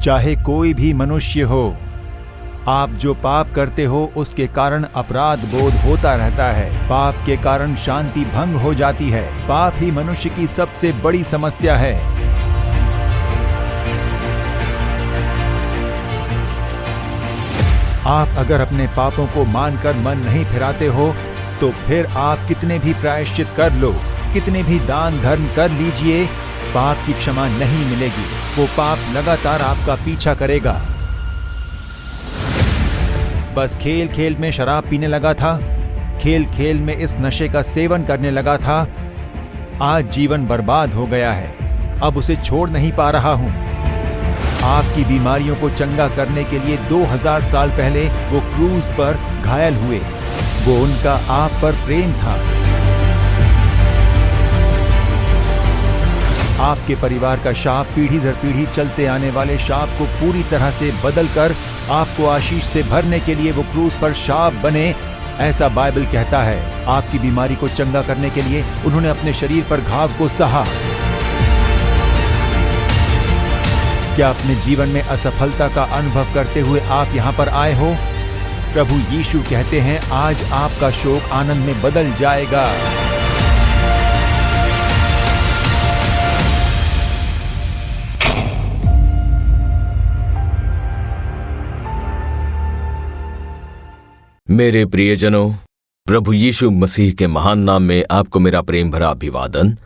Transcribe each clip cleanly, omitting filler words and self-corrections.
चाहे कोई भी मनुष्य हो, आप जो पाप करते हो उसके कारण अपराध बोध होता रहता है। पाप के कारण शांति भंग हो जाती है। पाप ही मनुष्य की सबसे बड़ी समस्या है। आप अगर अपने पापों को मानकर मन नहीं फिराते हो तो फिर आप कितने भी प्रायश्चित कर लो, कितने भी दान धर्म कर लीजिए, पाप की क्षमा नहीं मिलेगी। वो पाप लगातार आपका पीछा करेगा। बस खेल खेल में शराब पीने लगा था, खेल खेल में इस नशे का सेवन करने लगा था, आज जीवन बर्बाद हो गया है। अब उसे छोड़ नहीं पा रहा हूं। आपकी बीमारियों को चंगा करने के लिए 2000 साल पहले वो क्रूज पर घायल हुए। वो उनका आप पर प्रेम था। आपके परिवार का शाप, पीढ़ी दर पीढ़ी चलते आने वाले शाप को पूरी तरह से बदलकर आपको आशीष से भरने के लिए वो क्रूज पर शाप बने, ऐसा बाइबल कहता है। आपकी बीमारी को चंगा करने के लिए उन्होंने अपने शरीर पर घाव को सहा। क्या अपने जीवन में असफलता का अनुभव करते हुए आप यहां पर आए हो? प्रभु यीशु कहते हैं, आज आपका शोक आनंद में बदल जाएगा। मेरे प्रियजनों, प्रभु यीशु मसीह के महान नाम में आपको मेरा प्रेम भरा अभिवादन।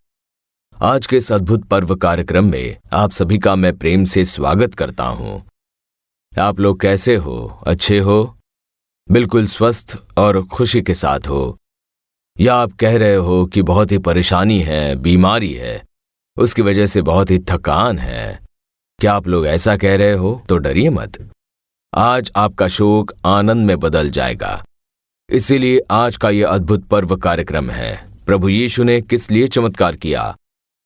आज के इस अद्भुत पर्व कार्यक्रम में आप सभी का मैं प्रेम से स्वागत करता हूं। आप लोग कैसे हो? अच्छे हो? बिल्कुल स्वस्थ और खुशी के साथ हो? या आप कह रहे हो कि बहुत ही परेशानी है, बीमारी है, उसकी वजह से बहुत ही थकान है? क्या आप लोग ऐसा कह रहे हो? तो डरिए मत, आज आपका शोक आनंद में बदल जाएगा। इसीलिए आज का यह अद्भुत पर्व कार्यक्रम है। प्रभु यीशु ने किस लिए चमत्कार किया?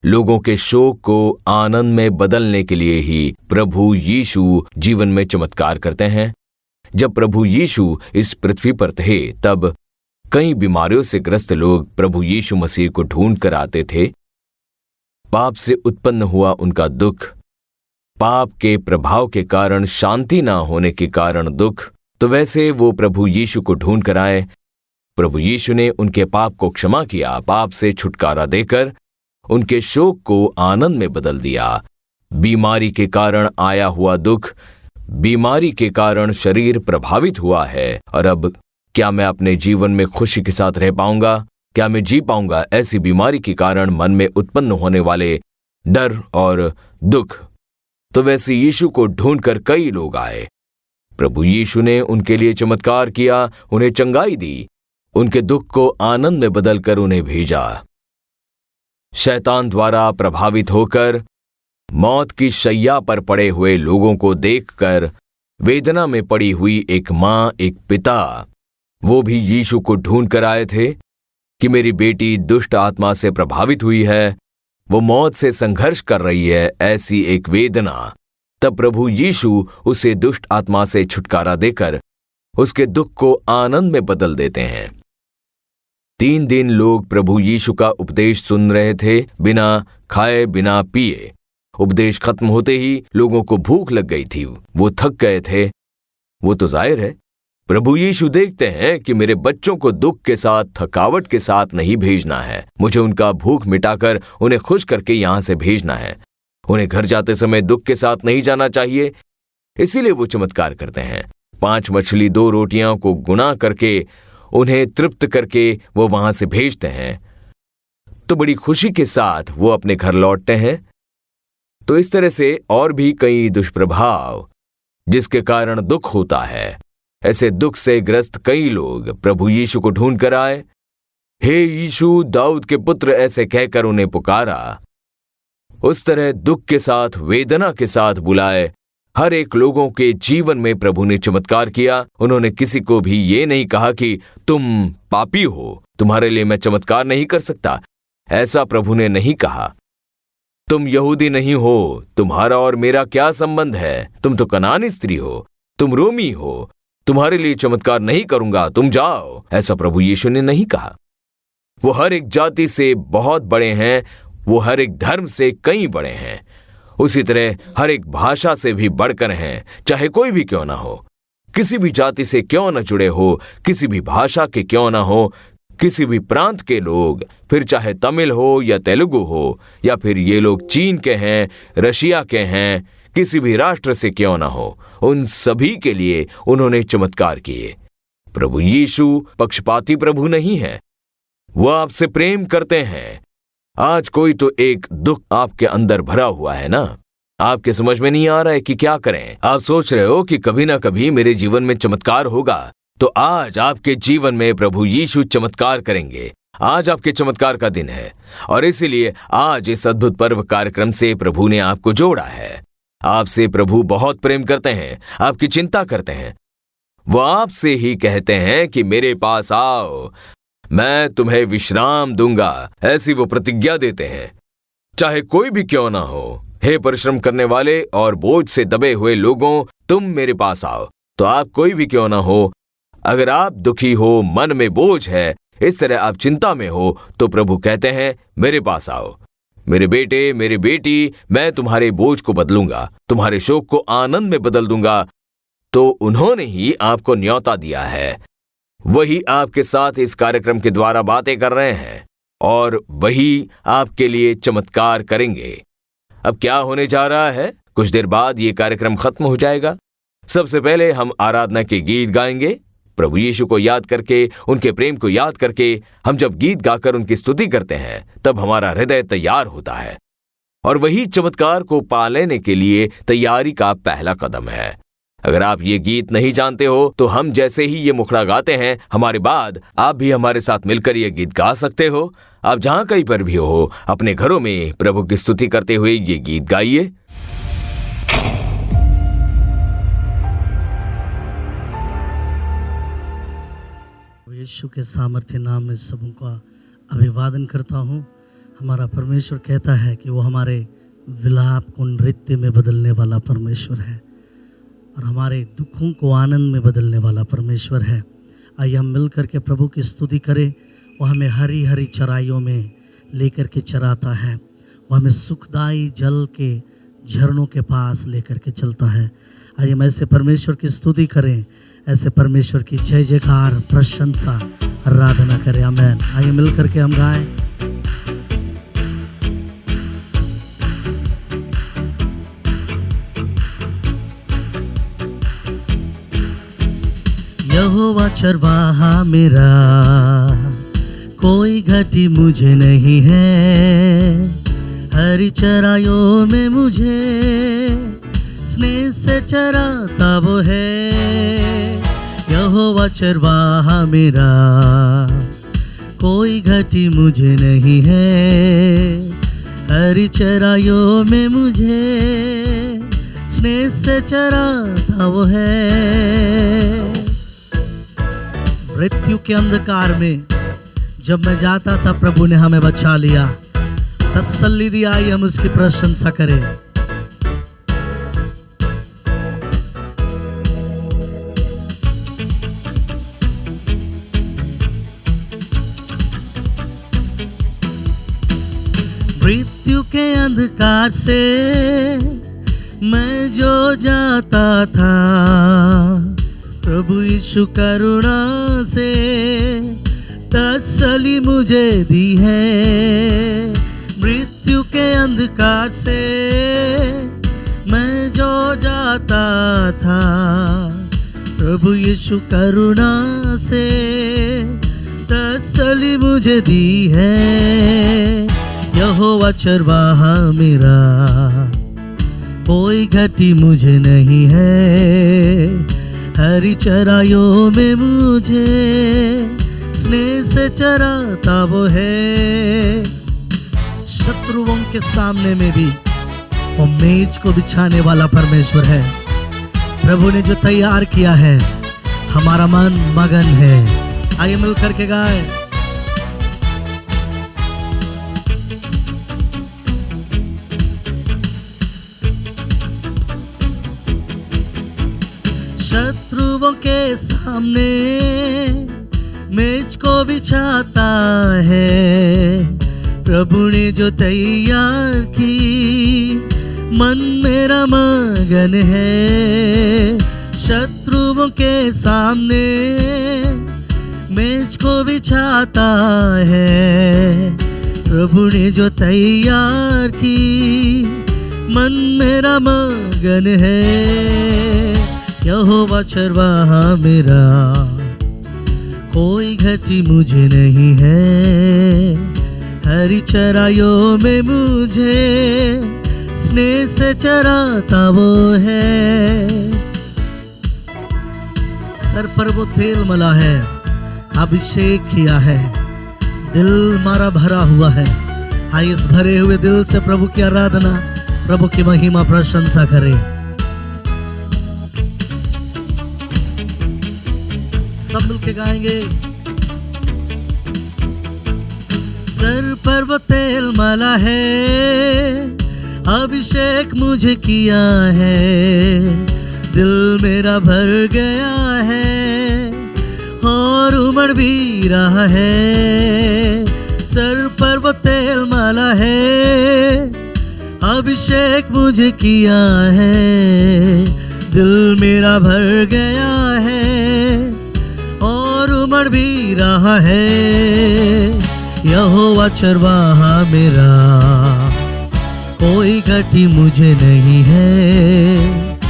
लोगों के शोक को आनंद में बदलने के लिए ही प्रभु यीशु जीवन में चमत्कार करते हैं। जब प्रभु यीशु इस पृथ्वी पर थे तब कई बीमारियों से ग्रस्त लोग प्रभु यीशु मसीह को ढूंढ कर आते थे। पाप से उत्पन्न हुआ उनका दुख, पाप के प्रभाव के कारण शांति ना होने के कारण दुख, तो वैसे वो प्रभु यीशु को ढूंढ कर आए। प्रभु यीशु ने उनके पाप को क्षमा किया, पाप से छुटकारा देकर उनके शोक को आनंद में बदल दिया। बीमारी के कारण आया हुआ दुख, बीमारी के कारण शरीर प्रभावित हुआ है, और अब क्या मैं अपने जीवन में खुशी के साथ रह पाऊंगा? क्या मैं जी पाऊंगा ऐसी बीमारी के कारण मन में उत्पन्न होने वाले डर और दुख? तो वैसे यीशु को ढूंढकर कई लोग आए। प्रभु यीशु ने उनके लिए चमत्कार किया, उन्हें चंगाई दी, उनके दुख को आनंद में बदलकर उन्हें भेजा। शैतान द्वारा प्रभावित होकर मौत की शैया पर पड़े हुए लोगों को देखकर वेदना में पड़ी हुई एक मां, एक पिता, वो भी यीशु को ढूंढ कर आए थे कि मेरी बेटी दुष्ट आत्मा से प्रभावित हुई है, वो मौत से संघर्ष कर रही है, ऐसी एक वेदना। तब प्रभु यीशु उसे दुष्ट आत्मा से छुटकारा देकर उसके दुख को आनंद में बदल देते हैं। 3 दिन लोग प्रभु यीशु का उपदेश सुन रहे थे, बिना खाए बिना पिए। उपदेश खत्म होते ही लोगों को भूख लग गई थी, वो थक गए थे। वो तो जाहिर है, प्रभु यीशु देखते हैं कि मेरे बच्चों को दुख के साथ, थकावट के साथ नहीं भेजना है। मुझे उनका भूख मिटाकर उन्हें खुश करके यहां से भेजना है। उन्हें घर जाते समय दुख के साथ नहीं जाना चाहिए। इसीलिए वो चमत्कार करते हैं। 5 मछली 2 रोटियां को गुणा करके उन्हें तृप्त करके वो वहां से भेजते हैं, तो बड़ी खुशी के साथ वो अपने घर लौटते हैं। तो इस तरह से और भी कई दुष्प्रभाव जिसके कारण दुख होता है। ऐसे दुख से ग्रस्त कई लोग प्रभु यीशु को ढूंढ कर आए। हे यीशु, दाऊद के पुत्र, ऐसे कहकर उन्हें पुकारा। उस तरह दुख के साथ, वेदना के साथ बुलाए हर एक लोगों के जीवन में प्रभु ने चमत्कार किया। उन्होंने किसी को भी ये नहीं कहा कि तुम पापी हो, तुम्हारे लिए मैं चमत्कार नहीं कर सकता। ऐसा प्रभु ने नहीं कहा। तुम यहूदी नहीं हो, तुम्हारा और मेरा क्या संबंध है? तुम तो कनानी स्त्री हो, तुम रोमी हो, तुम्हारे लिए चमत्कार नहीं करूंगा, तुम जाओ। ऐसा प्रभु यीशु ने नहीं कहा। वो हर एक जाति से बहुत बड़े हैं, वो हर एक धर्म से कई बड़े हैं। उसी तरह हर एक भाषा से भी बढ़कर हैं, चाहे कोई भी क्यों ना हो, किसी भी जाति से क्यों न जुड़े हो, किसी भी भाषा के क्यों ना हो, किसी भी प्रांत के लोग, फिर चाहे तमिल हो या तेलुगु हो, या फिर ये लोग चीन के हैं, रशिया के हैं, किसी भी राष्ट्र से क्यों ना हो, उन सभी के लिए उन्होंने चमत्कार किए। प्रभु यीशु पक्षपाती प्रभु नहीं है, वो आपसे प्रेम करते हैं। आज कोई तो एक दुख आपके अंदर भरा हुआ है ना, आपके समझ में नहीं आ रहा है कि क्या करें। आप सोच रहे हो कि कभी ना कभी मेरे जीवन में चमत्कार होगा, तो आज आपके जीवन में प्रभु यीशु चमत्कार करेंगे। आज आपके चमत्कार का दिन है, और इसीलिए आज इस अद्भुत पर्व कार्यक्रम से प्रभु ने आपको जोड़ा है। आपसे प्रभु बहुत प्रेम करते हैं, आपकी चिंता करते हैं। वो आपसे ही कहते हैं कि मेरे पास आओ, मैं तुम्हें विश्राम दूंगा, ऐसी वो प्रतिज्ञा देते हैं। चाहे कोई भी क्यों ना हो, हे परिश्रम करने वाले और बोझ से दबे हुए लोगों, तुम मेरे पास आओ। तो आप कोई भी क्यों ना हो, अगर आप दुखी हो, मन में बोझ है, इस तरह आप चिंता में हो, तो प्रभु कहते हैं मेरे पास आओ। मेरे बेटे, मेरी बेटी, मैं तुम्हारे बोझ को बदलूंगा, तुम्हारे शोक को आनंद में बदल दूंगा। तो उन्होंने ही आपको न्योता दिया है, वही आपके साथ इस कार्यक्रम के द्वारा बातें कर रहे हैं, और वही आपके लिए चमत्कार करेंगे। अब क्या होने जा रहा है, कुछ देर बाद ये कार्यक्रम खत्म हो जाएगा। सबसे पहले हम आराधना के गीत गाएंगे। प्रभु यीशु को याद करके, उनके प्रेम को याद करके, हम जब गीत गाकर उनकी स्तुति करते हैं, तब हमारा हृदय तैयार होता है, और वही चमत्कार को पा लेने के लिए तैयारी का पहला कदम है। अगर आप ये गीत नहीं जानते हो, तो हम जैसे ही ये मुखड़ा गाते हैं, हमारे बाद आप भी हमारे साथ मिलकर ये गीत गा सकते हो। आप जहां कहीं पर भी हो, अपने घरों में प्रभु की स्तुति करते हुए ये गीत गाइए। यीशु के सामर्थ्य नाम में सबका अभिवादन करता हूँ। हमारा परमेश्वर कहता है कि वो हमारे विलाप को नृत्य में बदलने वाला परमेश्वर है, और हमारे दुखों को आनंद में बदलने वाला परमेश्वर है। आइए हम मिल कर के प्रभु की स्तुति करें। वो हमें हरी हरी चराइयों में लेकर के चराता है, वो हमें सुखदायी जल के झरनों के पास लेकर के चलता है। आइए हम ऐसे परमेश्वर की स्तुति करें, ऐसे परमेश्वर की जय जयकार, प्रशंसा, आराधना करें। आमेन। आइए मिल करके हम गाएं। यहोवा चरवाहा मेरा, कोई घटी मुझे नहीं है। हरी चराइयों में मुझे स्नेह से चराता वो है। यहोवा चरवाहा मेरा, कोई घटी मुझे नहीं है। हरी चराइयों में मुझे स्नेह से चराता वो है। मृत्यु के अंधकार में जब मैं जाता था, प्रभु ने हमें बचा लिया, तसल्ली दी। आई हम उसकी प्रशंसा करें। मृत्यु के अंधकार से मैं जो जाता था, प्रभु यीशु करुणा से तसल्ली मुझे दी है। मृत्यु के अंधकार से मैं जो जाता था, प्रभु यीशु करुणा से तसल्ली मुझे दी है। यहोवा चरवाहा मेरा, कोई घटी मुझे नहीं है। हरी चराइयों में मुझे स्नेह से चराता वो है। शत्रुओं के सामने में भी वो मेज को बिछाने वाला परमेश्वर है। प्रभु ने जो तैयार किया है, हमारा मन मगन है। आइए मिल करके गाएं। शत्रुओं के सामने मेज को बिछाता है। प्रभु ने जो तैयार की मन मेरा मगन है शत्रुओं के सामने मेज को बिछाता है प्रभु ने जो तैयार की। मन मेरा मगन है यहोवा चरवाहा मेरा कोई घटी मुझे नहीं है। हरी चराइयों में मुझे स्नेह से चराता वो है। सर पर वो तेल मला है अभिषेक किया है दिल मारा भरा हुआ है। आइए इस भरे हुए दिल से प्रभु की आराधना प्रभु की महिमा प्रशंसा करें। सब मिलके गाएंगे। सर पर वो तेल मला है अभिषेक मुझे किया है दिल मेरा भर गया है और उमड़ भी रहा है। सर पर वो तेल माला है अभिषेक मुझे किया है दिल मेरा भर गया है और उमड़ भी रहा है। यहोवा चरवाहा मेरा कोई घटी मुझे नहीं है।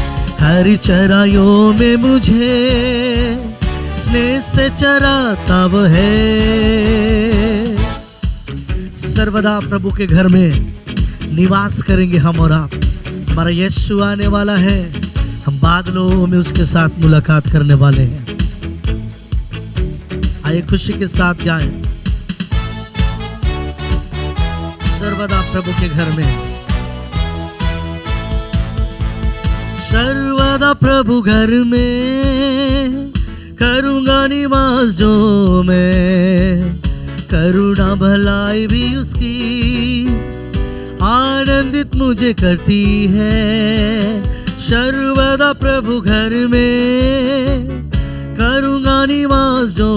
हरी चराइयों में मुझे स्नेह से चराता वो है। सर्वदा प्रभु के घर में निवास करेंगे हम और आप। हमारा यीशु आने वाला है, हम बादलों में उसके साथ मुलाकात करने वाले हैं। आइए खुशी के साथ गाएं। सर्वदा प्रभु के घर में, सर्वदा प्रभु घर में करूंगा निवास जो मैं। करुणा भलाई भी उसकी आनंदित मुझे करती है। सर्वदा प्रभु घर में करूंगा निवास जो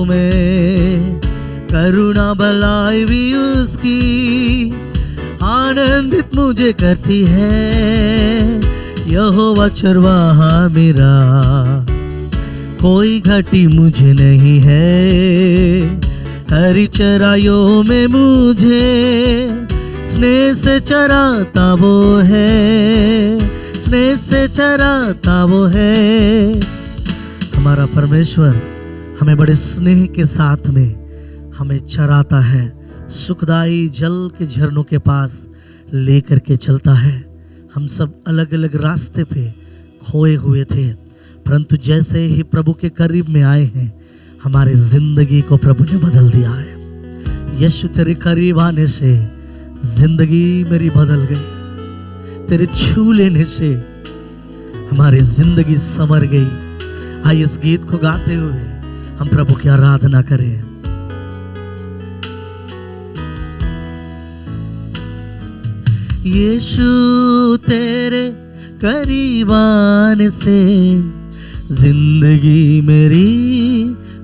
मैं। करुणा भलाई भी उसकी आनंदित मुझे करती है। यहोवा चरवाहा मेरा कोई घटी मुझे नहीं है। हरी चराइयों में मुझे स्नेह से चराता वो है। स्नेह से चराता वो है। हमारा परमेश्वर हमें बड़े स्नेह के साथ में हमें चराता है। सुखदाई जल के झरनों के पास लेकर के चलता है। हम सब अलग अलग रास्ते पे खोए हुए थे, परंतु जैसे ही प्रभु के करीब में आए हैं, हमारे जिंदगी को प्रभु ने बदल दिया है। यीशु तेरे करीब आने से जिंदगी मेरी बदल गई। तेरे छू लेने से हमारी जिंदगी संवर गई। आइए इस गीत को गाते हुए हम प्रभु की आराधना करें। यीशु तेरे करीब आने से जिंदगी मेरी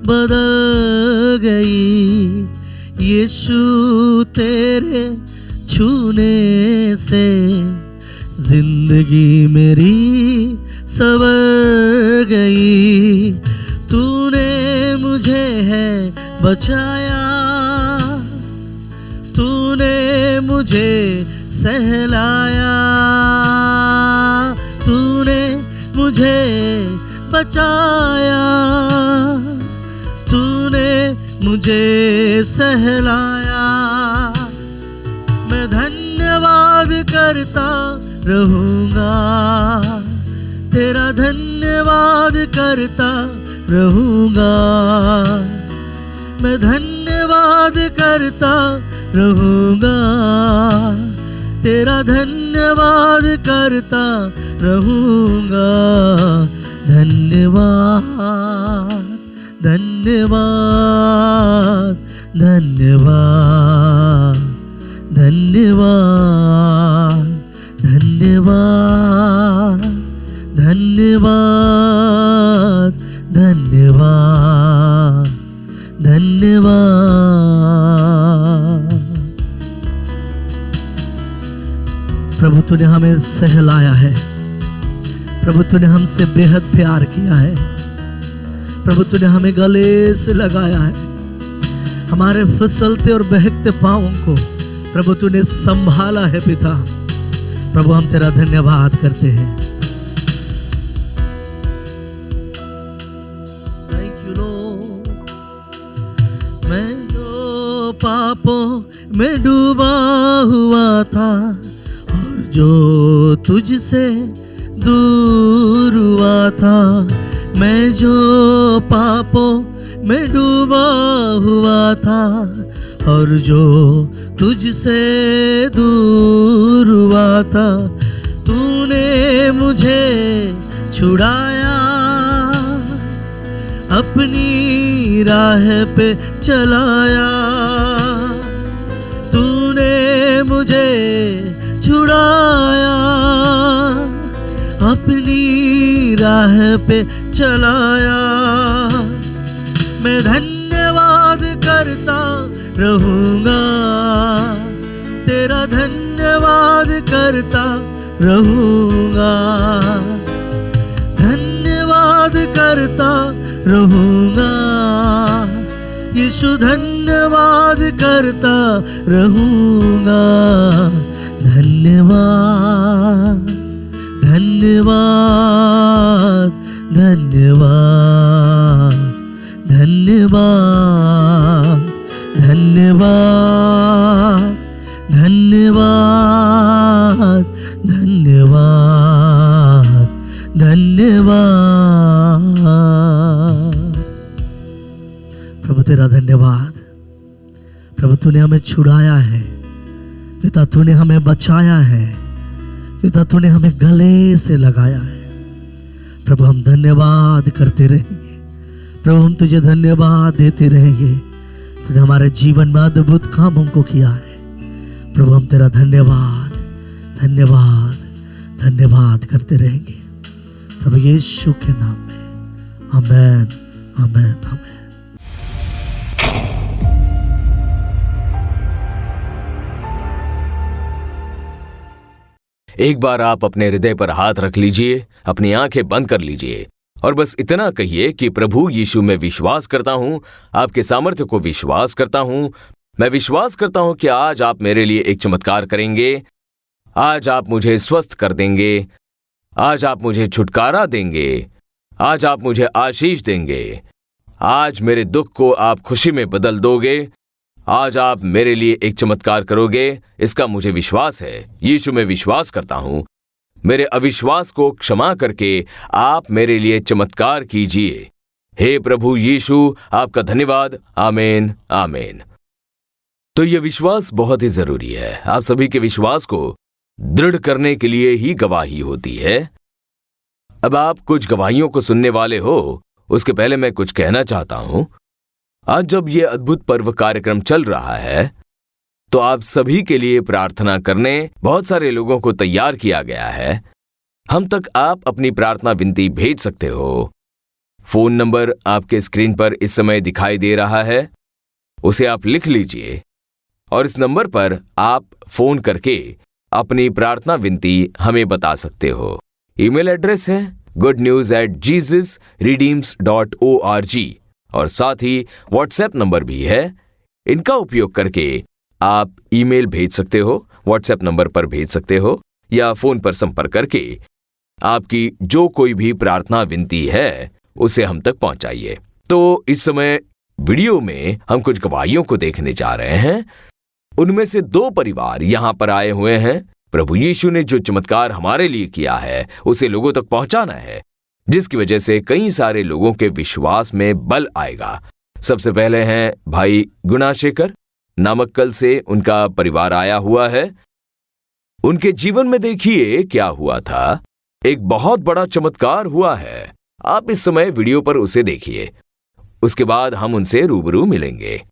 बदल गई। यीशु तेरे छूने से जिंदगी मेरी संवर गई। तूने मुझे है बचाया, तूने मुझे सहलाया। तूने मुझे बचाया, तूने मुझे सहलाया। मैं धन्यवाद करता रहूंगा, तेरा धन्यवाद करता रहूंगा। मैं धन्यवाद करता रहूंगा, तेरा धन्यवाद करता रहूंगा। धन्यवाद धन्यवाद धन्यवाद धन्यवाद धन्यवाद धन्यवाद धन्यवाद धन्यवाद। प्रभु तूने हमें सहलाया है। प्रभु तूने हमसे बेहद प्यार किया है। प्रभु तूने हमें गले से लगाया है। हमारे फिसलते और बहकते पाँवों को प्रभु तूने संभाला है पिता। प्रभु हम तेरा धन्यवाद करते हैं। Thank you Lord. मैं जो पापों में डूबा हुआ था और जो तुझसे दूर हुआ था, मैं जो पापों में डूबा हुआ था और जो तुझसे दूर हुआ था, तूने मुझे छुड़ाया, अपनी राह पे चलाया। तूने मुझे छुड़ाया, अपनी राह पे चलाया। मैं धन्यवाद करता रहूँगा, तेरा धन्यवाद करता रहूँगा, धन्यवाद करता रहूँगा। यीशु धन्यवाद करता रहूँगा। धन्यवाद धन्यवाद धन्यवाद धन्यवाद धन्यवाद धन्यवाद धन्यवाद धन्यवाद। प्रभु तेरा धन्यवाद। प्रभु तूने हमें छुड़ाया है पिता, तूने हमें बचाया है पिता, तूने हमें गले से लगाया है। प्रभु हम धन्यवाद करते रहेंगे। प्रभु हम तुझे धन्यवाद देते रहेंगे। तूने हमारे जीवन में अद्भुत कामों को किया है। प्रभु हम तेरा धन्यवाद धन्यवाद धन्यवाद करते रहेंगे प्रभु यीशु के नाम में। आमेन आमेन आमेन। एक बार आप अपने हृदय पर हाथ रख लीजिए, अपनी आंखें बंद कर लीजिए और बस इतना कहिए कि प्रभु यीशु में विश्वास करता हूं, आपके सामर्थ्य को विश्वास करता हूं। मैं विश्वास करता हूं कि आज आप मेरे लिए एक चमत्कार करेंगे। आज आप मुझे स्वस्थ कर देंगे। आज आप मुझे छुटकारा देंगे। आज आप मुझे आशीष देंगे। आज मेरे दुख को आप खुशी में बदल दोगे। आज आप मेरे लिए एक चमत्कार करोगे, इसका मुझे विश्वास है। यीशु में विश्वास करता हूं। मेरे अविश्वास को क्षमा करके आप मेरे लिए चमत्कार कीजिए। हे प्रभु यीशु, आपका धन्यवाद। आमीन आमीन। तो यह विश्वास बहुत ही जरूरी है। आप सभी के विश्वास को दृढ़ करने के लिए ही गवाही होती है। अब आप कुछ गवाहियों को सुनने वाले हो, उसके पहले मैं कुछ कहना चाहता हूं। आज जब यह अद्भुत पर्व कार्यक्रम चल रहा है तो आप सभी के लिए प्रार्थना करने बहुत सारे लोगों को तैयार किया गया है। हम तक आप अपनी प्रार्थना विनती भेज सकते हो। फोन नंबर आपके स्क्रीन पर इस समय दिखाई दे रहा है, उसे आप लिख लीजिए और इस नंबर पर आप फोन करके अपनी प्रार्थना विनती हमें बता सकते हो। ईमेल एड्रेस है goodnews@jesusredeems.org और साथ ही व्हाट्सएप नंबर भी है। इनका उपयोग करके आप ईमेल भेज सकते हो, व्हाट्सएप नंबर पर भेज सकते हो या फोन पर संपर्क करके आपकी जो कोई भी प्रार्थना विनती है उसे हम तक पहुंचाइए। तो इस समय वीडियो में हम कुछ गवाहियों को देखने जा रहे हैं। उनमें से 2 परिवार यहां पर आए हुए हैं। प्रभु यीशु ने जो चमत्कार हमारे लिए किया है उसे लोगों तक पहुंचाना है, जिसकी वजह से कई सारे लोगों के विश्वास में बल आएगा। सबसे पहले हैं भाई गुणाशेखर, नामक्कल से उनका परिवार आया हुआ है। उनके जीवन में देखिए क्या हुआ था। एक बहुत बड़ा चमत्कार हुआ है। आप इस समय वीडियो पर उसे देखिए, उसके बाद हम उनसे रूबरू मिलेंगे।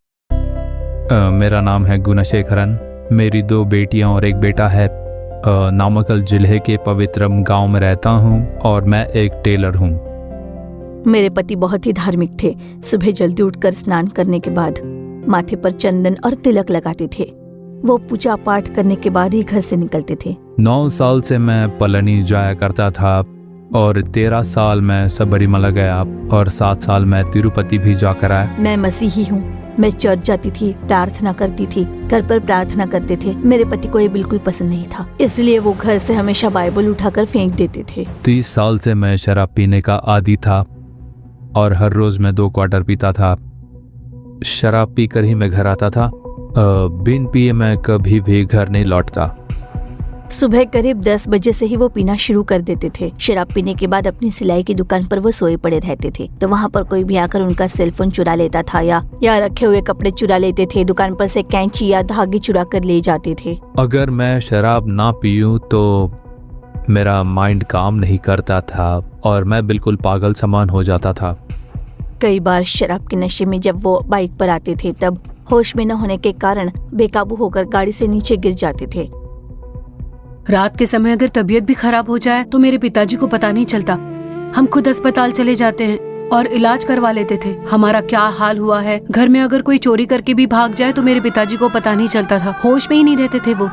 मेरा नाम है गुणाशेखरन। मेरी 2 बेटियां और एक बेटा है। नामक्कल जिले के पवित्रम गांव में रहता हूं और मैं एक टेलर हूं। मेरे पति बहुत ही धार्मिक थे। सुबह जल्दी उठकर स्नान करने के बाद माथे पर चंदन और तिलक लगाते थे। वो पूजा पाठ करने के बाद ही घर से निकलते थे। 9 साल से मैं पलनी जाया करता था और 13 साल मैं सबरीमला गया और 7 साल मैं तिरुपति भी जाकर आया। मैं मसीही हूँ। मैं चर्च जाती थी, प्रार्थना करती थी, घर पर प्रार्थना करते थे। मेरे पति को ये बिल्कुल पसंद नहीं था, इसलिए वो घर से हमेशा बाइबल उठाकर फेंक देते थे। 30 साल से मैं शराब पीने का आदी था और हर रोज मैं 2 क्वार्टर पीता था। शराब पीकर ही मैं घर आता था। बिन पिए मैं कभी भी घर नहीं लौटता। सुबह करीब 10 बजे से ही वो पीना शुरू कर देते थे। शराब पीने के बाद अपनी सिलाई की दुकान पर वो सोए पड़े रहते थे, तो वहाँ पर कोई भी आकर उनका सेलफोन चुरा लेता था या रखे हुए कपड़े चुरा लेते थे। दुकान पर से कैंची या धागे चुरा कर ले जाते थे। अगर मैं शराब ना पीऊं तो मेरा माइंड काम नहीं करता था और मैं बिल्कुल पागल समान हो जाता था। कई बार शराब के नशे में जब वो बाइक पर आते थे तब होश में न होने के कारण बेकाबू होकर गाड़ी से नीचे गिर जाते थे। रात के समय अगर तबीयत भी खराब हो जाए तो मेरे पिताजी को पता नहीं चलता। हम खुद अस्पताल चले जाते हैं और इलाज करवा लेते थे। हमारा क्या हाल हुआ है, घर में अगर कोई चोरी करके भी भाग जाए तो मेरे पिताजी को पता नहीं चलता था। होश में ही नहीं रहते थे वो।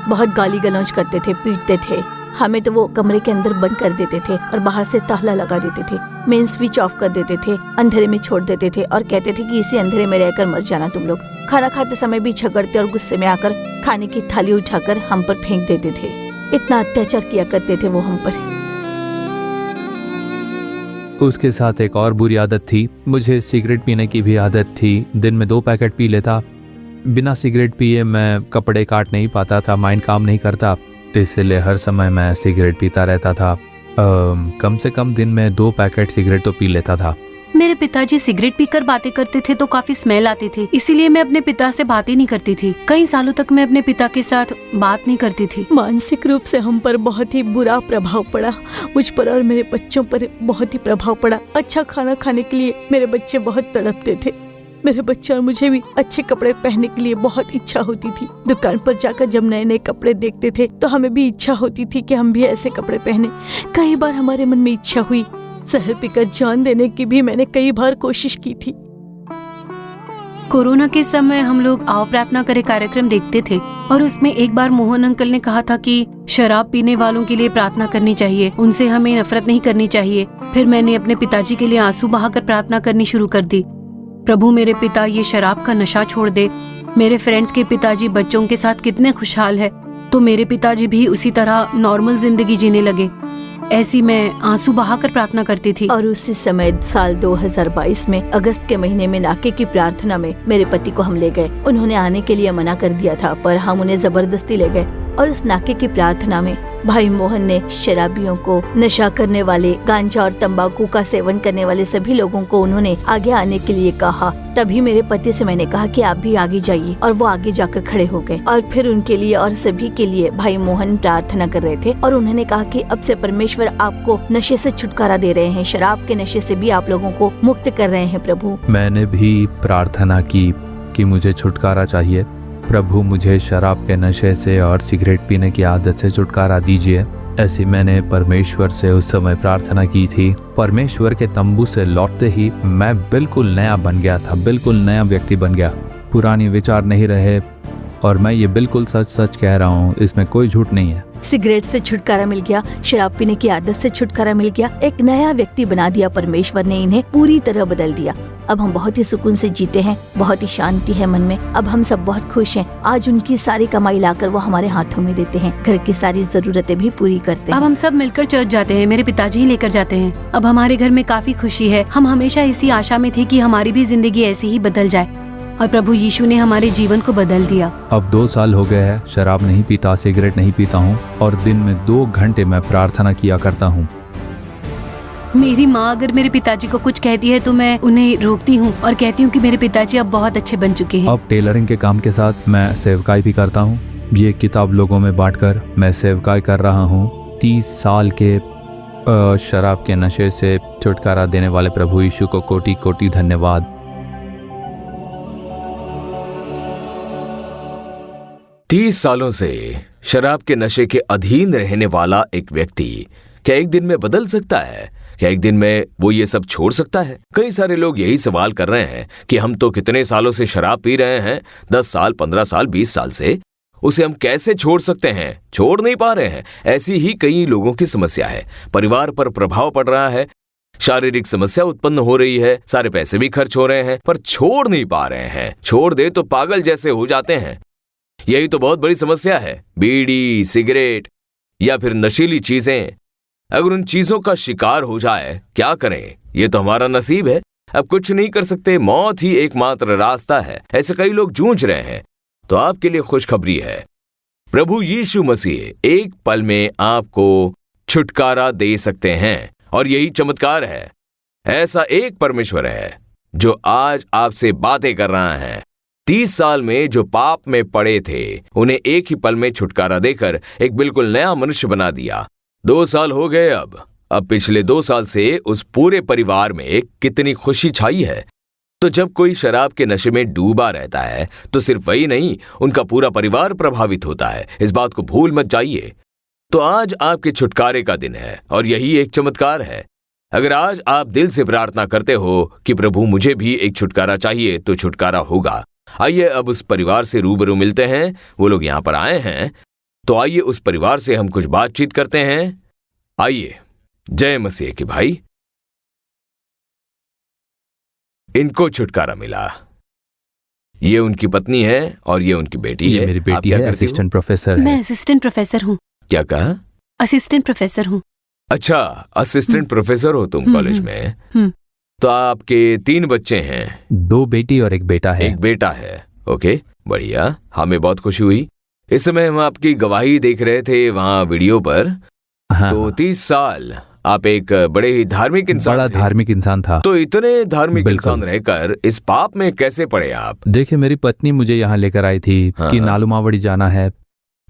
बहुत गाली गलौज करते थे, पीटते थे। हमें तो वो कमरे के अंदर बंद कर देते थे और बाहर से ताला लगा देते थे। मेन स्विच ऑफ कर देते थे, अंधेरे में छोड़ देते थे और कहते थे कि इसी अंधेरे में रहकर मर जाना तुम लोग। खाना खाते समय भी झगड़ते और गुस्से में आकर खाने की थाली उठाकर हम पर फेंक देते थे। इतना अत्याचार किया करते थे वो हम पर। उसके साथ एक और बुरी आदत थी, मुझे सिगरेट पीने की भी आदत थी। दिन में 2 पैकेट पी लेता। बिना सिगरेट पिए मैं कपड़े काट नहीं पाता था, माइंड काम नहीं करता, इसलिए हर समय मैं सिगरेट पीता रहता था। कम से कम दिन में 2 पैकेट सिगरेट तो पी लेता था। मेरे पिताजी सिगरेट पीकर बातें करते थे तो काफी स्मेल आती थी, इसीलिए मैं अपने पिता से बातें नहीं करती थी। कई सालों तक मैं अपने पिता के साथ बात नहीं करती थी। मानसिक रूप से हम पर बहुत ही बुरा प्रभाव पड़ा। मुझ पर और मेरे बच्चों पर बहुत ही प्रभाव पड़ा। अच्छा खाना खाने के लिए मेरे बच्चे बहुत तड़पते थे। मेरे बच्चे और मुझे भी अच्छे कपड़े पहनने के लिए बहुत इच्छा होती थी। दुकान पर जाकर जब नए नए कपड़े देखते थे तो हमें भी इच्छा होती थी कि हम भी ऐसे कपड़े पहने। कई बार हमारे मन में इच्छा हुई जहर पीकर जान देने की भी मैंने कई बार कोशिश की थी। कोरोना के समय हम लोग आओ प्रार्थना करे कार्यक्रम देखते थे और उसमें एक बार मोहन अंकल ने कहा था कि शराब पीने वालों के लिए प्रार्थना करनी चाहिए, उनसे हमें नफरत नहीं करनी चाहिए। फिर मैंने अपने पिताजी के लिए आंसू बहाकर प्रार्थना करनी शुरू कर दी। प्रभु मेरे पिता ये शराब का नशा छोड़ दे। मेरे फ्रेंड्स के पिताजी बच्चों के साथ कितने खुशहाल है, तो मेरे पिताजी भी उसी तरह नॉर्मल जिंदगी जीने लगे। ऐसी मैं आंसू बहाकर प्रार्थना करती थी। और उसी समय साल 2022 में अगस्त के महीने में नाके की प्रार्थना में मेरे पति को हम ले गए। उन्होंने आने के लिए मना कर दिया था, पर हम उन्हें जबरदस्ती ले गए। और उस नाके की प्रार्थना में भाई मोहन ने शराबियों को, नशा करने वाले, गांजा और तंबाकू का सेवन करने वाले सभी लोगों को उन्होंने आगे आने के लिए कहा। तभी मेरे पति से मैंने कहा कि आप भी आगे जाइए, और वो आगे जाकर खड़े हो गए। और फिर उनके लिए और सभी के लिए भाई मोहन प्रार्थना कर रहे थे और उन्होंने कहा कि अब से परमेश्वर आपको नशे से छुटकारा दे रहे हैं, शराब के नशे से भी आप लोगों को मुक्त कर रहे हैं प्रभु। मैंने भी प्रार्थना की कि मुझे छुटकारा चाहिए। प्रभु मुझे शराब के नशे से और सिगरेट पीने की आदत से छुटकारा दीजिए। ऐसी मैंने परमेश्वर से उस समय प्रार्थना की थी। परमेश्वर के तंबू से लौटते ही मैं बिल्कुल नया बन गया था, बिल्कुल नया व्यक्ति बन गया। पुराने विचार नहीं रहे और मैं ये बिल्कुल सच सच कह रहा हूँ, इसमें कोई झूठ नहीं है। सिगरेट से छुटकारा मिल गया, शराब पीने की आदत से छुटकारा मिल गया, एक नया व्यक्ति बना दिया परमेश्वर ने, इन्हें पूरी तरह बदल दिया। अब हम बहुत ही सुकून से जीते हैं, बहुत ही शांति है मन में। अब हम सब बहुत खुश हैं। आज उनकी सारी कमाई लाकर वो हमारे हाथों में देते हैं, घर की सारी जरूरतें भी पूरी करते हैं। अब हम सब मिलकर चर्च जाते हैं, मेरे पिताजी ही लेकर जाते हैं। अब हमारे घर में काफी खुशी है। हम हमेशा इसी आशा में थे कि हमारी भी जिंदगी ऐसी ही बदल जाए, और प्रभु यीशु ने हमारे जीवन को बदल दिया। अब 2 साल हो गए हैं, शराब नहीं पीता, सिगरेट नहीं पीता हूँ और दिन में 2 घंटे मैं प्रार्थना किया करता हूँ। मेरी माँ अगर मेरे पिताजी को कुछ कहती है तो मैं उन्हें रोकती हूँ और कहती हूँ कि मेरे पिताजी अब बहुत अच्छे बन चुके हैं। अब टेलरिंग के काम के साथ मैं सेवकाई भी करता हूँ। ये किताब लोगों में बांटकर मैं सेवकाई कर रहा हूँ। 30 साल के शराब के नशे से छुटकारा देने वाले प्रभु यीशु को कोटि कोटि धन्यवाद। 30 सालों से शराब के नशे के अधीन रहने वाला एक व्यक्ति क्या एक दिन में बदल सकता है? क्या एक दिन में वो ये सब छोड़ सकता है? कई सारे लोग यही सवाल कर रहे हैं कि हम तो कितने सालों से शराब पी रहे हैं, 10 साल, 15 साल, 20 साल से, उसे हम कैसे छोड़ सकते हैं? छोड़ नहीं पा रहे हैं। ऐसी ही कई लोगों की समस्या है। परिवार पर प्रभाव पड़ रहा है, शारीरिक समस्या उत्पन्न हो रही है, सारे पैसे भी खर्च हो रहे हैं, पर छोड़ नहीं पा रहे हैं। छोड़ दे तो पागल जैसे हो जाते हैं। यही तो बहुत बड़ी समस्या है। बीड़ी, सिगरेट या फिर नशीली चीजें। अगर उन चीजों का शिकार हो जाए, क्या करें? ये तो हमारा नसीब है, अब कुछ नहीं कर सकते। मौत ही एकमात्र रास्ता है। ऐसे कई लोग जूझ रहे हैं। तो आपके लिए खुशखबरी है, प्रभु यीशु मसीह एक पल में आपको छुटकारा दे सकते हैं। और यही चमत्कार है। ऐसा एक परमेश्वर है जो आज आपसे बातें कर रहा है। 30 साल में जो पाप में पड़े थे, उन्हें एक ही पल में छुटकारा देकर एक बिल्कुल नया मनुष्य बना दिया। 2 साल हो गए अब पिछले 2 साल से उस पूरे परिवार में कितनी खुशी छाई है। तो जब कोई शराब के नशे में डूबा रहता है तो सिर्फ वही नहीं, उनका पूरा परिवार प्रभावित होता है। इस बात को भूल मत जाइए। तो आज आपके छुटकारे का दिन है और यही एक चमत्कार है। अगर आज आप दिल से प्रार्थना करते हो कि प्रभु मुझे भी एक छुटकारा चाहिए, तो छुटकारा होगा। आइए अब उस परिवार से रूबरू मिलते हैं। वो लोग यहां पर आए हैं, तो आइए उस परिवार से हम कुछ बातचीत करते हैं। आइए। जय मसीह के भाई। इनको छुटकारा मिला। ये उनकी पत्नी है और ये उनकी बेटी है। ये मेरी आप बेटी क्या है, करती हो? असिस्टेंट प्रोफेसर मैं है। असिस्टेंट प्रोफेसर हूँ। क्या कहा? असिस्टेंट प्रोफेसर हूँ। अच्छा, असिस्टेंट प्रोफेसर हो तुम कॉलेज में। तो आपके 3 बच्चे हैं। 2 बेटी और 1 बेटा है। एक बेटा है। ओके, बढ़िया। हमें बहुत खुशी हुई। इस समय हम आपकी गवाही देख रहे थे वहां वीडियो पर। हाँ, तो 30 साल आप एक बड़े ही धार्मिक इंसान बड़ा थे। धार्मिक इंसान था। तो इतने धार्मिक बिल्कुल। इंसान रहकर इस पाप में कैसे पड़े आप? देखिए, मेरी पत्नी मुझे यहाँ लेकर आई थी हाँ, कि हाँ। नालुमावड़ी जाना है।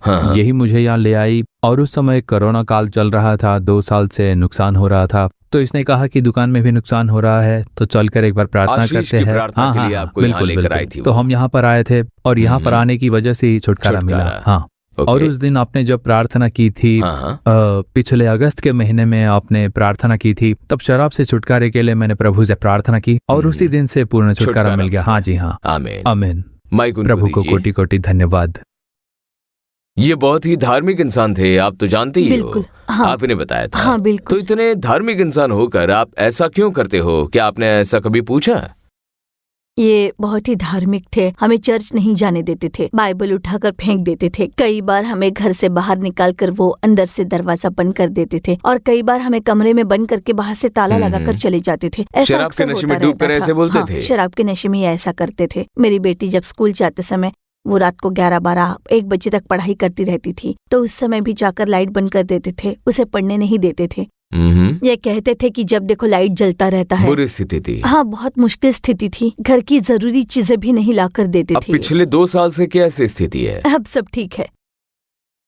हाँ, यही मुझे यहाँ ले आई। और उस समय कोरोना काल चल रहा था, 2 साल से नुकसान हो रहा था। तो इसने कहा कि दुकान में भी नुकसान हो रहा है, तो चलकर एक बार प्रार्थना आशीष करते की हैं। प्रार्थना के लिए आपको यहाँ लेकर आई थी तो वो। हम यहाँ पर आए थे और यहाँ पर आने की वजह से ही छुटकारा मिला। छुटकारा। हाँ। ओके। और उस दिन आपने जब प्रार्थना की थी, हाँ, हाँ। पिछले अगस्त के महीने में आपने प्रार्थना की थी, तब शराब से छुटकारे के लिए मैंने प्रभु से प्रार्थना की और उसी दिन से पूर्ण छुटकारा मिल गया। हाँ जी, हाँ। आमीन। आमीन। माइक उनको प्रभु को दीजिए। कोटि कोटि धन्यवाद। ये बहुत ही धार्मिक इंसान थे, आप तो जानते ही हो। बिल्कुल, हाँ। आप इन्हें बताया था। हाँ, तो बिल्कुल। इतने धार्मिक इंसान होकर आप ऐसा क्यों करते हो? क्या आपने ऐसा कभी पूछा? ये बहुत ही धार्मिक थे। हमें चर्च नहीं जाने देते थे, बाइबल उठाकर फेंक देते थे। कई बार हमें घर से बाहर निकालकर वो अंदर से दरवाजा बंद कर देते थे और कई बार हमें कमरे में बंद करके बाहर से ताला लगाकर चले जाते थे। ऐसा शराब के अक्सर नशे होता में डूबकर रहता ऐसे था। बोलते हाँ, थे? शराब के नशे में ये ऐसा करते थे। मेरी बेटी जब स्कूल जाते समय वो रात को 11, 12, 1 बजे तक पढ़ाई करती रहती थी, तो उस समय भी जाकर लाइट बंद कर देते थे, उसे पढ़ने नहीं देते थे। ये कहते थे कि जब देखो लाइट जलता रहता है। बुरी स्थिति थी। हाँ, बहुत मुश्किल स्थिति थी। घर की जरूरी चीजें भी नहीं लाकर देते अब थे। पिछले 2 साल से कैसी स्थिति है? अब सब ठीक है।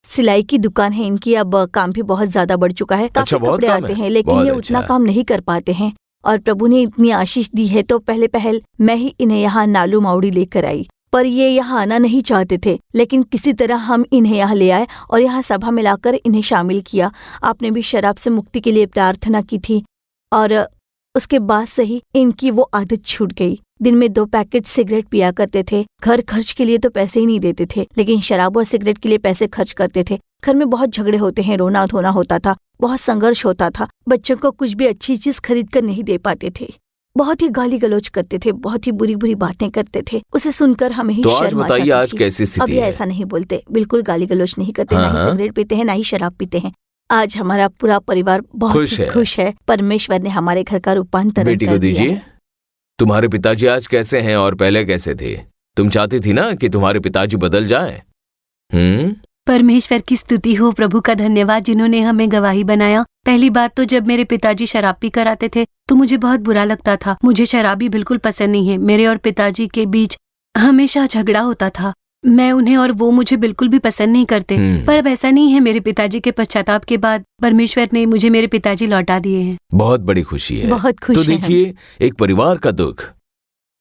सिलाई की दुकान है इनकी, अब काम भी बहुत ज्यादा बढ़ चुका है। काफी अच्छा, बहुत कपड़े काम आते है। हैं, लेकिन बहुत ये उतना अच्छा। काम नहीं कर पाते हैं। और प्रभु ने इतनी आशीष दी है तो पहल मैं ही इन्हें यहाँ नालू माउड़ी लेकर आई। पर ये यहाँ आना नहीं चाहते थे, लेकिन किसी तरह हम इन्हें यहाँ ले आए और यहाँ सभा में लाकर इन्हें शामिल किया। आपने भी शराब से मुक्ति के लिए प्रार्थना की थी और उसके बाद से ही इनकी वो आदत छूट गई। दिन में 2 पैकेट सिगरेट पिया करते थे। घर खर्च के लिए तो पैसे ही नहीं देते थे, लेकिन शराब और सिगरेट के लिए पैसे खर्च करते थे। घर में बहुत झगड़े होते हैं, रोना धोना होता था, बहुत संघर्ष होता था। बच्चों को कुछ भी अच्छी चीज खरीद कर नहीं दे पाते थे। बहुत ही गाली गलौज करते थे, बहुत ही बुरी बुरी बातें करते थे। उसे सुनकर हमें ही तो आज शर्म आ बताइए, जाती आज थी। कैसी स्थिति अब ये है? ऐसा नहीं बोलते, बिल्कुल गाली गलौज नहीं करते, हाँ, ना ही हाँ। सिगरेट पीते हैं, ना ही शराब पीते हैं। आज हमारा पूरा परिवार बहुत खुश ही है। खुश है। परमेश्वर ने हमारे घर का रूपांतरण बेटी को कर दिया दीजिए। है। तुम्हारे पिताजी आज कैसे हैं और पहले कैसे थे? तुम चाहती थी ना कि तुम्हारे पिताजी बदल जाएं? परमेश्वर की स्तुति हो, प्रभु का धन्यवाद जिन्होंने हमें गवाही बनाया। पहली बात तो जब मेरे पिताजी शराब पी कर आते थे तो मुझे बहुत बुरा लगता था। मुझे शराबी बिल्कुल पसंद नहीं है। मेरे और पिताजी के बीच हमेशा झगड़ा होता था। मैं उन्हें और वो मुझे बिल्कुल भी पसंद नहीं करते। पर अब ऐसा नहीं है। मेरे पिताजी के पश्चाताप के बाद परमेश्वर ने मुझे मेरे पिताजी लौटा दिए हैं। बहुत बड़ी खुशी है। बहुत खुश तो हैं हम। देखिए, एक परिवार का दुख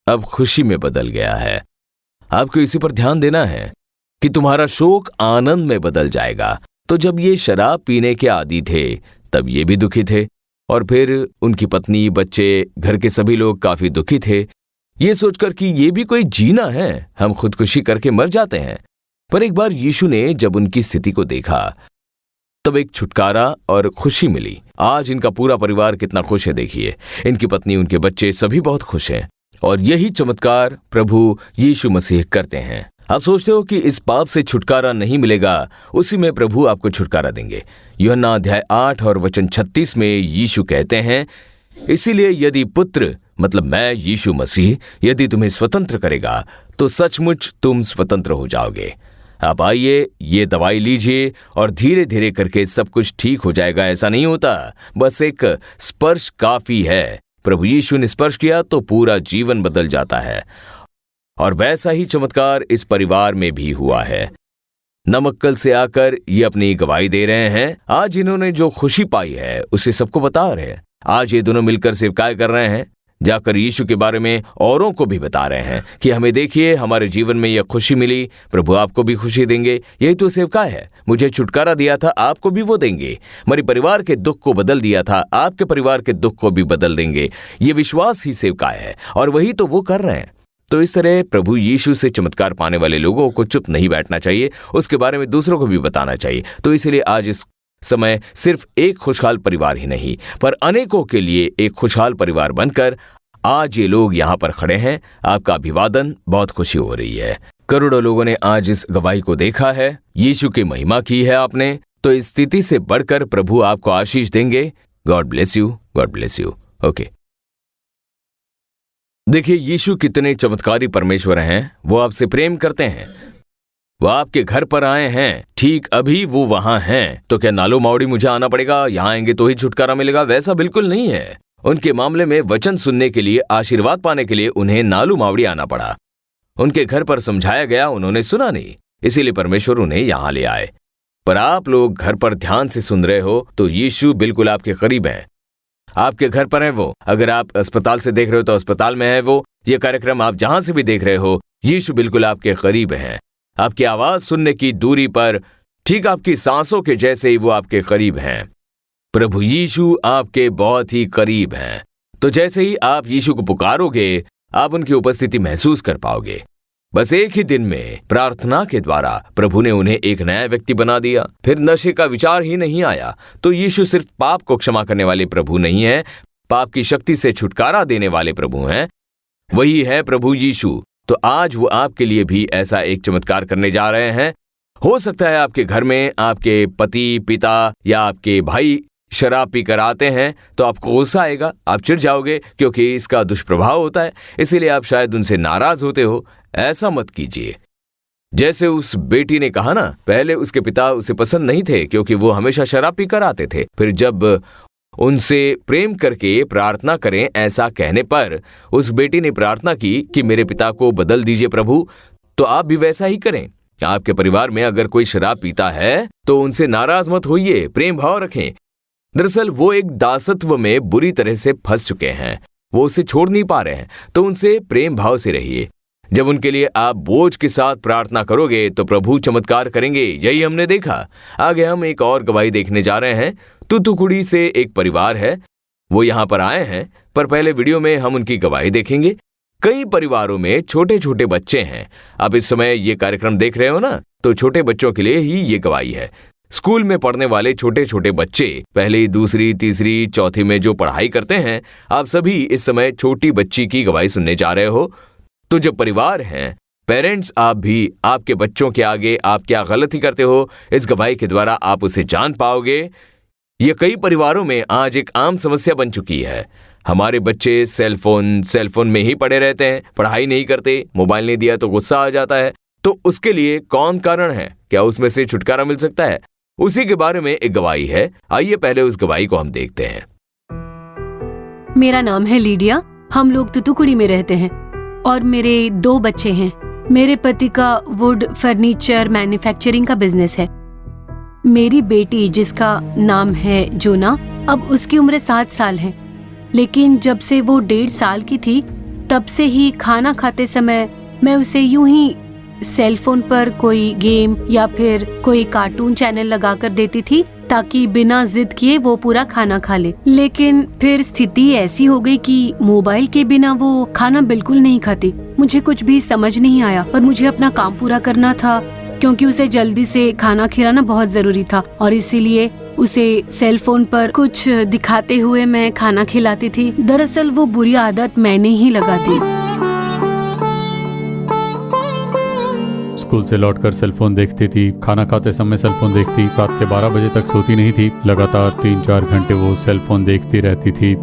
अब खुशी में बदल गया है। आपको इसी पर ध्यान देना है कि तुम्हारा शोक आनंद में बदल जाएगा। तो जब ये शराब पीने के आदी थे तब ये भी दुखी थे, और फिर उनकी पत्नी, बच्चे, घर के सभी लोग काफी दुखी थे, ये सोचकर कि ये भी कोई जीना है, हम खुदकुशी करके मर जाते हैं। पर एक बार यीशु ने जब उनकी स्थिति को देखा तब एक छुटकारा और खुशी मिली। आज इनका पूरा परिवार कितना खुश है, देखिए, इनकी पत्नी, उनके बच्चे सभी बहुत खुश हैं। और यही चमत्कार प्रभु यीशु मसीह करते हैं। आप सोचते हो कि इस पाप से छुटकारा नहीं मिलेगा, उसी में प्रभु आपको छुटकारा देंगे। यूहन्ना अध्याय 8 और वचन 36 में यीशु कहते हैं, इसीलिए यदि पुत्र मतलब मैं यीशु मसीह यदि तुम्हें स्वतंत्र करेगा तो सचमुच तुम स्वतंत्र हो जाओगे। आप आइए, ये दवाई लीजिए और धीरे धीरे करके सब कुछ ठीक हो जाएगा। ऐसा नहीं होता, बस एक स्पर्श काफी है। प्रभु यीशु ने स्पर्श किया तो पूरा जीवन बदल जाता है। और वैसा ही चमत्कार इस परिवार में भी हुआ है। नमक्कल से आकर ये अपनी गवाही दे रहे हैं। आज इन्होंने जो खुशी पाई है उसे सबको बता रहे हैं। आज ये दोनों मिलकर सेवकाई कर रहे हैं, जाकर यीशु के बारे में औरों को भी बता रहे हैं कि हमें देखिए, हमारे जीवन में यह खुशी मिली, प्रभु आपको भी खुशी देंगे। यही तो सेवकाई है। मुझे छुटकारा दिया था, आपको भी वो देंगे। मेरे परिवार के दुख को बदल दिया था, आपके परिवार के दुख को भी बदल देंगे। ये विश्वास ही सेवकाई है और वही तो वो कर रहे हैं। तो इस तरह प्रभु यीशु से चमत्कार पाने वाले लोगों को चुप नहीं बैठना चाहिए, उसके बारे में दूसरों को भी बताना चाहिए। तो इसलिए आज इस समय सिर्फ एक खुशहाल परिवार ही नहीं पर अनेकों के लिए एक खुशहाल परिवार बनकर आज ये लोग यहाँ पर खड़े हैं। आपका अभिवादन, बहुत खुशी हो रही है। करोड़ों लोगों ने आज इस गवाही को देखा है, यीशु की महिमा की है आपने। तो इस स्थिति से बढ़कर प्रभु आपको आशीष देंगे। God bless you, God bless you. Okay, देखिए यीशु कितने चमत्कारी परमेश्वर हैं। वो आपसे प्रेम करते हैं। वो आपके घर पर आए हैं, ठीक अभी वो वहां हैं। तो क्या नालो मावड़ी मुझे आना पड़ेगा, यहां आएंगे तो ही छुटकारा मिलेगा? वैसा बिल्कुल नहीं है। उनके मामले में वचन सुनने के लिए, आशीर्वाद पाने के लिए उन्हें नालू मावड़ी आना पड़ा। उनके घर पर समझाया गया, उन्होंने सुना नहीं, इसीलिए परमेश्वर उन्हें यहां ले आए। पर आप लोग घर पर ध्यान से सुन रहे हो तो यीशु बिल्कुल आपके करीब हैं। आपके घर पर है वो। अगर आप अस्पताल से देख रहे हो तो अस्पताल में है वो। ये कार्यक्रम आप जहां से भी देख रहे हो, यीशु बिल्कुल आपके करीब हैं। आपकी आवाज सुनने की दूरी पर, ठीक आपकी सांसों के जैसे ही वो आपके करीब हैं। प्रभु यीशु आपके बहुत ही करीब हैं। तो जैसे ही आप यीशु को पुकारोगे, आप उनकी उपस्थिति महसूस कर पाओगे। बस एक ही दिन में प्रार्थना के द्वारा प्रभु ने उन्हें एक नया व्यक्ति बना दिया। फिर नशे का विचार ही नहीं आया। तो यीशु सिर्फ पाप को क्षमा करने वाले प्रभु नहीं है, पाप की शक्ति से छुटकारा देने वाले प्रभु हैं। वही है प्रभु यीशु। तो आज वो आपके लिए भी ऐसा एक चमत्कार करने जा रहे हैं। हो सकता है आपके घर में आपके पति, पिता या आपके भाई शराब पीकर आते हैं तो आपको गुस्सा आएगा, आप चिढ़ जाओगे क्योंकि इसका दुष्प्रभाव होता है। इसीलिए आप शायद उनसे नाराज होते हो। ऐसा मत कीजिए। जैसे उस बेटी ने कहा ना, पहले उसके पिता उसे पसंद नहीं थे क्योंकि वो हमेशा शराब पीकर आते थे। फिर जब उनसे प्रेम करके प्रार्थना करें, ऐसा कहने पर उस बेटी ने प्रार्थना की कि मेरे पिता को बदल दीजिए प्रभु। तो आप भी वैसा ही करें। आपके परिवार में अगर कोई शराब पीता है तो उनसे नाराज मत होइए, प्रेम भाव रखें। दरअसल वो एक दासत्व में बुरी तरह से फंस चुके हैं, वो उसे छोड़ नहीं पा रहे हैं। तो उनसे प्रेम भाव से रहिए। जब उनके लिए आप बोझ के साथ प्रार्थना करोगे तो प्रभु चमत्कार करेंगे। यही हमने देखा। आगे हम एक और गवाही देखने जा रहे हैं। तुतुकुड़ी से एक परिवार है, वो यहाँ पर आए हैं, पर पहले वीडियो में हम उनकी गवाही देखेंगे। कई परिवारों में छोटे छोटे बच्चे हैं। आप इस समय ये कार्यक्रम देख रहे हो ना, तो छोटे बच्चों के लिए ही ये गवाही है। स्कूल में पढ़ने वाले छोटे छोटे बच्चे, पहली, दूसरी, तीसरी, चौथी में जो पढ़ाई करते हैं, आप सभी इस समय छोटी बच्ची की गवाही सुनने जा रहे हो। तो जो परिवार हैं, पेरेंट्स, आप भी आपके बच्चों के आगे आप क्या गलती करते हो, इस गवाही के द्वारा आप उसे जान पाओगे। ये कई परिवारों में आज एक आम समस्या बन चुकी है। हमारे बच्चे सेलफोन में ही पड़े रहते हैं, पढ़ाई नहीं करते, मोबाइल नहीं दिया तो गुस्सा आ जाता है। तो उसके लिए कौन कारण है? क्या उसमें से छुटकारा मिल सकता है? उसी के बारे में एक गवाही है। आइए पहले उस गवाही को हम देखते हैं। मेरा नाम है लीडिया। हम लोग तुतुकुड़ी में रहते हैं और मेरे 2 बच्चे हैं। मेरे पति का वुड फर्नीचर मैन्युफैक्चरिंग का बिजनेस है। मेरी बेटी, जिसका नाम है जोना, अब उसकी उम्र 7 साल है। लेकिन जब से वो 1.5 साल की थी, तब से ही खाना खाते समय मैं उसे यूं ही सेल फोन पर कोई गेम या फिर कोई कार्टून चैनल लगाकर देती थी ताकि बिना जिद किए वो पूरा खाना खा ले। लेकिन फिर स्थिति ऐसी हो गई कि मोबाइल के बिना वो खाना बिल्कुल नहीं खाती। मुझे कुछ भी समझ नहीं आया, पर मुझे अपना काम पूरा करना था क्योंकि उसे जल्दी से खाना खिलाना बहुत जरूरी था और इसीलिए उसे सेल फोन पर कुछ दिखाते हुए मैं खाना खिलाती थी। दरअसल वो बुरी आदत मैंने ही लगा दी। स्कूल से लौटकर सेल फोन देखती थी, खाना खाते समय सेल फोन देखती, रात के 12 बजे तक सोती नहीं थी। लगातार 3-4 घंटे वो सेल फोन देखती रहती थी।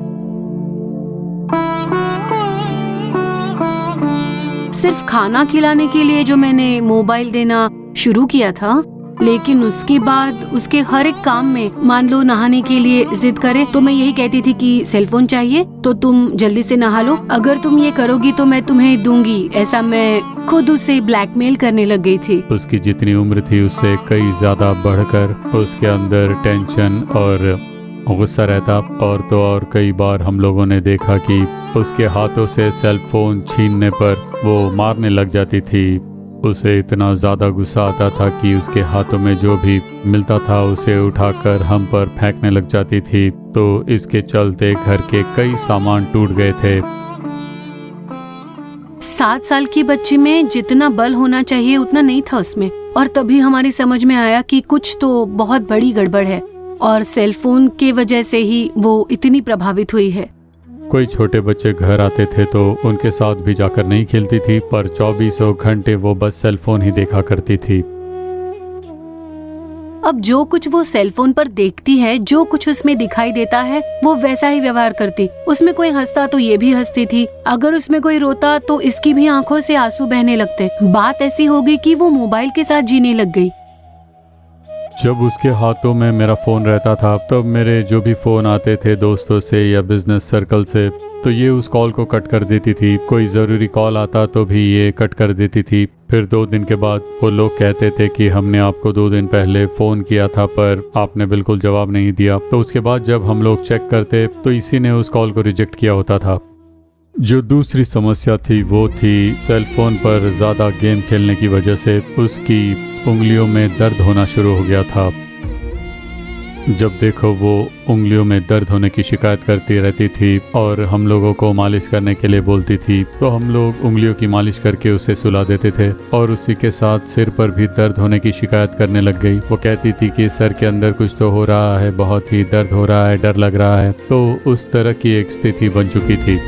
सिर्फ खाना खिलाने के लिए जो मैंने मोबाइल देना शुरू किया था, लेकिन उसके बाद उसके हर एक काम में, मान लो नहाने के लिए जिद करे तो मैं यही कहती थी कि सेल फोन चाहिए तो तुम जल्दी से नहा लो, अगर तुम ये करोगी तो मैं तुम्हें दूंगी। ऐसा मैं खुद उसे ब्लैकमेल करने लग गई थी। उसकी जितनी उम्र थी उससे कई ज्यादा बढ़कर उसके अंदर टेंशन और गुस्सा रहता। और तो और कई बार हम लोगों ने देखा कि उसके हाथों से सेल फोन छीनने पर वो मारने लग जाती थी। उसे इतना ज़्यादा गुस्सा आता था कि उसके हाथों में जो भी मिलता था उसे उठाकर हम पर फेंकने लग जाती थी। तो इसके चलते घर के कई सामान टूट गए थे। 7 साल की बच्ची में जितना बल होना चाहिए उतना नहीं था उसमें, और तभी हमारी समझ में आया कि कुछ तो बहुत बड़ी गड़बड़ है और सेल फोन के वजह से ही वो इतनी प्रभावित हुई है। कोई छोटे बच्चे घर आते थे तो उनके साथ भी जाकर नहीं खेलती थी, पर 24 घंटे वो बस सेल फोन ही देखा करती थी। अब जो कुछ वो सेल फोन पर देखती है, जो कुछ उसमें दिखाई देता है, वो वैसा ही व्यवहार करती। उसमें कोई हंसता तो ये भी हंसती थी, अगर उसमें कोई रोता तो इसकी भी आंखों से आंसू बहने लगते। बात ऐसी हो गई कि वो मोबाइल के साथ जीने लग गई। जब उसके हाथों में मेरा फ़ोन रहता था तब मेरे जो भी फ़ोन आते थे दोस्तों से या बिजनेस सर्कल से, तो ये उस कॉल को कट कर देती थी। कोई ज़रूरी कॉल आता तो भी ये कट कर देती थी। फिर 2 दिन के बाद वो लोग कहते थे कि हमने आपको 2 दिन पहले फ़ोन किया था पर आपने बिल्कुल जवाब नहीं दिया। तो उसके बाद जब हम लोग चेक करते तो इसी ने उस कॉल को रिजेक्ट किया होता था। जो दूसरी समस्या थी वो थी सेल फोन पर ज़्यादा गेम खेलने की वजह से उसकी उंगलियों में दर्द होना शुरू हो गया था। जब देखो वो उंगलियों में दर्द होने की शिकायत करती रहती थी और हम लोगों को मालिश करने के लिए बोलती थी, तो हम लोग उंगलियों की मालिश करके उसे सुला देते थे। और उसी के साथ सिर पर भी दर्द होने की शिकायत करने लग गई। वो कहती थी कि सर के अंदर कुछ तो हो रहा है, बहुत ही दर्द हो रहा है, डर लग रहा है। तो उस तरह की एक स्थिति बन चुकी थी।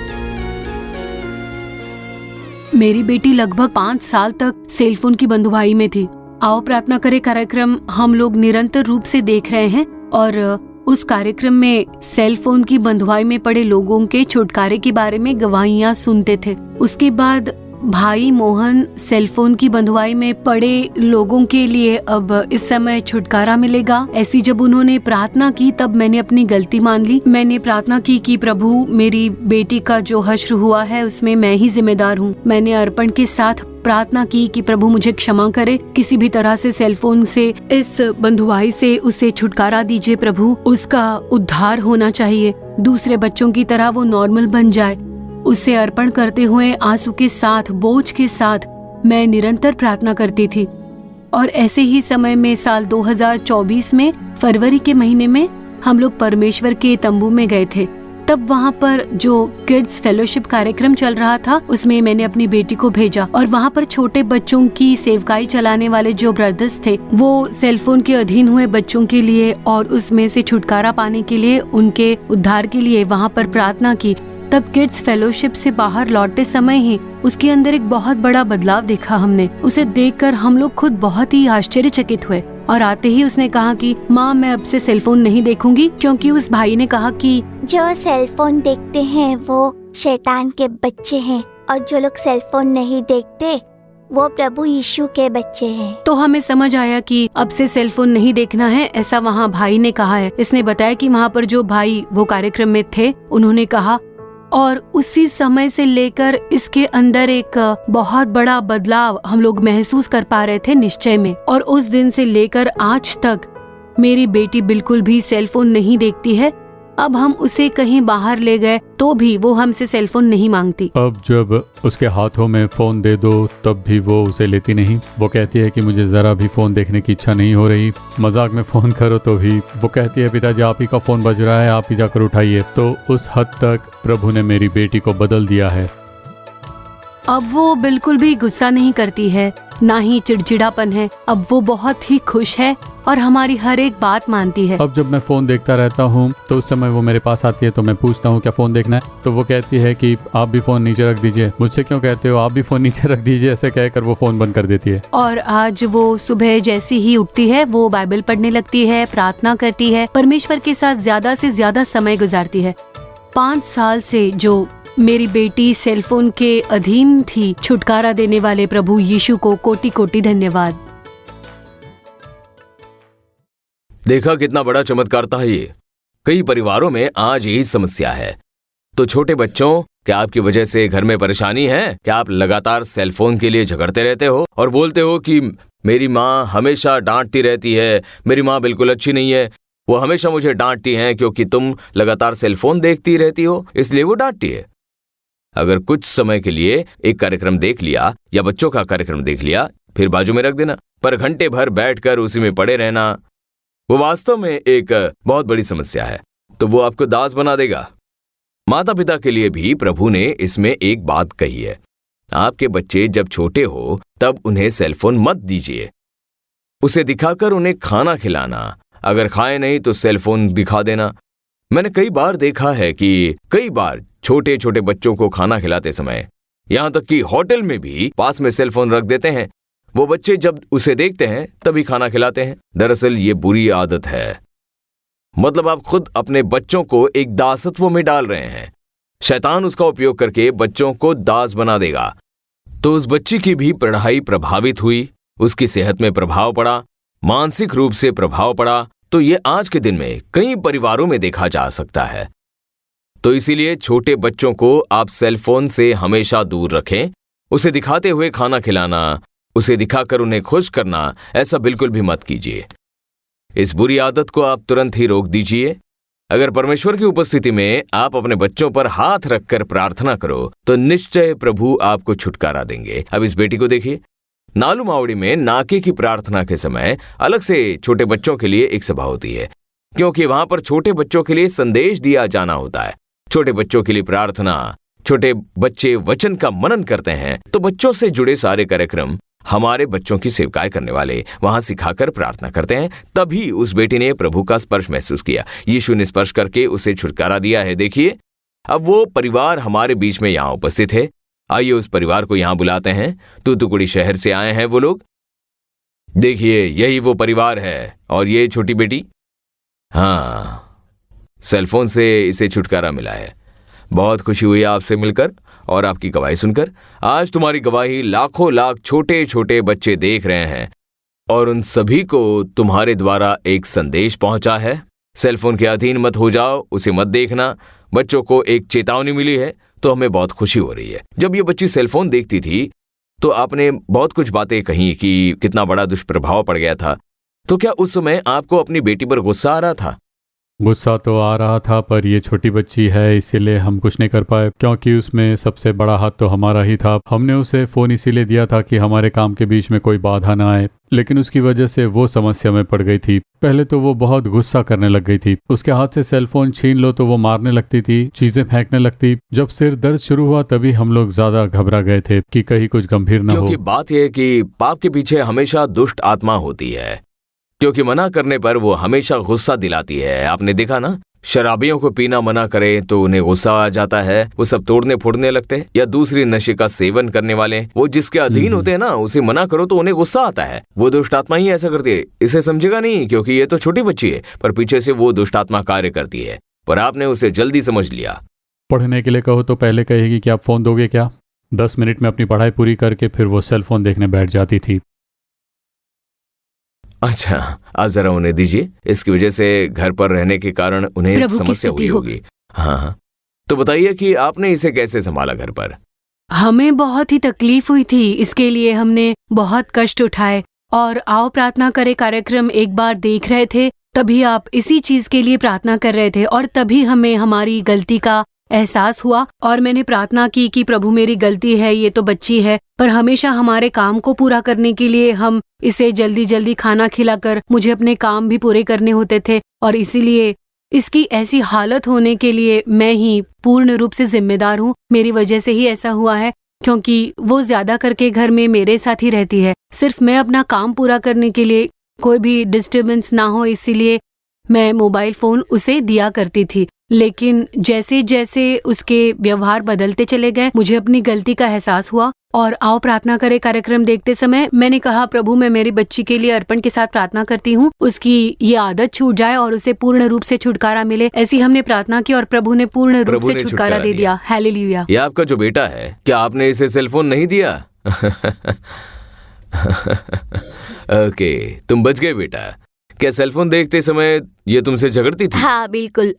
मेरी बेटी लगभग 5 साल तक सेल फोन की बंधुआई में थी। आओ प्रार्थना करें कार्यक्रम हम लोग निरंतर रूप से देख रहे हैं और उस कार्यक्रम में सेल फोन की बंधुआई में पड़े लोगों के छुटकारे के बारे में गवाहियां सुनते थे। उसके बाद भाई मोहन सेल फोन की बंधुआई में पड़े लोगों के लिए अब इस समय छुटकारा मिलेगा, ऐसी जब उन्होंने प्रार्थना की तब मैंने अपनी गलती मान ली। मैंने प्रार्थना की कि प्रभु मेरी बेटी का जो हश्र हुआ है उसमें मैं ही जिम्मेदार हूँ। मैंने अर्पण के साथ प्रार्थना की कि प्रभु मुझे क्षमा करे, किसी भी तरह से सेल फोन से, इस बंधुआई से उसे छुटकारा दीजिए प्रभु, उसका उद्धार होना चाहिए, दूसरे बच्चों की तरह वो नॉर्मल बन जाए। उसे अर्पण करते हुए आंसू के साथ, बोझ के साथ मैं निरंतर प्रार्थना करती थी। और ऐसे ही समय में साल 2024 में फरवरी के महीने में हम लोग परमेश्वर के तंबू में गए थे। तब वहाँ पर जो किड्स फेलोशिप कार्यक्रम चल रहा था उसमें मैंने अपनी बेटी को भेजा और वहाँ पर छोटे बच्चों की सेवकाई चलाने वाले जो ब्रदर्स थे वो सेल फोन के अधीन हुए बच्चों के लिए और उसमें से छुटकारा पाने के लिए, उनके उद्धार के लिए वहाँ पर प्रार्थना की। तब किड्स फेलोशिप से बाहर लौटते समय ही उसके अंदर एक बहुत बड़ा बदलाव देखा हमने। उसे देखकर हम लोग खुद बहुत ही आश्चर्यचकित हुए और आते ही उसने कहा कि माँ मैं अब से सेल फोन नहीं देखूंगी, क्योंकि उस भाई ने कहा कि जो सेल फोन देखते हैं वो शैतान के बच्चे हैं और जो लोग सेल फोन नहीं देखते वो प्रभु यीशु के बच्चे हैं। तो हमें समझ आया कि अब से सेल फोन नहीं देखना है, ऐसा वहाँ भाई ने कहा है। इसने बताया कि वहाँ पर जो भाई वो कार्यक्रम में थे उन्होंने कहा, और उसी समय से लेकर इसके अंदर एक बहुत बड़ा बदलाव हम लोग महसूस कर पा रहे थे निश्चय में। और उस दिन से लेकर आज तक मेरी बेटी बिल्कुल भी सेल फोन नहीं देखती है। अब हम उसे कहीं बाहर ले गए तो भी वो हमसे सेल फोन नहीं मांगती। अब जब उसके हाथों में फ़ोन दे दो तब भी वो उसे लेती नहीं। वो कहती है कि मुझे ज़रा भी फ़ोन देखने की इच्छा नहीं हो रही। मजाक में फ़ोन करो तो भी वो कहती है पिताजी आप ही का फ़ोन बज रहा है, आप ही जाकर उठाइए। तो उस हद तक प्रभु ने मेरी बेटी को बदल दिया है। अब वो बिल्कुल भी गुस्सा नहीं करती है, ना ही चिड़चिड़ापन है। अब वो बहुत ही खुश है और हमारी हर एक बात मानती है। अब जब मैं फ़ोन देखता रहता हूँ तो उस समय वो मेरे पास आती है, तो मैं पूछता हूँ क्या फ़ोन देखना है, तो वो कहती है कि आप भी फ़ोन नीचे रख दीजिए। मुझसे क्यों कहते हो आप भी फ़ोन नीचे रख दीजिए, ऐसे कहकर वो फ़ोन बंद कर देती है। और आज वो सुबह जैसी ही उठती है वो बाइबल पढ़ने लगती है, प्रार्थना करती है, परमेश्वर के साथ ज्यादा से ज्यादा समय गुजारती है। 5 साल से जो मेरी बेटी सेलफोन के अधीन थी, छुटकारा देने वाले प्रभु यीशु को कोटि कोटि धन्यवाद। देखा कितना बड़ा चमत्कार था ये। कई परिवारों में आज यही समस्या है। तो छोटे बच्चों, क्या आपकी वजह से घर में परेशानी है? क्या आप लगातार सेलफोन के लिए झगड़ते रहते हो और बोलते हो कि मेरी माँ हमेशा डांटती रहती है, मेरी माँ बिल्कुल अच्छी नहीं है, वो हमेशा मुझे डांटती है क्योंकि तुम लगातार सेलफोन देखती रहती हो, इसलिए वो डांटती है। अगर कुछ समय के लिए एक कार्यक्रम देख लिया या बच्चों का कार्यक्रम देख लिया, फिर बाजू में रख देना, पर घंटे भर बैठकर उसी में पड़े रहना, वो वास्तव में एक बहुत बड़ी समस्या है। तो वो आपको दास बना देगा। माता पिता के लिए भी प्रभु ने इसमें एक बात कही है, आपके बच्चे जब छोटे हो तब उन्हें सेलफोन मत दीजिए। उसे दिखाकर उन्हें खाना खिलाना, अगर खाए नहीं तो सेलफोन दिखा देना। मैंने कई बार देखा है कि कई बार छोटे छोटे बच्चों को खाना खिलाते समय, यहां तक कि होटल में भी पास में सेलफोन रख देते हैं। वो बच्चे जब उसे देखते हैं तभी खाना खिलाते हैं। दरअसल ये बुरी आदत है। मतलब आप खुद अपने बच्चों को एक दासत्व में डाल रहे हैं। शैतान उसका उपयोग करके बच्चों को दास बना देगा। तो उस बच्ची की भी पढ़ाई प्रभावित हुई, उसकी सेहत में प्रभाव पड़ा, मानसिक रूप से प्रभाव पड़ा। तो ये आज के दिन में कई परिवारों में देखा जा सकता है। तो इसीलिए छोटे बच्चों को आप सेलफोन से हमेशा दूर रखें। उसे दिखाते हुए खाना खिलाना, उसे दिखाकर उन्हें खुश करना, ऐसा बिल्कुल भी मत कीजिए। इस बुरी आदत को आप तुरंत ही रोक दीजिए। अगर परमेश्वर की उपस्थिति में आप अपने बच्चों पर हाथ रखकर प्रार्थना करो तो निश्चय प्रभु आपको छुटकारा देंगे। अब इस बेटी को देखिए। नालू मावड़ी में नाके की प्रार्थना के समय अलग से छोटे बच्चों के लिए एक सभा होती है, क्योंकि वहां पर छोटे बच्चों के लिए संदेश दिया जाना होता है। छोटे बच्चों के लिए प्रार्थना, छोटे बच्चे वचन का मनन करते हैं, तो बच्चों से जुड़े सारे कार्यक्रम हमारे बच्चों की सेवकाई करने वाले वहां सिखाकर प्रार्थना करते हैं। तभी उस बेटी ने प्रभु का स्पर्श महसूस किया। यीशु ने स्पर्श करके उसे छुटकारा दिया है। देखिए, अब वो परिवार हमारे बीच में यहाँ उपस्थित है। आइए उस परिवार को यहाँ बुलाते हैं। तूतुकुड़ी शहर से आए हैं वो लोग। देखिए, यही वो परिवार है। और ये छोटी बेटी, हाँ, सेलफोन से इसे छुटकारा मिला है। बहुत खुशी हुई आपसे मिलकर और आपकी गवाही सुनकर। आज तुम्हारी गवाही लाखों लाख छोटे छोटे बच्चे देख रहे हैं और उन सभी को तुम्हारे द्वारा एक संदेश पहुंचा है। सेलफोन के अधीन मत हो जाओ, उसे मत देखना। बच्चों को एक चेतावनी मिली है, तो हमें बहुत खुशी हो रही है। जब ये बच्ची सेलफोन देखती थी तो आपने बहुत कुछ बातें कही कि कितना बड़ा दुष्प्रभाव पड़ गया था। तो क्या उस समय आपको अपनी बेटी पर गुस्सा आ रहा था? गुस्सा तो आ रहा था, पर ये छोटी बच्ची है इसीलिए हम कुछ नहीं कर पाए, क्योंकि उसमें सबसे बड़ा हाथ तो हमारा ही था। हमने उसे फ़ोन इसीलिए दिया था कि हमारे काम के बीच में कोई बाधा ना आए, लेकिन उसकी वजह से वो समस्या में पड़ गई थी। पहले तो वो बहुत गुस्सा करने लग गई थी। उसके हाथ से सेलफोन छीन लो तो वो मारने लगती थी, चीजें फेंकने लगती। जब सिर दर्द शुरू हुआ तभी हम लोग ज्यादा घबरा गए थे कि कहीं कुछ गंभीर न हो। क्योंकि बात यह है कि पाप के पीछे हमेशा दुष्ट आत्मा होती है, क्योंकि मना करने पर वो हमेशा गुस्सा दिलाती है। आपने देखा ना, शराबियों को पीना मना करे तो उन्हें गुस्सा आ जाता है, वो सब तोड़ने फोड़ने लगते हैं। या दूसरी नशे का सेवन करने वाले, वो जिसके अधीन होते हैं ना, उसे मना करो तो उन्हें गुस्सा आता है। वो दुष्ट आत्मा ही ऐसा करती है। इसे समझेगा नहीं क्योंकि ये तो छोटी बच्ची है, पर पीछे से वो दुष्ट आत्मा कार्य करती है। पर आपने उसे जल्दी समझ लिया। पढ़ने के लिए कहो तो पहले कहेगी कि आप फोन दोगे क्या। 10 मिनट में अपनी पढ़ाई पूरी करके फिर वो सेल फोन देखने बैठ जाती थी। अच्छा, आप जरा उन्हें दीजिए। इसकी वजह से घर पर रहने के कारण उन्हें समस्या हुई होगी। हाँ, तो बताइए कि आपने इसे कैसे संभाला घर पर? हमें बहुत ही तकलीफ हुई थी, इसके लिए हमने बहुत कष्ट उठाए। और आओ प्रार्थना करे कार्यक्रम एक बार देख रहे थे, तभी आप इसी चीज के लिए प्रार्थना कर रहे थे और तभी हमें हमारी गलती का एहसास हुआ और मैंने प्रार्थना की कि प्रभु मेरी गलती है, ये तो बच्ची है, पर हमेशा हमारे काम को पूरा करने के लिए हम इसे जल्दी जल्दी खाना खिलाकर मुझे अपने काम भी पूरे करने होते थे और इसीलिए इसकी ऐसी हालत होने के लिए मैं ही पूर्ण रूप से जिम्मेदार हूँ। मेरी वजह से ही ऐसा हुआ है क्योंकि वो ज्यादा करके घर में मेरे साथ ही रहती है। सिर्फ मैं अपना काम पूरा करने के लिए कोई भी डिस्टर्बेंस ना हो इसीलिए मैं मोबाइल फ़ोन उसे दिया करती थी। लेकिन जैसे जैसे उसके व्यवहार बदलते चले गए मुझे अपनी गलती का एहसास हुआ और आओ प्रार्थना करे कार्यक्रम देखते समय मैंने कहा, प्रभु मैं मेरी बच्ची के लिए अर्पण के साथ प्रार्थना करती हूँ, उसकी ये आदत छूट जाए और उसे पूर्ण रूप से छुटकारा मिले। ऐसी हमने प्रार्थना की और प्रभु ने पूर्ण रूप से छुटकारा दे दिया। हालेलुया। ये आपका जो बेटा है, क्या आपने इसे सेलफोन नहीं दिया? ओके, तुम बच गए बेटा। क्या सेलफोन देखते समय ये तुमसे झगड़ती थी? हाँ बिल्कुल।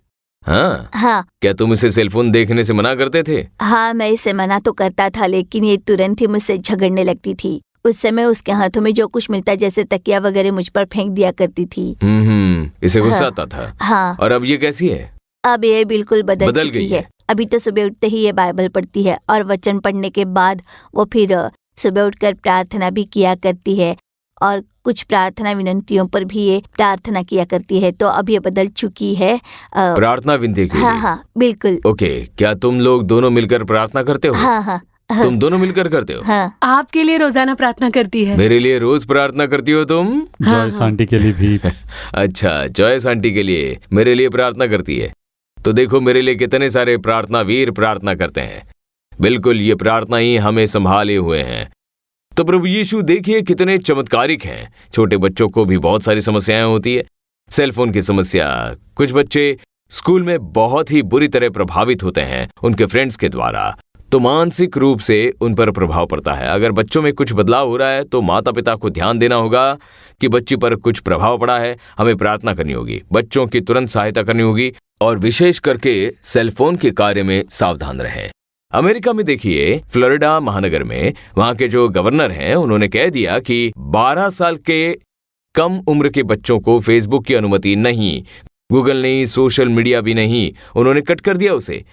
हाँ। क्या तुम इसे सेलफोन देखने से मना करते थे? हाँ, मैं इसे मना तो करता था लेकिन ये तुरंत ही मुझसे झगड़ने लगती थी। उस समय उसके हाथों में जो कुछ मिलता जैसे तकिया वगैरह मुझ पर फेंक दिया करती थी। इसे गुस्सा आता था। हाँ। और अब ये कैसी है? अब ये बिल्कुल बदल गई चुकी है। अभी तो सुबह उठते ही ये बाइबल पढ़ती है और वचन पढ़ने के बाद वो फिर सुबह उठकर प्रार्थना भी किया करती है और कुछ प्रार्थना विनंतियों पर भी ये प्रार्थना किया करती है। तो अब ये बदल चुकी है। प्रार्थना विनती के लिए? हाँ बिल्कुल। ओके, क्या तुम लोग दोनों मिलकर प्रार्थना करते हो? हाँ। तुम दोनों मिलकर करते हो? हाँ। आपके लिए रोजाना प्रार्थना करती है। मेरे लिए रोज प्रार्थना करती हो तुम? जॉयस आंटी के लिए भी। अच्छा, जॉयस आंटी के लिए मेरे लिए प्रार्थना करती है। तो देखो मेरे लिए कितने सारे प्रार्थना वीर प्रार्थना करते हैं। बिल्कुल, ये प्रार्थना ही हमें संभाले हुए हैं। तो प्रभु यीशु देखिए कितने चमत्कारिक हैं। छोटे बच्चों को भी बहुत सारी समस्याएं होती है। सेलफोन की समस्या, कुछ बच्चे स्कूल में बहुत ही बुरी तरह प्रभावित होते हैं उनके फ्रेंड्स के द्वारा, तो मानसिक रूप से उन पर प्रभाव पड़ता है। अगर बच्चों में कुछ बदलाव हो रहा है तो माता पिता को ध्यान देना होगा कि बच्ची पर कुछ प्रभाव पड़ा है। हमें प्रार्थना करनी होगी, बच्चों की तुरंत सहायता करनी होगी और विशेष करके सेलफोन के कार्य में सावधान रहें। अमेरिका में देखिए, फ्लोरिडा महानगर में वहां के जो गवर्नर हैं उन्होंने कह दिया कि 12 साल के कम उम्र के बच्चों को फेसबुक की अनुमति नहीं, गूगल नहीं, सोशल मीडिया भी नहीं, उन्होंने कट कर दिया उसे।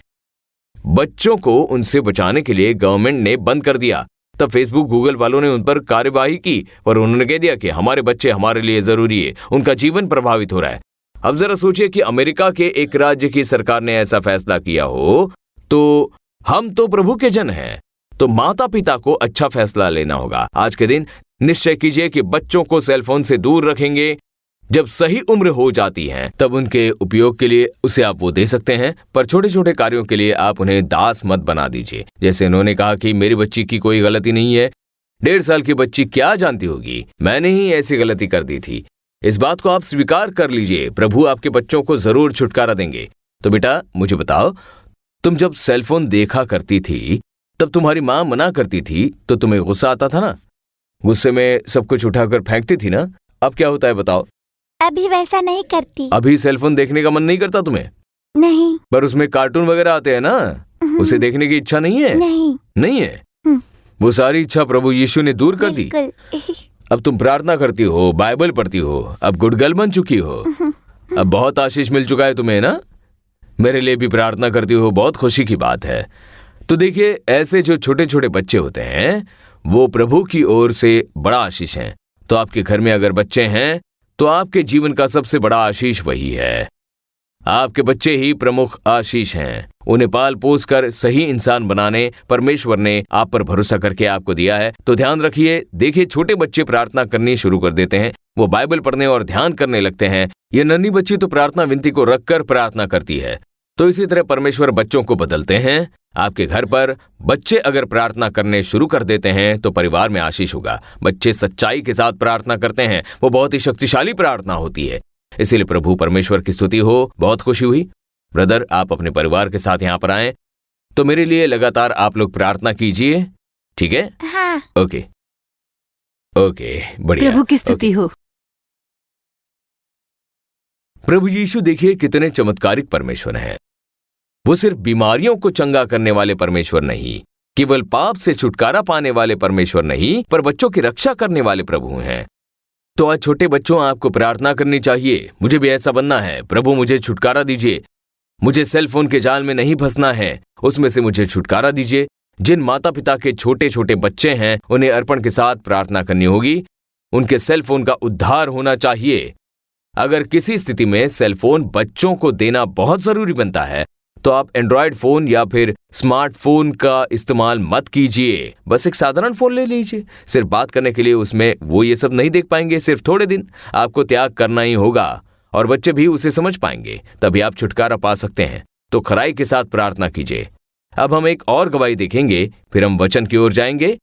बच्चों को उनसे बचाने के लिए गवर्नमेंट ने बंद कर दिया। तब फेसबुक गूगल वालों ने उन पर कार्यवाही की और उन्होंने कह दिया कि हमारे बच्चे हमारे लिए जरूरी है, उनका जीवन प्रभावित हो रहा है। अब जरा सोचिए कि अमेरिका के एक राज्य की सरकार ने ऐसा फैसला किया हो, तो हम तो प्रभु के जन हैं, तो माता पिता को अच्छा फैसला लेना होगा। आज के दिन निश्चय कीजिए कि बच्चों को सेलफोन से दूर रखेंगे। जब सही उम्र हो जाती है तब उनके उपयोग के लिए उसे आप वो दे सकते हैं, पर छोटे छोटे कार्यों के लिए आप उन्हें दास मत बना दीजिए। जैसे उन्होंने कहा कि मेरी बच्ची की कोई गलती नहीं है, 1.5 साल की बच्ची क्या जानती होगी, मैंने ही ऐसी गलती कर दी थी। इस बात को आप स्वीकार कर लीजिए, प्रभु आपके बच्चों को जरूर छुटकारा देंगे। तो बेटा मुझे बताओ, तुम जब सेलफोन देखा करती थी तब तुम्हारी माँ मना करती थी तो तुम्हें गुस्सा आता था ना? गुस्से में सब कुछ उठाकर फेंकती थी ना? अब क्या होता है बताओ? अभी वैसा नहीं करती। अभी सेलफोन देखने का मन नहीं करता तुम्हें? नहीं। पर उसमें कार्टून वगैरह आते हैं ना, उसे देखने की इच्छा नहीं है? नहीं है। वो सारी इच्छा प्रभु यीशु ने दूर कर दी। अब तुम प्रार्थना करती हो, बाइबल पढ़ती हो, अब गुड गर्ल बन चुकी हो, अब बहुत आशीष मिल चुका है तुम्हें ना। मेरे लिए भी प्रार्थना करती हो, बहुत खुशी की बात है। तो देखिए, ऐसे जो छोटे छोटे बच्चे होते हैं वो प्रभु की ओर से बड़ा आशीष हैं। तो आपके घर में अगर बच्चे हैं तो आपके जीवन का सबसे बड़ा आशीष वही है। आपके बच्चे ही प्रमुख आशीष हैं। उन्हें पाल पोस कर सही इंसान बनाने परमेश्वर ने आप पर भरोसा करके आपको दिया है। तो ध्यान रखिए, देखिए छोटे बच्चे प्रार्थना करनी शुरू कर देते हैं, वो बाइबल पढ़ने और ध्यान करने लगते हैं। ये नन्ही बच्ची तो प्रार्थना विनती को रखकर प्रार्थना करती है। तो इसी तरह परमेश्वर बच्चों को बदलते हैं। आपके घर पर बच्चे अगर प्रार्थना करने शुरू कर देते हैं तो परिवार में आशीष होगा। बच्चे सच्चाई के साथ प्रार्थना करते हैं, वो बहुत ही शक्तिशाली प्रार्थना होती है। इसीलिए प्रभु परमेश्वर की स्तुति हो। बहुत खुशी हुई। ब्रदर, आप अपने परिवार के साथ यहाँ पर आए तो मेरे लिए लगातार आप लोग प्रार्थना कीजिए, ठीक है? हाँ। ओके, बढ़िया। प्रभु की स्तुति हो। प्रभु यीशु देखिए कितने चमत्कारिक परमेश्वर हैं। वो सिर्फ बीमारियों को चंगा करने वाले परमेश्वर नहीं, केवल पाप से छुटकारा पाने वाले परमेश्वर नहीं, पर बच्चों की रक्षा करने वाले प्रभु हैं। तो आज छोटे बच्चों, आपको प्रार्थना करनी चाहिए, मुझे भी ऐसा बनना है। प्रभु मुझे छुटकारा दीजिए, मुझे सेलफोन के जाल में नहीं फंसना है, उसमें से मुझे छुटकारा दीजिए। जिन माता पिता के छोटे छोटे बच्चे हैं उन्हें अर्पण के साथ प्रार्थना करनी होगी। उनके सेलफोन का उद्धार होना चाहिए। अगर किसी स्थिति में सेलफोन बच्चों को देना बहुत जरूरी बनता है तो आप एंड्रॉयड फोन या फिर स्मार्टफोन का इस्तेमाल मत कीजिए। बस एक साधारण फोन ले लीजिए। सिर्फ बात करने के लिए उसमें वो ये सब नहीं देख पाएंगे। सिर्फ थोड़े दिन आपको त्याग करना ही होगा और बच्चे भी उसे समझ पाएंगे, तभी आप छुटकारा पा सकते हैं। तो खराई के साथ प्रार्थना कीजिए। अब हम एक और गवाही देखेंगे, फिर हम वचन की ओर जाएंगे।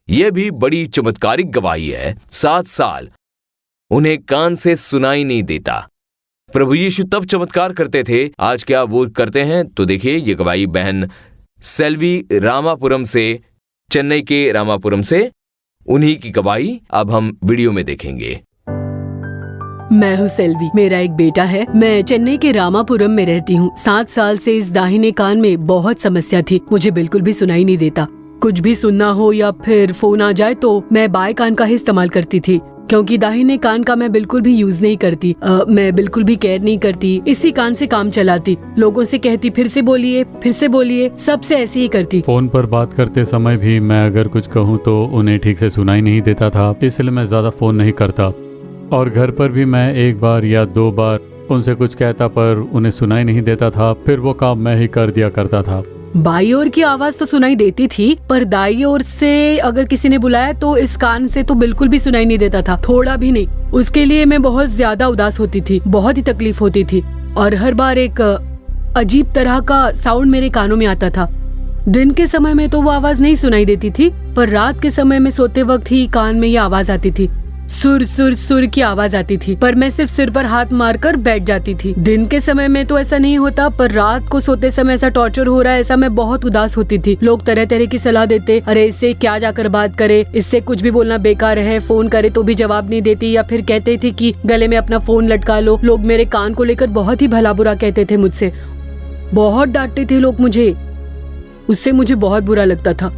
यह भी बड़ी चमत्कारिक गवाही है। 7 साल उन्हें कान से सुनाई नहीं देता। प्रभु यीशु तब चमत्कार करते थे, आज क्या वो करते हैं? तो देखिए, ये गवाही बहन सेल्वी रामापुरम से, चेन्नई के रामापुरम से, उन्हीं की गवाही अब हम वीडियो में देखेंगे। मैं हूँ सेल्वी, मेरा एक बेटा है। मैं चेन्नई के रामापुरम में रहती हूँ। 7 साल से इस दाहिने कान में बहुत समस्या थी। मुझे बिल्कुल भी सुनाई नहीं देता। कुछ भी सुनना हो या फिर फोन आ जाए तो मैं बाएं कान का ही इस्तेमाल करती थी, क्योंकि दाहिने कान का मैं बिल्कुल भी यूज नहीं करती। मैं बिल्कुल भी केयर नहीं करती। इसी कान से काम चलाती। लोगों से कहती फिर से बोलिए, सबसे ऐसे ही करती। फोन पर बात करते समय भी मैं अगर कुछ कहूँ तो उन्हें ठीक से सुनाई नहीं देता था, इसलिए मैं ज्यादा फोन नहीं करता। और घर पर भी मैं 1 बार या 2 बार उनसे कुछ कहता पर उन्हें सुनाई नहीं देता था। फिर वो काम मैं ही कर दिया करता था। बाई ओर की आवाज तो सुनाई देती थी, पर दाई ओर से अगर किसी ने बुलाया तो इस कान से तो बिल्कुल भी सुनाई नहीं देता था, थोड़ा भी नहीं। उसके लिए मैं बहुत ज्यादा उदास होती थी, बहुत ही तकलीफ होती थी और हर बार एक अजीब तरह का साउंड मेरे कानों में आता था। दिन के समय में तो वो आवाज नहीं सुनाई देती थी, पर रात के समय में सोते वक्त ही कान में ये आवाज आती थी। सुर सुर सुर की आवाज आती थी, पर मैं सिर्फ सिर पर हाथ मारकर बैठ जाती थी। दिन के समय में तो ऐसा नहीं होता, पर रात को सोते समय ऐसा टॉर्चर हो रहा है, ऐसा मैं बहुत उदास होती थी। लोग तरह तरह की सलाह देते, अरे इससे क्या जाकर बात करे, इससे कुछ भी बोलना बेकार है, फोन करे तो भी जवाब नहीं देती, या फिर कहते थे कि गले में अपना फोन लटका लो। लोग मेरे कान को लेकर बहुत ही भला बुरा कहते थे मुझसे, बहुत डांटते थे लोग मुझे। उससे मुझे बहुत बुरा लगता था।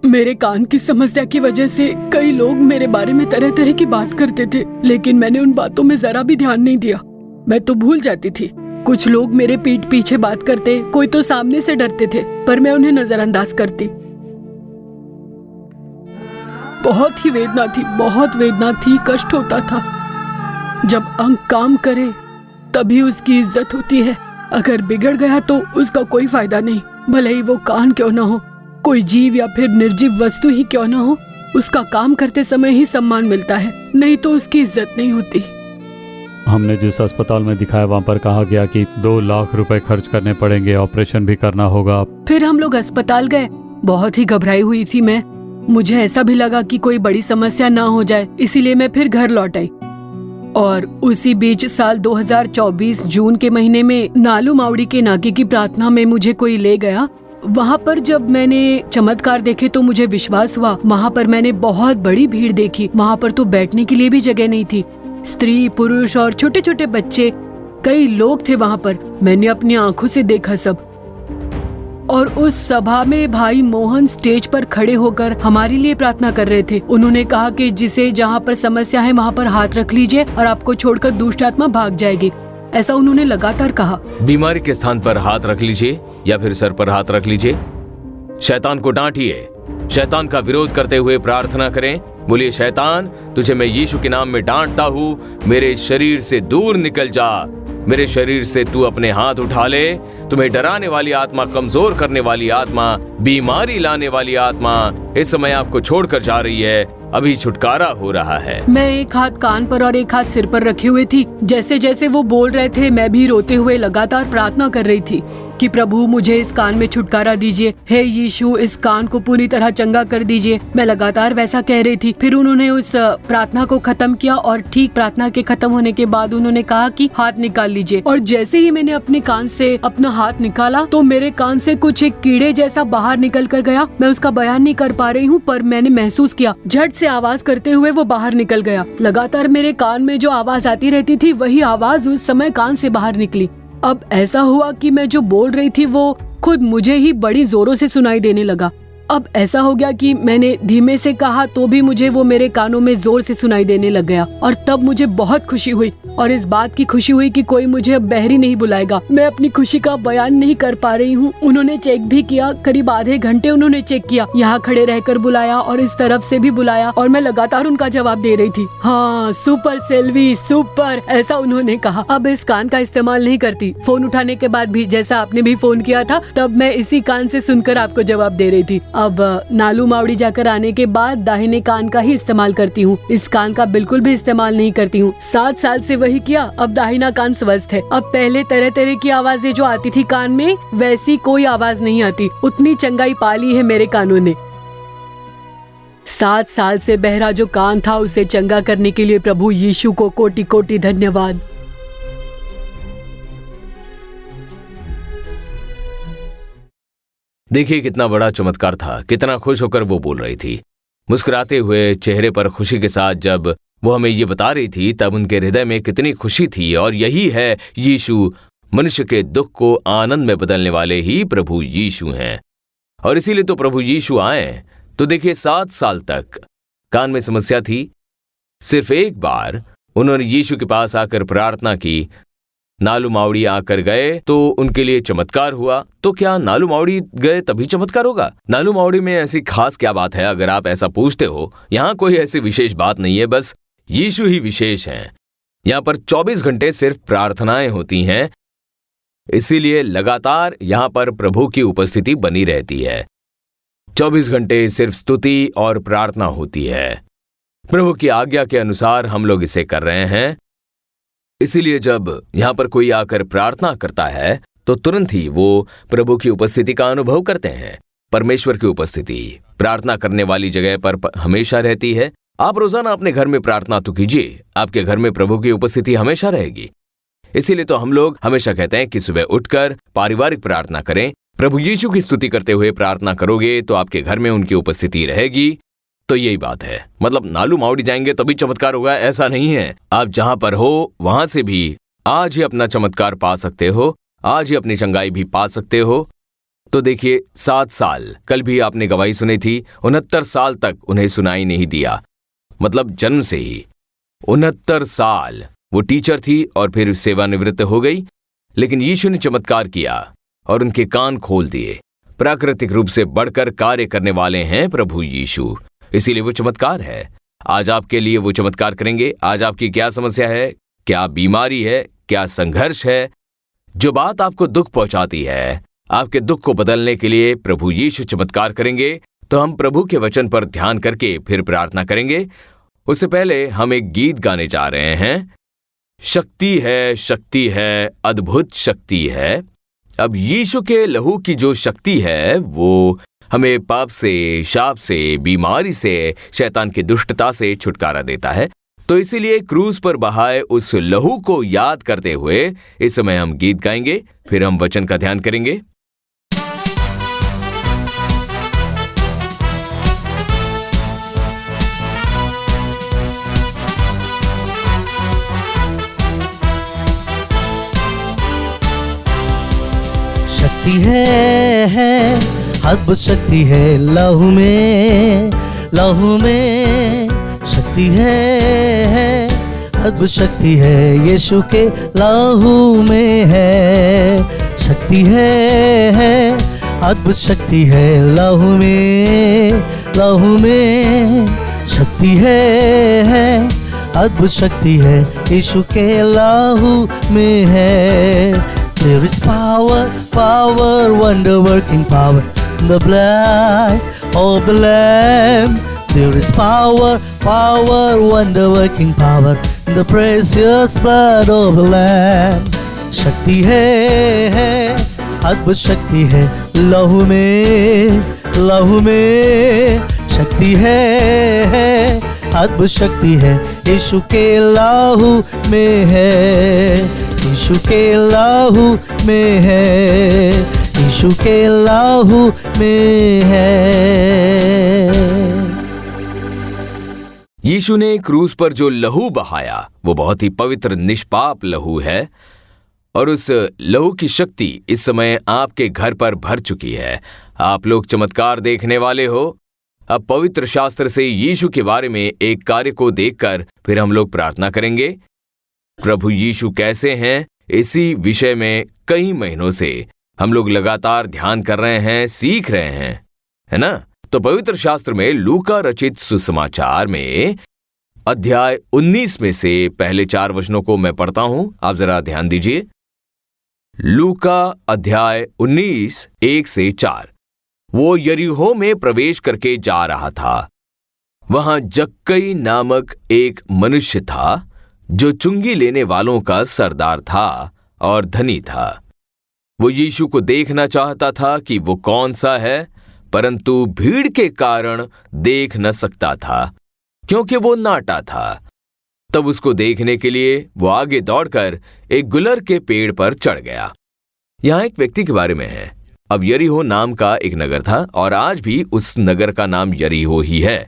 मेरे कान की समस्या की वजह से कई लोग मेरे बारे में तरह तरह की बात करते थे, लेकिन मैंने उन बातों में जरा भी ध्यान नहीं दिया। मैं तो भूल जाती थी। कुछ लोग मेरे पीठ पीछे बात करते, कोई तो सामने से डरते थे, पर मैं उन्हें नजरअंदाज करती। बहुत ही वेदना थी, बहुत वेदना थी, कष्ट होता था। जब अंग काम करे तभी उसकी इज्जत होती है। अगर बिगड़ गया तो उसका कोई फायदा नहीं, भले ही वो कान क्यों न हो, कोई जीव या फिर निर्जीव वस्तु ही क्यों न हो, उसका काम करते समय ही सम्मान मिलता है, नहीं तो उसकी इज्जत नहीं होती। हमने जिस अस्पताल में दिखाया वहाँ पर कहा गया कि 2 लाख रुपए खर्च करने पड़ेंगे, ऑपरेशन भी करना होगा। फिर हम लोग अस्पताल गए। बहुत ही घबराई हुई थी मैं। मुझे ऐसा भी लगा कि कोई बड़ी समस्या ना हो जाए, इसीलिए मैं फिर घर लौट आई। और उसी बीच साल 2024 जून के महीने में नालू मावड़ी के नाके की प्रार्थना में मुझे कोई ले गया। वहाँ पर जब मैंने चमत्कार देखे तो मुझे विश्वास हुआ। वहाँ पर मैंने बहुत बड़ी भीड़ देखी। वहाँ पर तो बैठने के लिए भी जगह नहीं थी। स्त्री, पुरुष और छोटे छोटे बच्चे, कई लोग थे वहाँ पर। मैंने अपनी आंखों से देखा सब। और उस सभा में भाई मोहन स्टेज पर खड़े होकर हमारे लिए प्रार्थना कर रहे थे। उन्होंने कहा कि जिसे जहाँ पर समस्या है वहाँ पर हाथ रख लीजिए और आपको छोड़कर दुष्ट आत्मा भाग जाएगी। ऐसा उन्होंने लगातार कहा। बीमारी के स्थान पर हाथ रख लीजिए या फिर सर पर हाथ रख लीजिए। शैतान को डांटिए, शैतान का विरोध करते हुए प्रार्थना करें। बोलिए, शैतान तुझे मैं यीशु के नाम में डांटता हूँ, मेरे शरीर से दूर निकल जा। मेरे शरीर से तू अपने हाथ उठा ले। तुम्हें डराने वाली आत्मा, कमजोर करने वाली आत्मा, बीमारी लाने वाली आत्मा इस समय आपको छोड़कर जा रही है। अभी छुटकारा हो रहा है। मैं एक हाथ कान पर और एक हाथ सिर पर रखे हुए थी। जैसे जैसे वो बोल रहे थे मैं भी रोते हुए लगातार प्रार्थना कर रही थी कि प्रभु मुझे इस कान में छुटकारा दीजिए। हे यीशु, इस कान को पूरी तरह चंगा कर दीजिए। मैं लगातार वैसा कह रही थी। फिर उन्होंने उस प्रार्थना को खत्म किया और ठीक प्रार्थना के खत्म होने के बाद उन्होंने कहा कि हाथ निकाल लीजिए। और जैसे ही मैंने अपने कान से अपना हाथ निकाला तो मेरे कान से कुछ एक कीड़े जैसा बाहर निकल कर गया। मैं उसका बयान नहीं कर पा रही हूँ, पर मैंने महसूस किया। झट से आवाज करते हुए वो बाहर निकल गया। लगातार मेरे कान में जो आवाज आती रहती थी वही आवाज उस समय कान से बाहर निकली। अब ऐसा हुआ कि मैं जो बोल रही थी वो खुद मुझे ही बड़ी जोरों से सुनाई देने लगा। अब ऐसा हो गया कि मैंने धीमे से कहा तो भी मुझे वो मेरे कानों में जोर से सुनाई देने लग गया और तब मुझे बहुत खुशी हुई और इस बात की खुशी हुई कि कोई मुझे अब बहरी नहीं बुलाएगा। मैं अपनी खुशी का बयान नहीं कर पा रही हूँ। उन्होंने चेक भी किया, करीब आधे घंटे उन्होंने चेक किया, यहाँ खड़े रहकर बुलाया और इस तरफ से भी बुलाया और मैं लगातार उनका जवाब दे रही थी। हाँ सुपर सेल्वी सुपर, ऐसा उन्होंने कहा। अब इस कान का इस्तेमाल नहीं करती। फोन उठाने के बाद भी जैसा आपने भी फोन किया था तब मैं इसी कान से सुनकर आपको जवाब दे रही थी। अब नालू मावड़ी जाकर आने के बाद दाहिने कान का ही इस्तेमाल करती हूँ। इस कान का बिल्कुल भी इस्तेमाल नहीं करती हूँ। 7 साल से वही किया। अब दाहिना कान स्वस्थ है। अब पहले तरह तरह की आवाजें जो आती थी कान में वैसी कोई आवाज नहीं आती। उतनी चंगाई पाली है मेरे कानों ने। 7 साल से बहरा जो कान था उसे चंगा करने के लिए प्रभु यीशु को कोटि कोटि धन्यवाद। देखिए कितना बड़ा चमत्कार था, कितना खुश होकर वो बोल रही थी। मुस्कुराते हुए चेहरे पर खुशी के साथ जब वो हमें ये बता रही थी तब उनके हृदय में कितनी खुशी थी। और यही है यीशु, मनुष्य के दुख को आनंद में बदलने वाले ही प्रभु यीशु हैं। और इसीलिए तो प्रभु यीशु आए। तो देखिए 7 साल तक कान में समस्या थी। सिर्फ एक बार उन्होंने यीशु के पास आकर प्रार्थना की, नालू मावड़ी आकर गए तो उनके लिए चमत्कार हुआ। तो क्या नालू मावड़ी गए तभी चमत्कार होगा? नालू मावड़ी में ऐसी खास क्या बात है अगर आप ऐसा पूछते हो? यहाँ कोई ऐसी विशेष बात नहीं है, बस यीशु ही विशेष हैं। यहाँ पर 24 घंटे सिर्फ प्रार्थनाएं होती हैं, इसीलिए लगातार यहाँ पर प्रभु की उपस्थिति बनी रहती है। 24 घंटे सिर्फ स्तुति और प्रार्थना होती है। प्रभु की आज्ञा के अनुसार हम लोग इसे कर रहे हैं। इसीलिए जब यहाँ पर कोई आकर प्रार्थना करता है तो तुरंत ही वो प्रभु की उपस्थिति का अनुभव करते हैं। परमेश्वर की उपस्थिति प्रार्थना करने वाली जगह पर हमेशा रहती है। आप रोजाना अपने घर में प्रार्थना तो कीजिए, आपके घर में प्रभु की उपस्थिति हमेशा रहेगी। इसीलिए तो हम लोग हमेशा कहते हैं कि सुबह उठकर पारिवारिक प्रार्थना करें। प्रभु यीशु की स्तुति करते हुए प्रार्थना करोगे तो आपके घर में उनकी उपस्थिति रहेगी। तो यही बात है। मतलब नालू मावड़ी जाएंगे तभी चमत्कार होगा ऐसा नहीं है। आप जहां पर हो वहां से भी आज ही अपना चमत्कार पा सकते हो, आज ही अपनी चंगाई भी पा सकते हो। तो देखिए 7 साल, कल भी आपने गवाही सुनी थी, 69 साल तक उन्हें सुनाई नहीं दिया। मतलब जन्म से ही 69 साल वो टीचर थी और फिर सेवानिवृत्त हो गई। लेकिन यीशु ने चमत्कार किया और उनके कान खोल दिए। प्राकृतिक रूप से बढ़कर कार्य करने वाले हैं प्रभु यीशु, इसीलिए वो चमत्कार है। आज आपके लिए वो चमत्कार करेंगे। आज आपकी क्या समस्या है, क्या बीमारी है, क्या संघर्ष है, जो बात आपको दुख पहुंचाती है, आपके दुख को बदलने के लिए प्रभु यीशु चमत्कार करेंगे। तो हम प्रभु के वचन पर ध्यान करके फिर प्रार्थना करेंगे। उससे पहले हम एक गीत गाने जा रहे हैं। शक्ति है, शक्ति है, अद्भुत शक्ति है। अब यीशु के लहू की जो शक्ति है वो हमें पाप से, शाप से, बीमारी से, शैतान की दुष्टता से छुटकारा देता है। तो इसीलिए क्रूस पर बहाए उस लहू को याद करते हुए इस समय हम गीत गाएंगे, फिर हम वचन का ध्यान करेंगे। शक्ति है अद्भुत शक्ति है लहू में, लहू में शक्ति है, अद्भुत शक्ति है यीशु के लहू में है। शक्ति है अद्भुत शक्ति है लहू में, लहू में शक्ति है, अद्भुत शक्ति है यीशु के लहू में है। There is power, power, wonder-working power in the blood of the Lamb. There is power, power, wonder-working power in the precious blood of the Lamb. शक्ति है, अद्भुत शक्ति है लहू में, लहू में शक्ति है, अद्भुत शक्ति है यीशु के लहू में है, यीशु के लहू में है, यीशु के लहू में है। यीशु ने क्रूस पर जो लहू बहाया वो बहुत ही पवित्र निष्पाप लहू है और उस लहू की शक्ति इस समय आपके घर पर भर चुकी है। आप लोग चमत्कार देखने वाले हो। अब पवित्र शास्त्र से यीशु के बारे में एक कार्य को देखकर फिर हम लोग प्रार्थना करेंगे। प्रभु यीशु कैसे हैं, इसी विषय में कई महीनों से हम लोग लगातार ध्यान कर रहे हैं, सीख रहे हैं, है ना। तो पवित्र शास्त्र में लूका रचित सुसमाचार में अध्याय 19 में से पहले 4 वचनों को मैं पढ़ता हूं, आप जरा ध्यान दीजिए। लूका अध्याय 19 1 से 4। वो यरीहो में प्रवेश करके जा रहा था। वहां जक्कई नामक एक मनुष्य था जो चुंगी लेने वालों का सरदार था और धनी था। वो यीशु को देखना चाहता था कि वो कौन सा है, परंतु भीड़ के कारण देख न सकता था क्योंकि वो नाटा था। तब उसको देखने के लिए वो आगे दौड़कर एक गुलर के पेड़ पर चढ़ गया। यहां एक व्यक्ति के बारे में है। अब यरीहो नाम का एक नगर था और आज भी उस नगर का नाम यरीहो ही है।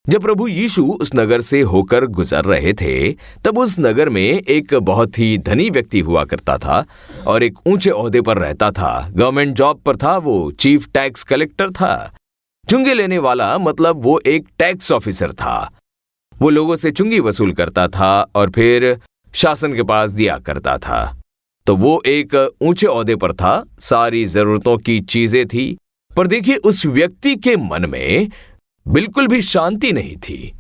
जब प्रभु यीशु उस नगर से होकर गुजर रहे थे तब उस नगर में एक बहुत ही धनी व्यक्ति हुआ करता था और एक ऊंचे ओहदे पर रहता था। गवर्नमेंट जॉब पर था, वो चीफ टैक्स कलेक्टर था। चुंगी लेने वाला मतलब वो एक टैक्स ऑफिसर था। वो लोगों से चुंगी वसूल करता था और फिर शासन के पास दिया करता था। तो वो एक ऊंचे ओहदे पर था, सारी जरूरतों की चीजें थी। पर देखिए, उस व्यक्ति के मन में बिल्कुल भी शांति नहीं थी।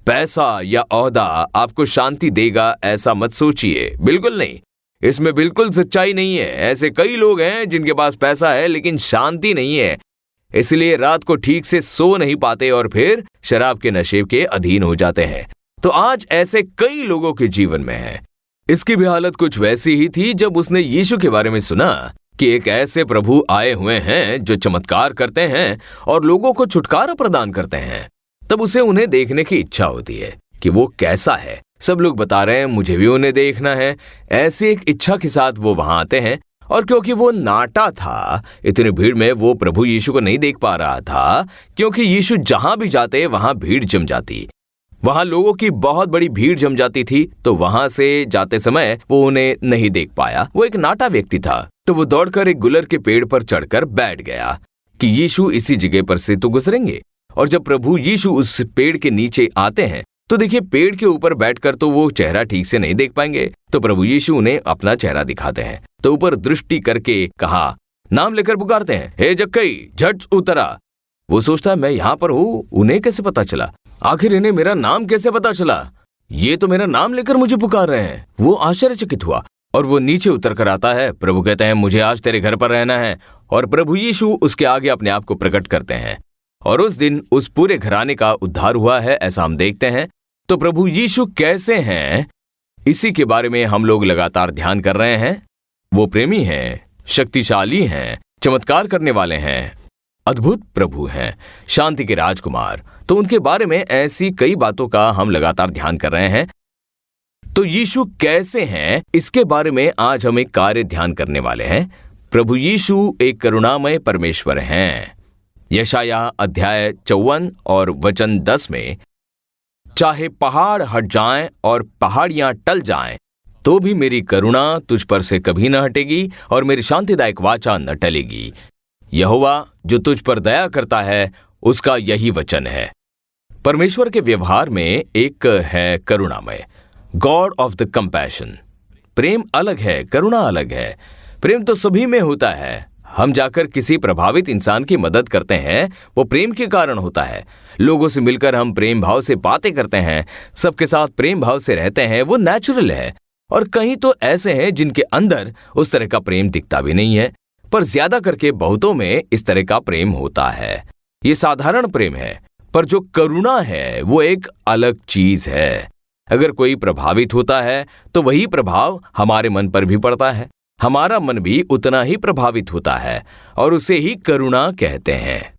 पैसा या ओहदा आपको शांति देगा ऐसा मत सोचिए, बिल्कुल नहीं। इसमें बिल्कुल सच्चाई नहीं है। ऐसे कई लोग हैं जिनके पास पैसा है लेकिन शांति नहीं है, इसलिए रात को ठीक से सो नहीं पाते और फिर शराब के नशे के अधीन हो जाते हैं। तो आज ऐसे कई लोगों के जीवन में है। इसकी भी हालत कुछ वैसी ही थी जब उसने यीशु के बारे में सुना कि एक ऐसे प्रभु आए हुए हैं जो चमत्कार करते हैं और लोगों को छुटकारा प्रदान करते हैं। तब उसे उन्हें देखने की इच्छा होती है कि वो कैसा है। सब लोग बता रहे हैं मुझे भी उन्हें देखना है। ऐसी एक इच्छा के साथ वो वहां आते हैं और क्योंकि वो नाटा था, इतनी भीड़ में वो प्रभु यीशु को नहीं देख पा रहा था क्योंकि यीशु जहां भी जाते वहां भीड़ जम जाती। वहां लोगों की बहुत बड़ी भीड़ जम जाती थी, तो वहां से जाते समय वो उन्हें नहीं देख पाया। वो एक नाटा व्यक्ति था, तो वो दौड़कर एक गुलर के पेड़ पर चढ़कर बैठ गया कि यीशु इसी जगह पर से तो गुजरेंगे। और जब प्रभु यीशु उस पेड़ के नीचे आते हैं तो देखिए, पेड़ के ऊपर बैठकर तो वो चेहरा ठीक से नहीं देख पाएंगे। तो प्रभु यीशु उन्हें अपना चेहरा दिखाते हैं। तो ऊपर दृष्टि करके कहा, नाम लेकर पुकारते हैं, हे जक्कई झट उतरा। वो सोचता है मैं यहां पर हूं, उन्हें कैसे पता चला? आखिर इन्हें मेरा नाम कैसे पता चला? ये तो मेरा नाम लेकर मुझे पुकार रहे हैं। वो आश्चर्यचकित हुआ और वो नीचे उतर कर आता है। प्रभु कहते हैं मुझे आज तेरे घर पर रहना है। और प्रभु यीशु उसके आगे अपने आप को प्रकट करते हैं और उस दिन उस पूरे घराने का उद्धार हुआ है, ऐसा हम देखते हैं। तो प्रभु यीशु कैसे हैं, इसी के बारे में हम लोग लगातार ध्यान कर रहे हैं। वो प्रेमी हैं, शक्तिशाली हैं, चमत्कार करने वाले हैं, अद्भुत प्रभु हैं, शांति के राजकुमार। तो उनके बारे में ऐसी कई बातों का हम लगातार ध्यान कर रहे हैं। तो यीशु कैसे हैं, इसके बारे में आज हम एक कार्य ध्यान करने वाले हैं। प्रभु यीशु एक करुणामय परमेश्वर हैं। यशायाह अध्याय 54 और वचन 10 में, चाहे पहाड़ हट जाएं और पहाड़ियां टल जाएं, तो भी मेरी करुणा तुझ पर से कभी न हटेगी और मेरी शांतिदायक वाचा न टलेगी। यहोवा जो तुझ पर दया करता है, उसका यही वचन है। परमेश्वर के व्यवहार में एक है करुणामय, गॉड ऑफ द कंपैशन। प्रेम अलग है, करुणा अलग है। प्रेम तो सभी में होता है। हम जाकर किसी प्रभावित इंसान की मदद करते हैं, वो प्रेम के कारण होता है। लोगों से मिलकर हम प्रेम भाव से बातें करते हैं, सबके साथ प्रेम भाव से रहते हैं, वो नेचुरल है। और कहीं तो ऐसे हैं जिनके अंदर उस तरह का प्रेम दिखता भी नहीं है, पर ज्यादा करके बहुतों में इस तरह का प्रेम होता है। ये साधारण प्रेम है, पर जो करुणा है वो एक अलग चीज है। अगर कोई प्रभावित होता है तो वही प्रभाव हमारे मन पर भी पड़ता है, हमारा मन भी उतना ही प्रभावित होता है और उसे ही करुणा कहते हैं।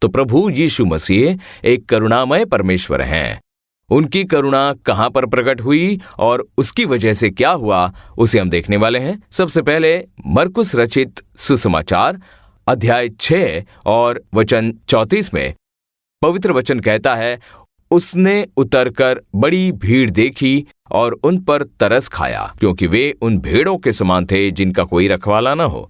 तो प्रभु यीशु मसीह एक करुणामय परमेश्वर हैं। उनकी करुणा कहां पर प्रकट हुई और उसकी वजह से क्या हुआ, उसे हम देखने वाले हैं। सबसे पहले मरकुस रचित सुसमाचार अध्याय 6 और वचन 34 में पवित्र वचन कहता है, उसने उतरकर बड़ी भीड़ देखी और उन पर तरस खाया, क्योंकि वे उन भेड़ों के समान थे जिनका कोई रखवाला न हो।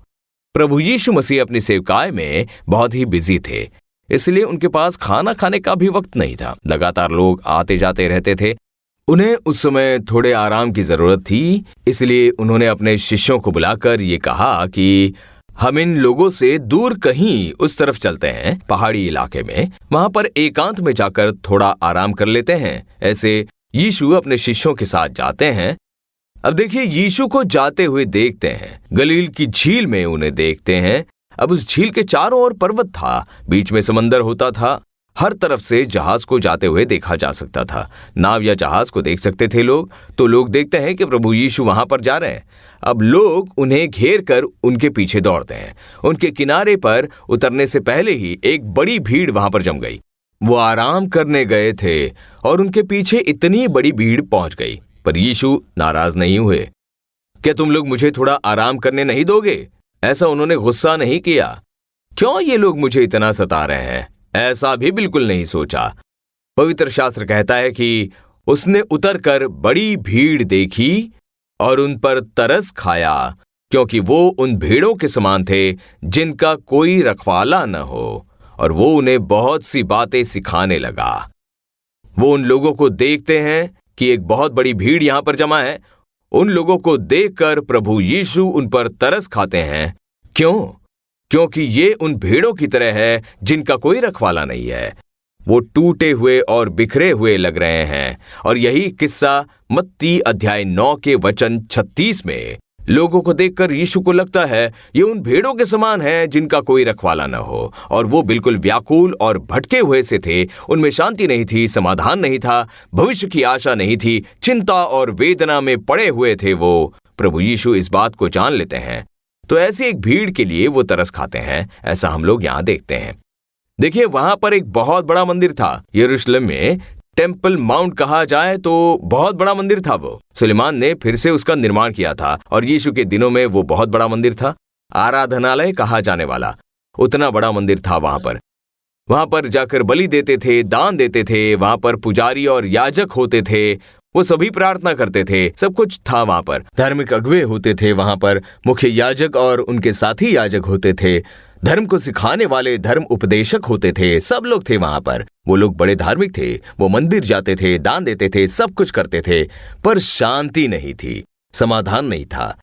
प्रभु यीशु मसीह अपनी सेवकाई में बहुत ही बिजी थे, इसलिए उनके पास खाना खाने का भी वक्त नहीं था। लगातार लोग आते जाते रहते थे। उन्हें उस समय थोड़े आराम की जरूरत थी, इसलिए उन्होंने अपने शिष्यों को बुलाकर ये कहा कि हम इन लोगों से दूर कहीं उस तरफ चलते हैं, पहाड़ी इलाके में, वहां पर एकांत में जाकर थोड़ा आराम कर लेते हैं। ऐसे यीशु अपने शिष्यों के साथ जाते हैं। अब देखिए, यीशु को जाते हुए देखते हैं, गलील की झील में उन्हें देखते हैं। अब उस झील के चारों ओर पर्वत था, बीच में समंदर होता था। हर तरफ से जहाज को जाते हुए देखा जा सकता था। नाव या जहाज को देख सकते थे लोग। तो लोग देखते हैं कि प्रभु यीशु वहां पर जा रहे हैं। अब लोग उन्हें घेर कर उनके पीछे दौड़ते हैं। उनके किनारे पर उतरने से पहले ही एक बड़ी भीड़ वहां पर जम गई। वो आराम करने गए थे और उनके पीछे इतनी बड़ी भीड़ पहुंच गई, पर यीशु नाराज नहीं हुए। क्या तुम लोग मुझे थोड़ा आराम करने नहीं दोगे? ऐसा उन्होंने गुस्सा नहीं किया। क्यों ये लोग मुझे इतना सता रहे हैं? ऐसा भी बिल्कुल नहीं सोचा। पवित्र शास्त्र कहता है कि उसने उतरकर बड़ी भीड़ देखी और उन पर तरस खाया, क्योंकि वो उन भेड़ों के समान थे जिनका कोई रखवाला न हो, और वो उन्हें बहुत सी बातें सिखाने लगा। वो उन लोगों को देखते हैं कि एक बहुत बड़ी भीड़ यहां पर जमा है। उन लोगों को देखकर प्रभु यीशु उन पर तरस खाते हैं। क्यों? क्योंकि ये उन भेड़ों की तरह है जिनका कोई रखवाला नहीं है। वो टूटे हुए और बिखरे हुए लग रहे हैं। और यही किस्सा मत्ती अध्याय 9 के वचन 36 में लोगों को देखकर यीशु को लगता है ये उन भेड़ों के समान है जिनका कोई रखवाला न हो। और वो बिल्कुल व्याकुल और भटके हुए से थे। उनमें शांति नहीं थी, समाधान नहीं था, भविष्य की आशा नहीं थी, चिंता और वेदना में पड़े हुए थे वो। प्रभु यीशु इस बात को जान लेते हैं, तो ऐसी एक भीड़ के लिए वो तरस खाते हैं। ऐसा हम लोग यहां देखते हैं। देखिए, वहां पर एक बहुत बड़ा मंदिर था। यरूशलेम में टेम्पल माउंट कहा जाए तो बहुत बड़ा मंदिर था वो। सुलेमान ने फिर से उसका निर्माण किया था और यीशु के दिनों में वो बहुत बड़ा मंदिर था, आराधनालय कहा जाने वाला। उतना बड़ा मंदिर था वहां पर जाकर बलि देते थे, दान देते थे। वहां पर पुजारी और याजक होते थे, वो सभी प्रार्थना करते थे। सब कुछ था वहां पर। धार्मिक अगुवे होते थे वहां पर, मुख्य याजक और उनके साथी याजक होते थे। धर्म को सिखाने वाले धर्म उपदेशक होते थे। सब लोग थे वहां पर। वो लोग बड़े धार्मिक थे। वो मंदिर जाते थे, दान देते थे, सब कुछ करते थे, पर शांति नहीं थी, समाधान नहीं था,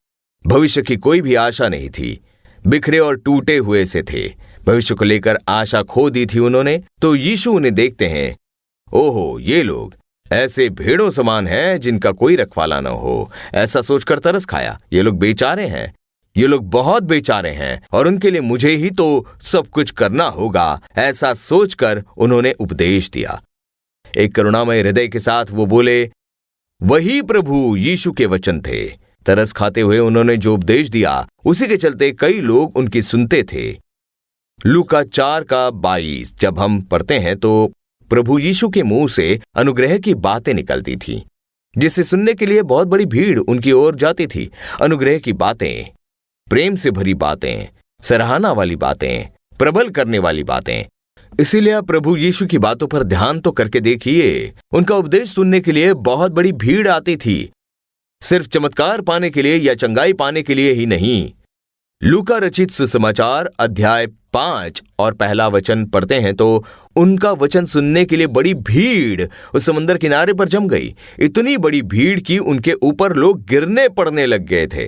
भविष्य की कोई भी आशा नहीं थी। बिखरे और टूटे हुए से थे। भविष्य को लेकर आशा खो दी थी उन्होंने। तो यीशु उन्हें देखते हैं। ओहो, ये लोग ऐसे भेड़ों समान हैं जिनका कोई रखवाला न हो। ऐसा सोचकर तरस खाया। ये लोग बेचारे हैं, ये लोग बहुत बेचारे हैं, और उनके लिए मुझे ही तो सब कुछ करना होगा। ऐसा सोचकर उन्होंने उपदेश दिया। एक करुणामय हृदय के साथ वो बोले। वही प्रभु यीशु के वचन थे। तरस खाते हुए उन्होंने जो उपदेश दिया, उसी के चलते कई लोग उनकी सुनते थे। लूका 4:22 जब हम पढ़ते हैं तो प्रभु यीशु के मुंह से अनुग्रह की बातें निकलती थी, जिसे सुनने के लिए बहुत बड़ी भीड़ उनकी ओर जाती थी। अनुग्रह की बातें, प्रेम से भरी बातें, सराहना वाली बातें, प्रबल करने वाली बातें। इसीलिए आप प्रभु यीशु की बातों पर ध्यान तो करके देखिए। उनका उपदेश सुनने के लिए बहुत बड़ी भीड़ आती थी, सिर्फ चमत्कार पाने के लिए या चंगाई पाने के लिए ही नहीं। लूका रचित सुसमाचार अध्याय 5 और पहला वचन पढ़ते हैं तो उनका वचन सुनने के लिए बड़ी भीड़ उस समंदर किनारे पर जम गई। इतनी बड़ी भीड़ कि उनके ऊपर लोग गिरने पड़ने लग गए थे,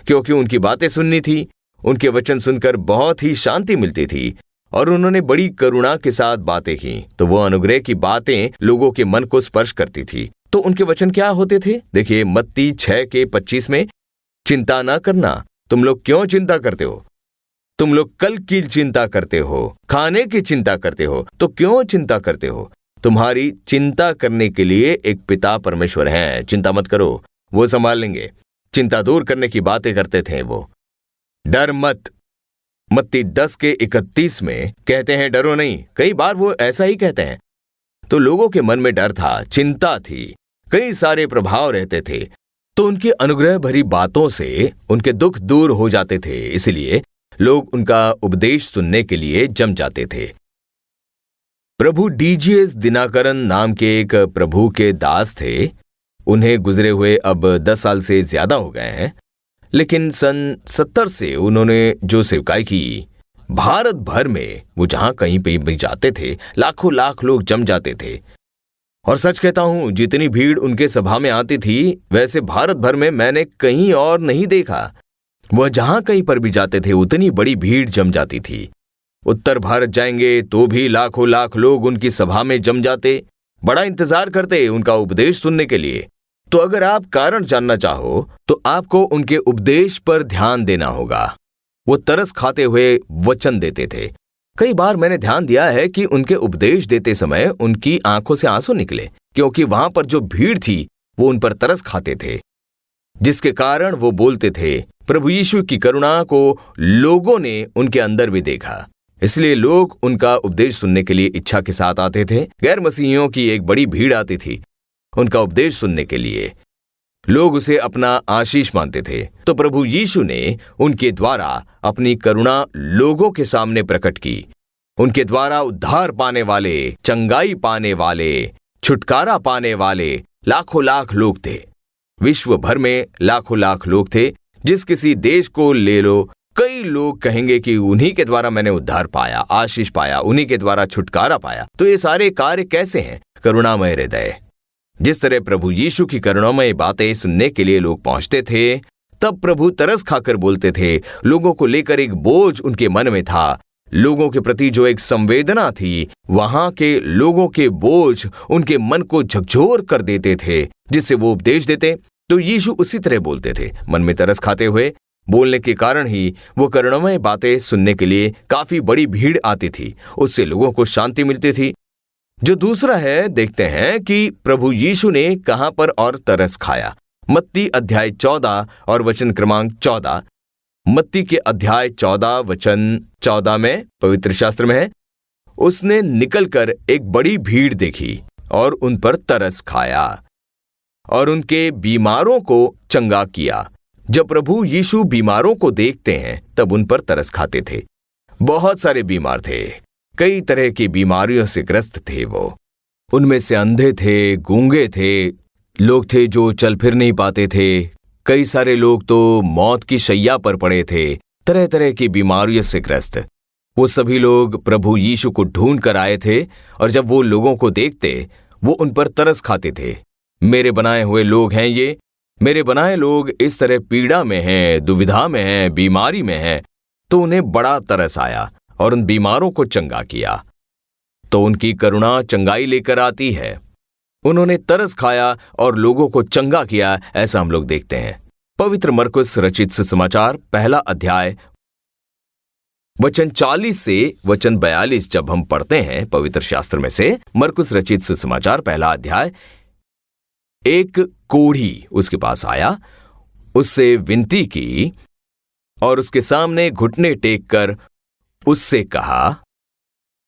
क्योंकि उनकी बातें सुननी थी। उनके वचन सुनकर बहुत ही शांति मिलती थी और उन्होंने बड़ी करुणा के साथ बातें की। तो वो अनुग्रह की बातें लोगों के मन को स्पर्श करती थी। तो उनके वचन क्या होते थे? देखिए, मत्ती 6:25 में, चिंता ना करना, तुम लोग क्यों चिंता करते हो? तुम लोग कल की चिंता करते हो, खाने की चिंता करते हो, तो क्यों चिंता करते हो? तुम्हारी चिंता करने के लिए एक पिता परमेश्वर हैं। चिंता मत करो, वो संभाल लेंगे। चिंता दूर करने की बातें करते थे वो। डर मत, मत्ती 10:31 में कहते हैं डरो नहीं। कई बार वो ऐसा ही कहते हैं। तो लोगों के मन में डर था, चिंता थी, कई सारे प्रभाव रहते थे। तो उनकी अनुग्रह भरी बातों से उनके दुख दूर हो जाते थे। इसलिए लोग उनका उपदेश सुनने के लिए जम जाते थे। प्रभु डीजीएस दिनाकरन नाम के एक प्रभु के दास थे। उन्हें गुजरे हुए अब 10 साल से ज्यादा हो गए हैं। लेकिन सन 70 से उन्होंने जो सेवकाई की, भारत भर में वो जहां कहीं पे भी जाते थे, लाखों लाख लोग जम जाते थे। और सच कहता हूं, जितनी भीड़ उनके सभा में आती थी, वैसे भारत भर में मैंने कहीं और नहीं देखा। वह जहां कहीं पर भी जाते थे, उतनी बड़ी भीड़ जम जाती थी। उत्तर भारत जाएंगे तो भी लाखों लाख लोग उनकी सभा में जम जाते, बड़ा इंतजार करते उनका उपदेश सुनने के लिए। तो अगर आप कारण जानना चाहो तो आपको उनके उपदेश पर ध्यान देना होगा। वो तरस खाते हुए वचन देते थे। कई बार मैंने ध्यान दिया है कि उनके उपदेश देते समय उनकी आंखों से आंसू निकले, क्योंकि वहां पर जो भीड़ थी वो उन पर तरस खाते थे, जिसके कारण वो बोलते थे। प्रभु यीशु की करुणा को लोगों ने उनके अंदर भी देखा, इसलिए लोग उनका उपदेश सुनने के लिए इच्छा के साथ आते थे। गैर मसीहियों की एक बड़ी भीड़ आती थी उनका उपदेश सुनने के लिए। लोग उसे अपना आशीष मानते थे। तो प्रभु यीशु ने उनके द्वारा अपनी करुणा लोगों के सामने प्रकट की। उनके द्वारा उद्धार पाने वाले, चंगाई पाने वाले, छुटकारा पाने वाले लाखों लाख लोग थे। विश्व भर में लाखों लाख लोग थे। जिस किसी देश को ले लो, कई लोग कहेंगे कि उन्हीं के द्वारा मैंने उद्धार पाया, आशीष पाया, उन्हीं के द्वारा छुटकारा पाया। तो ये सारे कार्य कैसे हैं? करुणामय हृदय। जिस तरह प्रभु यीशु की करुणामय बातें सुनने के लिए लोग पहुंचते थे, तब प्रभु तरस खाकर बोलते थे। लोगों को लेकर एक बोझ उनके मन में था। लोगों के प्रति जो एक संवेदना थी, वहां के लोगों के बोझ उनके मन को झकझोर कर देते थे, जिससे वो उपदेश देते। तो यीशु उसी तरह बोलते थे, मन में तरस खाते हुए। बोलने के कारण ही वो करुणामय बातें सुनने के लिए काफी बड़ी भीड़ आती थी। उससे लोगों को शांति मिलती थी। जो दूसरा है, देखते हैं कि प्रभु यीशु ने कहां पर और तरस खाया। मत्ती अध्याय 14 और वचन क्रमांक 14। मत्ती के अध्याय 14 वचन 14 में पवित्र शास्त्र में है, उसने निकलकर एक बड़ी भीड़ देखी और उन पर तरस खाया और उनके बीमारों को चंगा किया। जब प्रभु यीशु बीमारों को देखते हैं, तब उन पर तरस खाते थे। बहुत सारे बीमार थे, कई तरह की बीमारियों से ग्रस्त थे वो। उनमें से अंधे थे, गूंगे थे, लोग थे जो चल फिर नहीं पाते थे। कई सारे लोग तो मौत की शैया पर पड़े थे, तरह तरह की बीमारियों से ग्रस्त। वो सभी लोग प्रभु यीशु को ढूंढ कर आए थे, और जब वो लोगों को देखते, वो उन पर तरस खाते थे। मेरे बनाए हुए लोग हैं ये, मेरे बनाए लोग इस तरह पीड़ा में हैं, दुविधा में हैं, बीमारी में हैं। तो उन्हें बड़ा तरस आया और उन बीमारों को चंगा किया। तो उनकी करुणा चंगाई लेकर आती है। उन्होंने तरस खाया और लोगों को चंगा किया, ऐसा हम लोग देखते हैं। पवित्र मरकुस रचित सुसमाचार पहला अध्याय वचन 40 से वचन 42 जब हम पढ़ते हैं पवित्र शास्त्र में से, मरकुस रचित सुसमाचार पहला अध्याय, एक कोढ़ी उसके पास आया, उससे विनती की और उसके सामने घुटने टेक कर उससे कहा,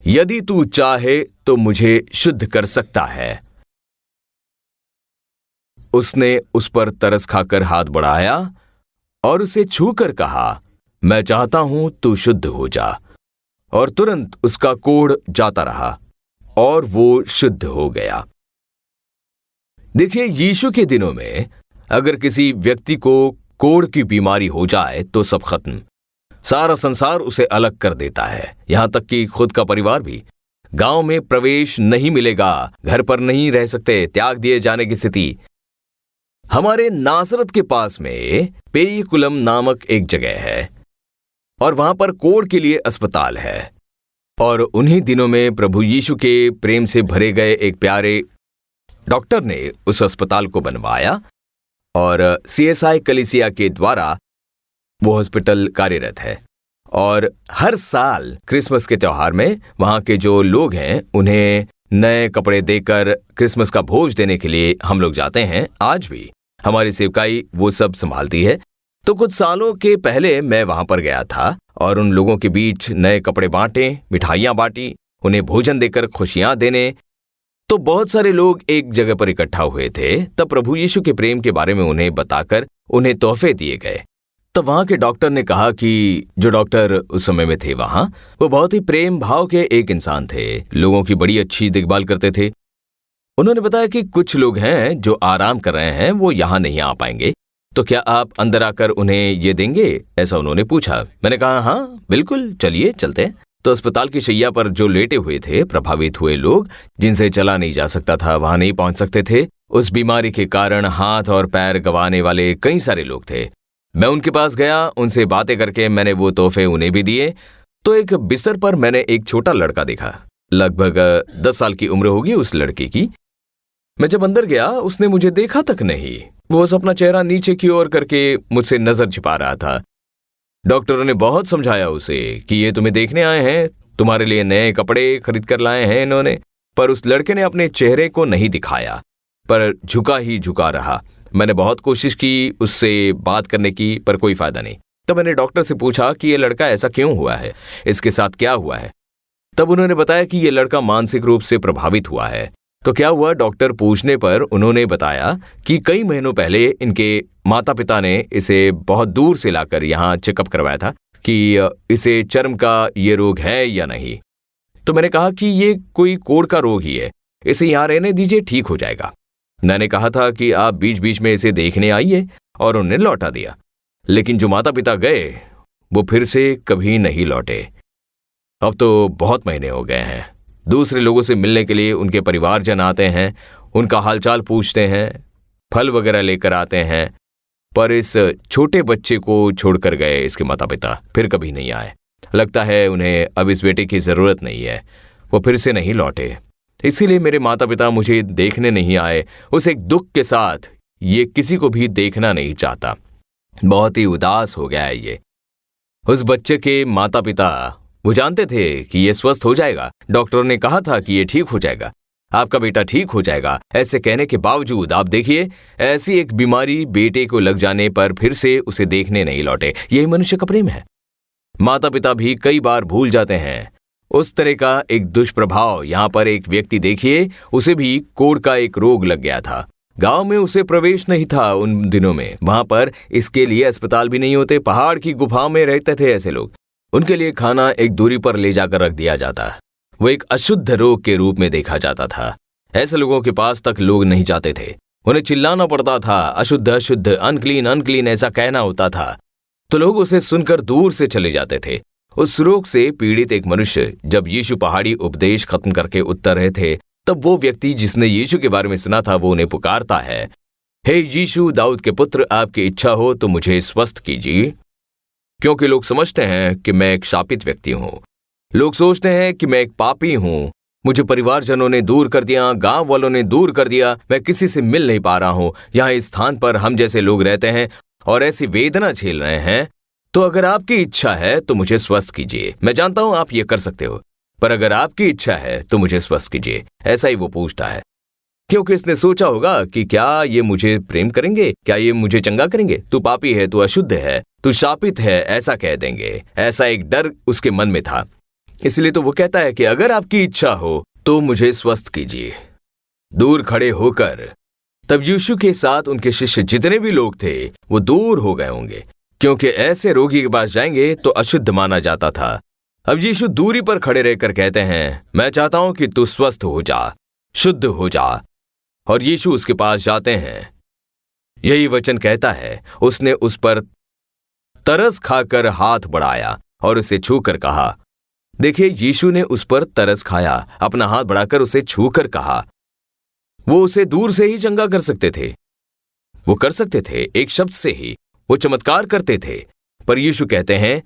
यदि तू चाहे तो मुझे शुद्ध कर सकता है। उसने उस पर तरस खाकर हाथ बढ़ाया और उसे छूकर कहा, मैं चाहता हूं तू शुद्ध हो जा। और तुरंत उसका कोढ़ जाता रहा और वो शुद्ध हो गया। देखिए, यीशु के दिनों में अगर किसी व्यक्ति को कोढ़ की बीमारी हो जाए तो सब खत्म। सारा संसार उसे अलग कर देता है, यहां तक कि खुद का परिवार भी। गांव में प्रवेश नहीं मिलेगा, घर पर नहीं रह सकते, त्याग दिए जाने की स्थिति। हमारे नासरत के पास में पेयकुलम नामक एक जगह है और वहां पर कोढ़ के लिए अस्पताल है। और उन्हीं दिनों में प्रभु यीशु के प्रेम से भरे गए एक प्यारे डॉक्टर ने उस अस्पताल को बनवाया और CSI कलीसिया के द्वारा वो हॉस्पिटल कार्यरत है। और हर साल क्रिसमस के त्योहार में वहां के जो लोग हैं उन्हें नए कपड़े देकर क्रिसमस का भोज देने के लिए हम लोग जाते हैं। आज भी हमारी सेवकाई वो सब संभालती है। तो कुछ सालों के पहले मैं वहां पर गया था और उन लोगों के बीच नए कपड़े बांटे, मिठाइयां बांटी, उन्हें भोजन देकर खुशियां देने। तो बहुत सारे लोग एक जगह पर इकट्ठा हुए थे। तब प्रभु यीशु के प्रेम के बारे में उन्हें बताकर उन्हें तोहफे दिए गए। तब वहां के डॉक्टर ने कहा कि जो डॉक्टर उस समय में थे वहां, वो बहुत ही प्रेम भाव के एक इंसान थे, लोगों की बड़ी अच्छी देखभाल करते थे। उन्होंने बताया कि कुछ लोग हैं जो आराम कर रहे हैं, वो यहां नहीं आ पाएंगे, तो क्या आप अंदर आकर उन्हें ये देंगे, ऐसा उन्होंने पूछा। मैंने कहा हाँ बिल्कुल, चलिए चलते हैं। तो अस्पताल की शैया पर जो लेटे हुए थे प्रभावित हुए लोग, जिनसे चला नहीं जा सकता था, वहां नहीं पहुंच सकते थे, उस बीमारी के कारण हाथ और पैर गंवाने वाले कई सारे लोग थे। मैं उनके पास गया, उनसे बातें करके मैंने वो तोहफे उन्हें भी दिए। तो एक बिस्तर पर मैंने एक छोटा लड़का देखा, लगभग 10 साल की उम्र होगी उस लड़के की। मैं जब अंदर गया उसने मुझे देखा तक नहीं, वो बस अपना चेहरा नीचे की ओर करके मुझसे नजर छिपा रहा था। डॉक्टरों ने बहुत समझाया उसे कि ये तुम्हें देखने आए हैं, तुम्हारे लिए नए कपड़े खरीद कर लाए हैं इन्होंने, पर उस लड़के ने अपने चेहरे को नहीं दिखाया, पर झुका ही झुका रहा। मैंने बहुत कोशिश की उससे बात करने की, पर कोई फायदा नहीं। तब मैंने डॉक्टर से पूछा कि ये लड़का ऐसा क्यों हुआ है, इसके साथ क्या हुआ है। तब उन्होंने बताया कि ये लड़का मानसिक रूप से प्रभावित हुआ है। तो क्या हुआ, डॉक्टर पूछने पर उन्होंने बताया कि कई महीनों पहले इनके माता पिता ने इसे बहुत दूर से लाकर यहाँ चेकअप करवाया था कि इसे चर्म का ये रोग है या नहीं। तो मैंने कहा कि ये कोई कोढ़ का रोग ही है, इसे यहाँ रहने दीजिए, ठीक हो जाएगा। मैंने कहा था कि आप बीच बीच में इसे देखने आइए, और उन्हें लौटा दिया। लेकिन जो माता पिता गए वो फिर से कभी नहीं लौटे। अब तो बहुत महीने हो गए हैं। दूसरे लोगों से मिलने के लिए उनके परिवारजन आते हैं, उनका हालचाल पूछते हैं, फल वगैरह लेकर आते हैं, पर इस छोटे बच्चे को छोड़कर गए इसके माता पिता फिर कभी नहीं आए। लगता है उन्हें अब इस बेटे की जरूरत नहीं है, वो फिर से नहीं लौटे। इसीलिए मेरे माता पिता मुझे देखने नहीं आए। उस एक दुख के साथ ये किसी को भी देखना नहीं चाहता। बहुत ही उदास हो गया है ये। उस बच्चे के माता पिता वो जानते थे कि ये स्वस्थ हो जाएगा, डॉक्टरों ने कहा था कि ये ठीक हो जाएगा, आपका बेटा ठीक हो जाएगा। ऐसे कहने के बावजूद आप देखिए, ऐसी एक बीमारी बेटे को लग जाने पर फिर से उसे देखने नहीं लौटे। यही मनुष्य का प्रेम है। माता पिता भी कई बार भूल जाते हैं। उस तरह का एक दुष्प्रभाव यहाँ पर एक व्यक्ति देखिए, उसे भी कोढ़ का एक रोग लग गया था। गांव में उसे प्रवेश नहीं था उन दिनों में, वहां पर इसके लिए अस्पताल भी नहीं होते। पहाड़ की गुफाओं में रहते थे ऐसे लोग, उनके लिए खाना एक दूरी पर ले जाकर रख दिया जाता। वो एक अशुद्ध रोग के रूप में देखा जाता था। ऐसे लोगों के पास तक लोग नहीं जाते थे, उन्हें चिल्लाना पड़ता था, अशुद्ध अशुद्ध, अनक्लीन अनक्लीन ऐसा कहना होता था। तो लोग उसे सुनकर दूर से चले जाते थे। उस रोग से पीड़ित एक मनुष्य जब यीशु पहाड़ी उपदेश खत्म करके उतर रहे थे, तब वो व्यक्ति जिसने यीशु के बारे में सुना था वो उन्हें पुकारता है, हे यीशु, दाऊद के पुत्र, आपकी इच्छा हो तो मुझे स्वस्थ कीजिए। क्योंकि लोग समझते हैं कि मैं एक शापित व्यक्ति हूं। लोग सोचते हैं कि मैं एक पापी हूं। मुझे परिवारजनों ने दूर कर दिया, गांव वालों ने दूर कर दिया, मैं किसी से मिल नहीं पा रहा हूं। यहाँ इस स्थान पर हम जैसे लोग रहते हैं और ऐसी वेदना झेल रहे हैं। तो अगर आपकी इच्छा है तो मुझे स्वस्थ कीजिए। मैं जानता हूं आप ये कर सकते हो, पर अगर आपकी इच्छा है तो मुझे स्वस्थ कीजिए। ऐसा ही वो पूछता है, क्योंकि इसने सोचा होगा कि क्या ये मुझे प्रेम करेंगे, क्या ये मुझे चंगा करेंगे। तू पापी है, तू अशुद्ध है, तू शापित है, ऐसा कह देंगे। ऐसा एक डर उसके मन में था। इसलिए तो वो कहता है कि अगर आपकी इच्छा हो तो मुझे स्वस्थ कीजिए। दूर खड़े होकर तब यीशु के साथ उनके शिष्य जितने भी लोग थे वो दूर हो गए होंगे, क्योंकि ऐसे रोगी के पास जाएंगे तो अशुद्ध माना जाता था। अब यीशु दूरी पर खड़े रहकर कहते हैं, मैं चाहता हूं कि तू स्वस्थ हो जा, शुद्ध हो जा। और यीशु उसके पास जाते हैं। यही वचन कहता है, उसने उस पर तरस खाकर हाथ बढ़ाया और उसे छूकर कहा। देखिए, यीशु ने उस पर तरस खाया, अपना हाथ बढ़ाकर उसे छूकर कहा। वो उसे दूर से ही चंगा कर सकते थे, वो कर सकते थे एक शब्द से ही, वो चमत्कार करते थे। पर यीशु कहते हैं,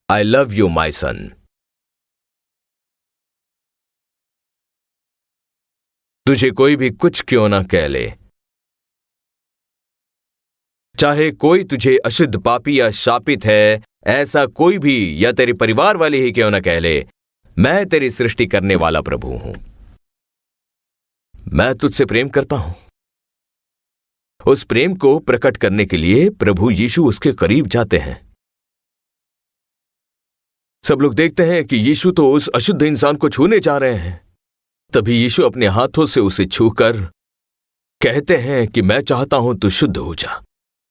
आई लव यू माई सन। तुझे कोई भी कुछ क्यों ना कह ले, चाहे कोई तुझे अशुद्ध, पापी या शापित है, ऐसा कोई भी, या तेरे परिवार वाले ही क्यों ना कह ले, मैं तेरी सृष्टि करने वाला प्रभु हूं। मैं तुझसे प्रेम करता हूं। उस प्रेम को प्रकट करने के लिए प्रभु यीशु उसके करीब जाते हैं। सब लोग देखते हैं कि यीशु तो उस अशुद्ध इंसान को छूने जा रहे हैं। तभी यीशु अपने हाथों से उसे छूकर कहते हैं कि मैं चाहता हूं तू शुद्ध हो जा,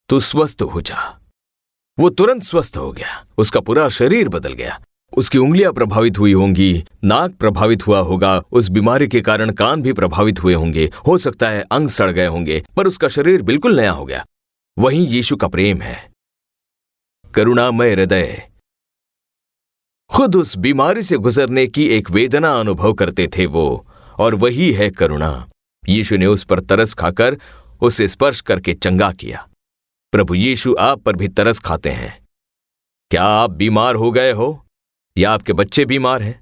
तू स्वस्थ हो जा। वो तुरंत स्वस्थ हो गया, उसका पूरा शरीर बदल गया। उसकी उंगलियां प्रभावित हुई होंगी, नाक प्रभावित हुआ होगा, उस बीमारी के कारण कान भी प्रभावित हुए होंगे, हो सकता है अंग सड़ गए होंगे, पर उसका शरीर बिल्कुल नया हो गया। वही यीशु का प्रेम है, करुणामय हृदय। खुद उस बीमारी से गुजरने की एक वेदना अनुभव करते थे वो, और वही है करुणा। यीशु ने उस पर तरस खाकर उसे स्पर्श करके चंगा किया। प्रभु यीशु आप पर भी तरस खाते हैं। क्या आप बीमार हो गए हो या आपके बच्चे बीमार हैं?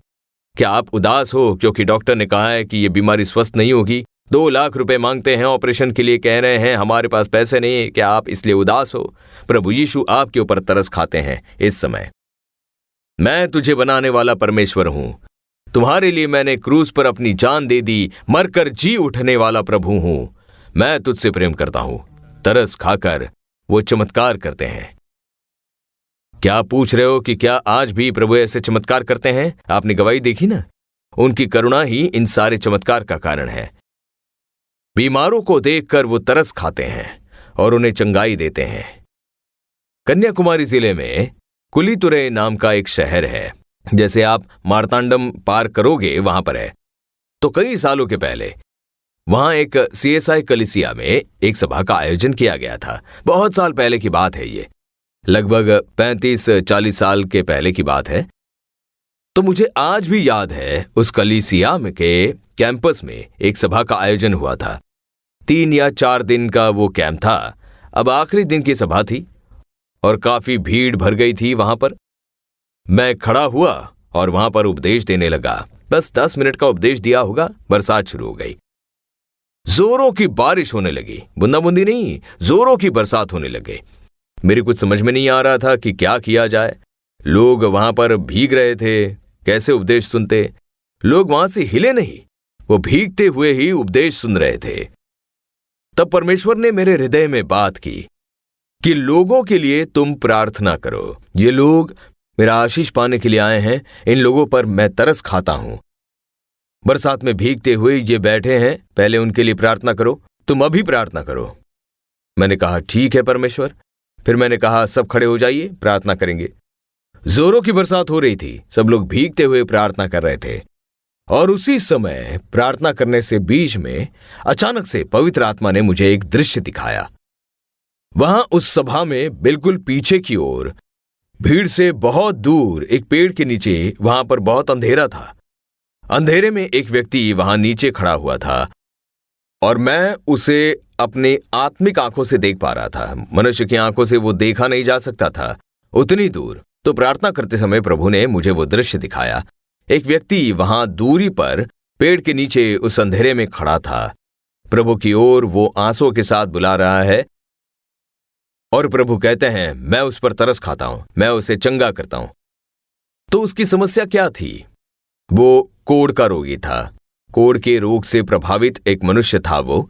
क्या आप उदास हो क्योंकि डॉक्टर ने कहा है कि यह बीमारी स्वस्थ नहीं होगी? 2 लाख रुपए मांगते हैं ऑपरेशन के लिए, कह रहे हैं हमारे पास पैसे नहीं है। क्या आप इसलिए उदास हो? प्रभु यीशु आपके ऊपर तरस खाते हैं इस समय। मैं तुझे बनाने वाला परमेश्वर हूं, तुम्हारे लिए मैंने क्रूस पर अपनी जान दे दी, मरकर जी उठने वाला प्रभु हूं। मैं तुझसे प्रेम करता हूं। तरस खाकर वो चमत्कार करते हैं। क्या पूछ रहे हो कि क्या आज भी प्रभु ऐसे चमत्कार करते हैं? आपने गवाही देखी ना, उनकी करुणा ही इन सारे चमत्कार का कारण है। बीमारों को देखकर वो तरस खाते हैं और उन्हें चंगाई देते हैं। कन्याकुमारी जिले में कुलीतुरे नाम का एक शहर है। जैसे आप मार्तांडम पार करोगे वहां पर है। तो कई सालों के पहले वहां एक CSI कलीसिया में एक सभा का आयोजन किया गया था। बहुत साल पहले की बात है ये, लगभग 35-40 साल के पहले की बात है। तो मुझे आज भी याद है उस कलीसिया में के कैंपस में एक सभा का आयोजन हुआ था। 3 या 4 दिन का वो कैंप था। अब आखिरी दिन की सभा थी और काफी भीड़ भर गई थी वहां पर। मैं खड़ा हुआ और वहां पर उपदेश देने लगा। बस 10 मिनट का उपदेश दिया होगा, बरसात शुरू हो गई। जोरों की बारिश होने लगी, बूंदाबूंदी नहीं, जोरों की बरसात होने लगे। मेरे कुछ समझ में नहीं आ रहा था कि क्या किया जाए। लोग वहां पर भीग रहे थे, कैसे उपदेश सुनते? लोग वहां से हिले नहीं, वो भीगते हुए ही उपदेश सुन रहे थे। तब परमेश्वर ने मेरे हृदय में बात की कि लोगों के लिए तुम प्रार्थना करो। ये लोग मेरा आशीष पाने के लिए आए हैं, इन लोगों पर मैं तरस खाता हूं। बरसात में भीगते हुए ये बैठे हैं, पहले उनके लिए प्रार्थना करो, तुम अभी प्रार्थना करो। मैंने कहा ठीक है परमेश्वर। फिर मैंने कहा सब खड़े हो जाइए, प्रार्थना करेंगे। जोरों की बरसात हो रही थी, सब लोग भीगते हुए प्रार्थना कर रहे थे। और उसी समय प्रार्थना करने से बीच में अचानक से पवित्र आत्मा ने मुझे एक दृश्य दिखाया। वहां उस सभा में बिल्कुल पीछे की ओर, भीड़ से बहुत दूर एक पेड़ के नीचे, वहां पर बहुत अंधेरा था। अंधेरे में एक व्यक्ति वहां नीचे खड़ा हुआ था और मैं उसे अपनी आत्मिक आंखों से देख पा रहा था। मनुष्य की आंखों से वो देखा नहीं जा सकता था उतनी दूर। तो प्रार्थना करते समय प्रभु ने मुझे वो दृश्य दिखाया। एक व्यक्ति वहां दूरी पर पेड़ के नीचे उस अंधेरे में खड़ा था। प्रभु की ओर वो आंसुओं के साथ बुला रहा है और प्रभु कहते हैं मैं उस पर तरस खाता हूं, मैं उसे चंगा करता हूं। तो उसकी समस्या क्या थी? वो कोढ़ का रोगी था। कोढ़ के रोग से प्रभावित एक मनुष्य था वो।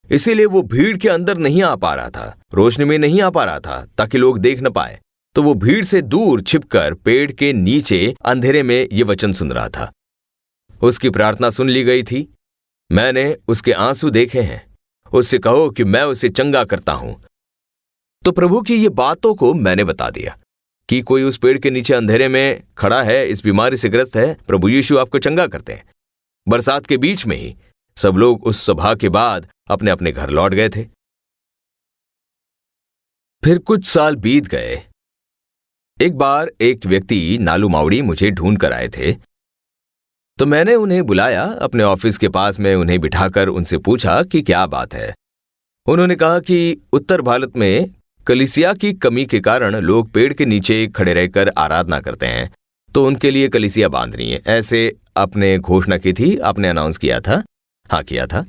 इसीलिए वो भीड़ के अंदर नहीं आ पा रहा था, रोशनी में नहीं आ पा रहा था ताकि लोग देख न पाए। तो वो भीड़ से दूर छिपकर पेड़ के नीचे अंधेरे में ये वचन सुन रहा था। उसकी प्रार्थना सुन ली गई थी। मैंने उसके आंसू देखे हैं। उससे कहो कि मैं उसे चंगा करता हूं। तो प्रभु की ये बातों को मैंने बता दिया कि कोई उस पेड़ के नीचे अंधेरे में खड़ा है, इस बीमारी से ग्रस्त है, प्रभु यीशु आपको चंगा करते हैं। बरसात के बीच में ही सब लोग उस सभा के बाद अपने अपने घर लौट गए थे। फिर कुछ साल बीत गए। एक बार एक व्यक्ति नालू मावड़ी मुझे ढूंढ कर आए थे। तो मैंने उन्हें बुलाया अपने ऑफिस के पास में, उन्हें बिठाकर उनसे पूछा कि क्या बात है। उन्होंने कहा कि उत्तर भारत में कलीसिया की कमी के कारण लोग पेड़ के नीचे खड़े रहकर आराधना करते हैं, तो उनके लिए कलीसिया बांधनी है, ऐसे आपने घोषणा की थी, आपने अनाउंस किया था। हाँ किया था।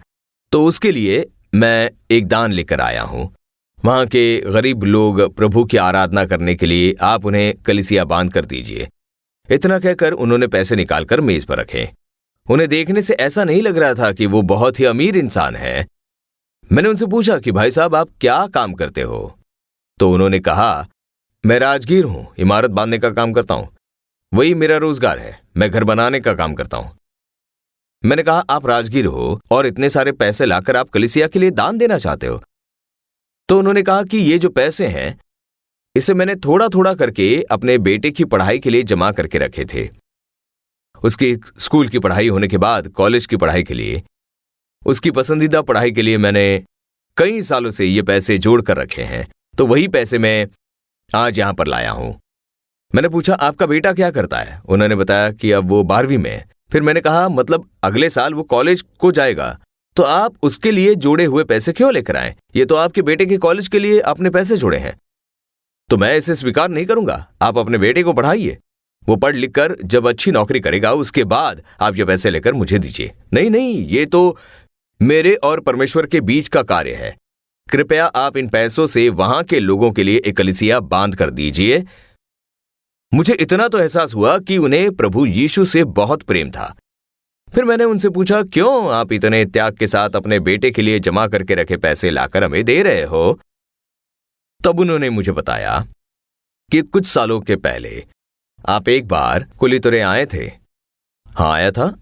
तो उसके लिए मैं एक दान लेकर आया हूं। वहां के गरीब लोग प्रभु की आराधना करने के लिए आप उन्हें कलीसिया बांध कर दीजिए। इतना कहकर उन्होंने पैसे निकालकर मेज पर रखे। उन्हें देखने से ऐसा नहीं लग रहा था कि वो बहुत ही अमीर इंसान है। मैंने उनसे पूछा कि भाई साहब आप क्या काम करते हो? तो उन्होंने कहा मैं राजगीर हूं, इमारत बांधने का काम करता हूं, वही मेरा रोजगार है, मैं घर बनाने का काम करता हूं। मैंने कहा आप राजगीर हो और इतने सारे पैसे लाकर आप कलीसिया के लिए दान देना चाहते हो? तो उन्होंने कहा कि ये जो पैसे हैं इसे मैंने थोड़ा थोड़ा करके अपने बेटे की पढ़ाई के लिए जमा करके रखे थे। उसकी स्कूल की पढ़ाई होने के बाद कॉलेज की पढ़ाई के लिए, उसकी पसंदीदा पढ़ाई के लिए मैंने कई सालों से ये पैसे जोड़ कर रखे हैं, तो वही पैसे मैं आज यहां पर लाया हूं। मैंने पूछा, आपका बेटा क्या करता है? उन्होंने बताया कि अब वो 12वीं में है। फिर मैंने कहा, मतलब अगले साल वो कॉलेज को जाएगा, तो आप उसके लिए जोड़े हुए पैसे क्यों लेकर आए? ये तो आपके बेटे के कॉलेज के लिए आपने पैसे जोड़े हैं, तो मैं इसे स्वीकार नहीं करूंगा। आप अपने बेटे को पढ़ाइए, वो पढ़ लिख कर जब अच्छी नौकरी करेगा उसके बाद आप ये पैसे लेकर मुझे दीजिए। नहीं नहीं, ये तो मेरे और परमेश्वर के बीच का कार्य है। कृपया आप इन पैसों से वहां के लोगों के लिए एक कलीसिया बांध कर दीजिए। मुझे इतना तो एहसास हुआ कि उन्हें प्रभु यीशु से बहुत प्रेम था। फिर मैंने उनसे पूछा, क्यों आप इतने त्याग के साथ अपने बेटे के लिए जमा करके रखे पैसे लाकर हमें दे रहे हो? तब उन्होंने मुझे बताया कि कुछ सालों के पहले आप एक बार कुलीतुरे आए थे। हाँ, आया था।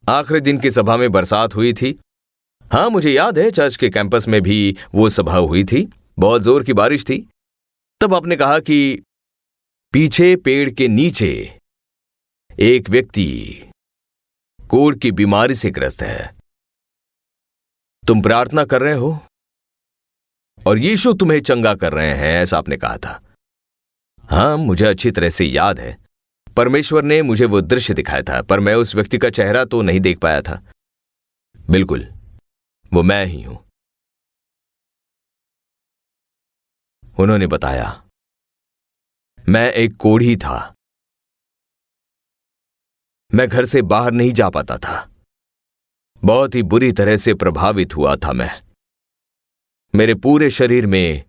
आखिरी दिन की सभा में बरसात हुई थी। हाँ, मुझे याद है, चर्च के कैंपस में भी वो सभा हुई थी। बहुत जोर की बारिश थी। तब आपने कहा कि पीछे पेड़ के नीचे एक व्यक्ति कोढ़ की बीमारी से ग्रस्त है। तुम प्रार्थना कर रहे हो और यीशु तुम्हें चंगा कर रहे हैं, ऐसा आपने कहा था। हाँ, मुझे अच्छी तरह से याद है। परमेश्वर ने मुझे वो दृश्य दिखाया था, पर मैं उस व्यक्ति का चेहरा तो नहीं देख पाया था। बिल्कुल, वो मैं ही हूं। उन्होंने बताया, मैं एक कोढ़ी था। मैं घर से बाहर नहीं जा पाता था। बहुत ही बुरी तरह से प्रभावित हुआ था मैं। मेरे पूरे शरीर में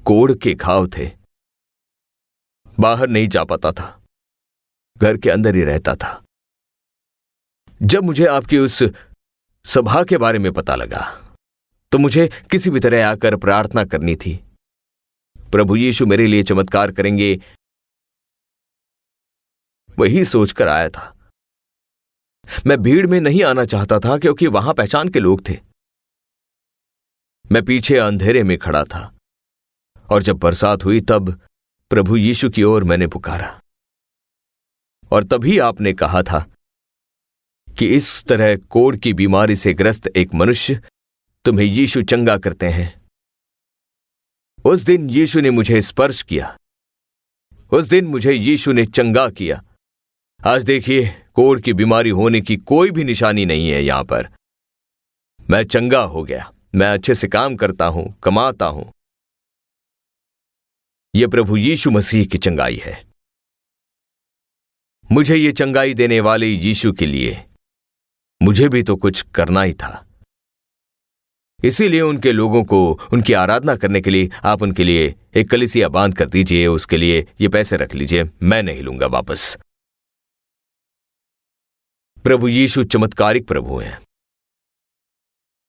कोढ़ के घाव थे। बाहर नहीं जा पाता था, घर के अंदर ही रहता था। जब मुझे आपकी उस सभा के बारे में पता लगा, तो मुझे किसी भी तरह आकर प्रार्थना करनी थी। प्रभु यीशु मेरे लिए चमत्कार करेंगे, वही सोचकर आया था। मैं भीड़ में नहीं आना चाहता था क्योंकि वहां पहचान के लोग थे। मैं पीछे अंधेरे में खड़ा था और जब बरसात हुई तब प्रभु यीशु की ओर मैंने पुकारा और तभी आपने कहा था कि इस तरह कोढ़ की बीमारी से ग्रस्त एक मनुष्य तुम्हें यीशु चंगा करते हैं। उस दिन यीशु ने मुझे स्पर्श किया। उस दिन मुझे यीशु ने चंगा किया। आज देखिए, कोढ़ की बीमारी होने की कोई भी निशानी नहीं है यहां पर। मैं चंगा हो गया। मैं अच्छे से काम करता हूं, कमाता हूं। यह प्रभु यीशु मसीह की चंगाई है। मुझे ये चंगाई देने वाले यीशु के लिए मुझे भी तो कुछ करना ही था। इसीलिए उनके लोगों को उनकी आराधना करने के लिए आप उनके लिए एक कलीसिया बांध कर दीजिए। उसके लिए ये पैसे रख लीजिए, मैं नहीं लूंगा वापस। प्रभु यीशु चमत्कारिक प्रभु हैं।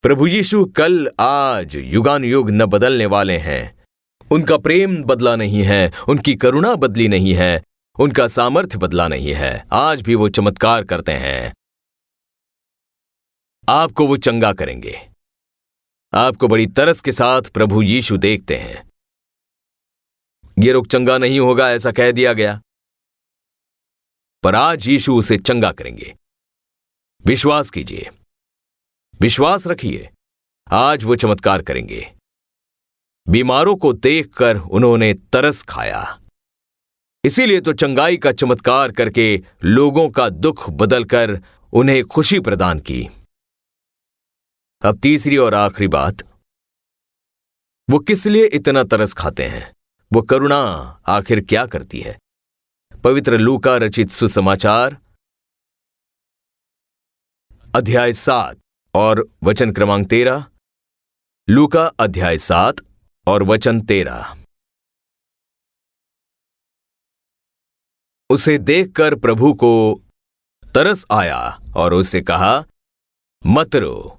प्रभु यीशु कल, आज, युगानुयुग न बदलने वाले हैं। उनका प्रेम बदला नहीं है, उनकी करुणा बदली नहीं है, उनका सामर्थ्य बदला नहीं है। आज भी वो चमत्कार करते हैं। आपको वो चंगा करेंगे। आपको बड़ी तरस के साथ प्रभु यीशु देखते हैं। ये रोग चंगा नहीं होगा ऐसा कह दिया गया, पर आज यीशु उसे चंगा करेंगे। विश्वास कीजिए, विश्वास रखिए, आज वो चमत्कार करेंगे। बीमारों को देखकर उन्होंने तरस खाया, इसीलिए तो चंगाई का चमत्कार करके लोगों का दुख बदलकर उन्हें खुशी प्रदान की। अब तीसरी और आखिरी बात, वो किस लिए इतना तरस खाते हैं? वो करुणा आखिर क्या करती है? पवित्र लूका रचित सुसमाचार अध्याय 7 और वचन क्रमांक 13। लूका अध्याय 7 और वचन 13। उसे देखकर प्रभु को तरस आया और उससे कहा, मत रो।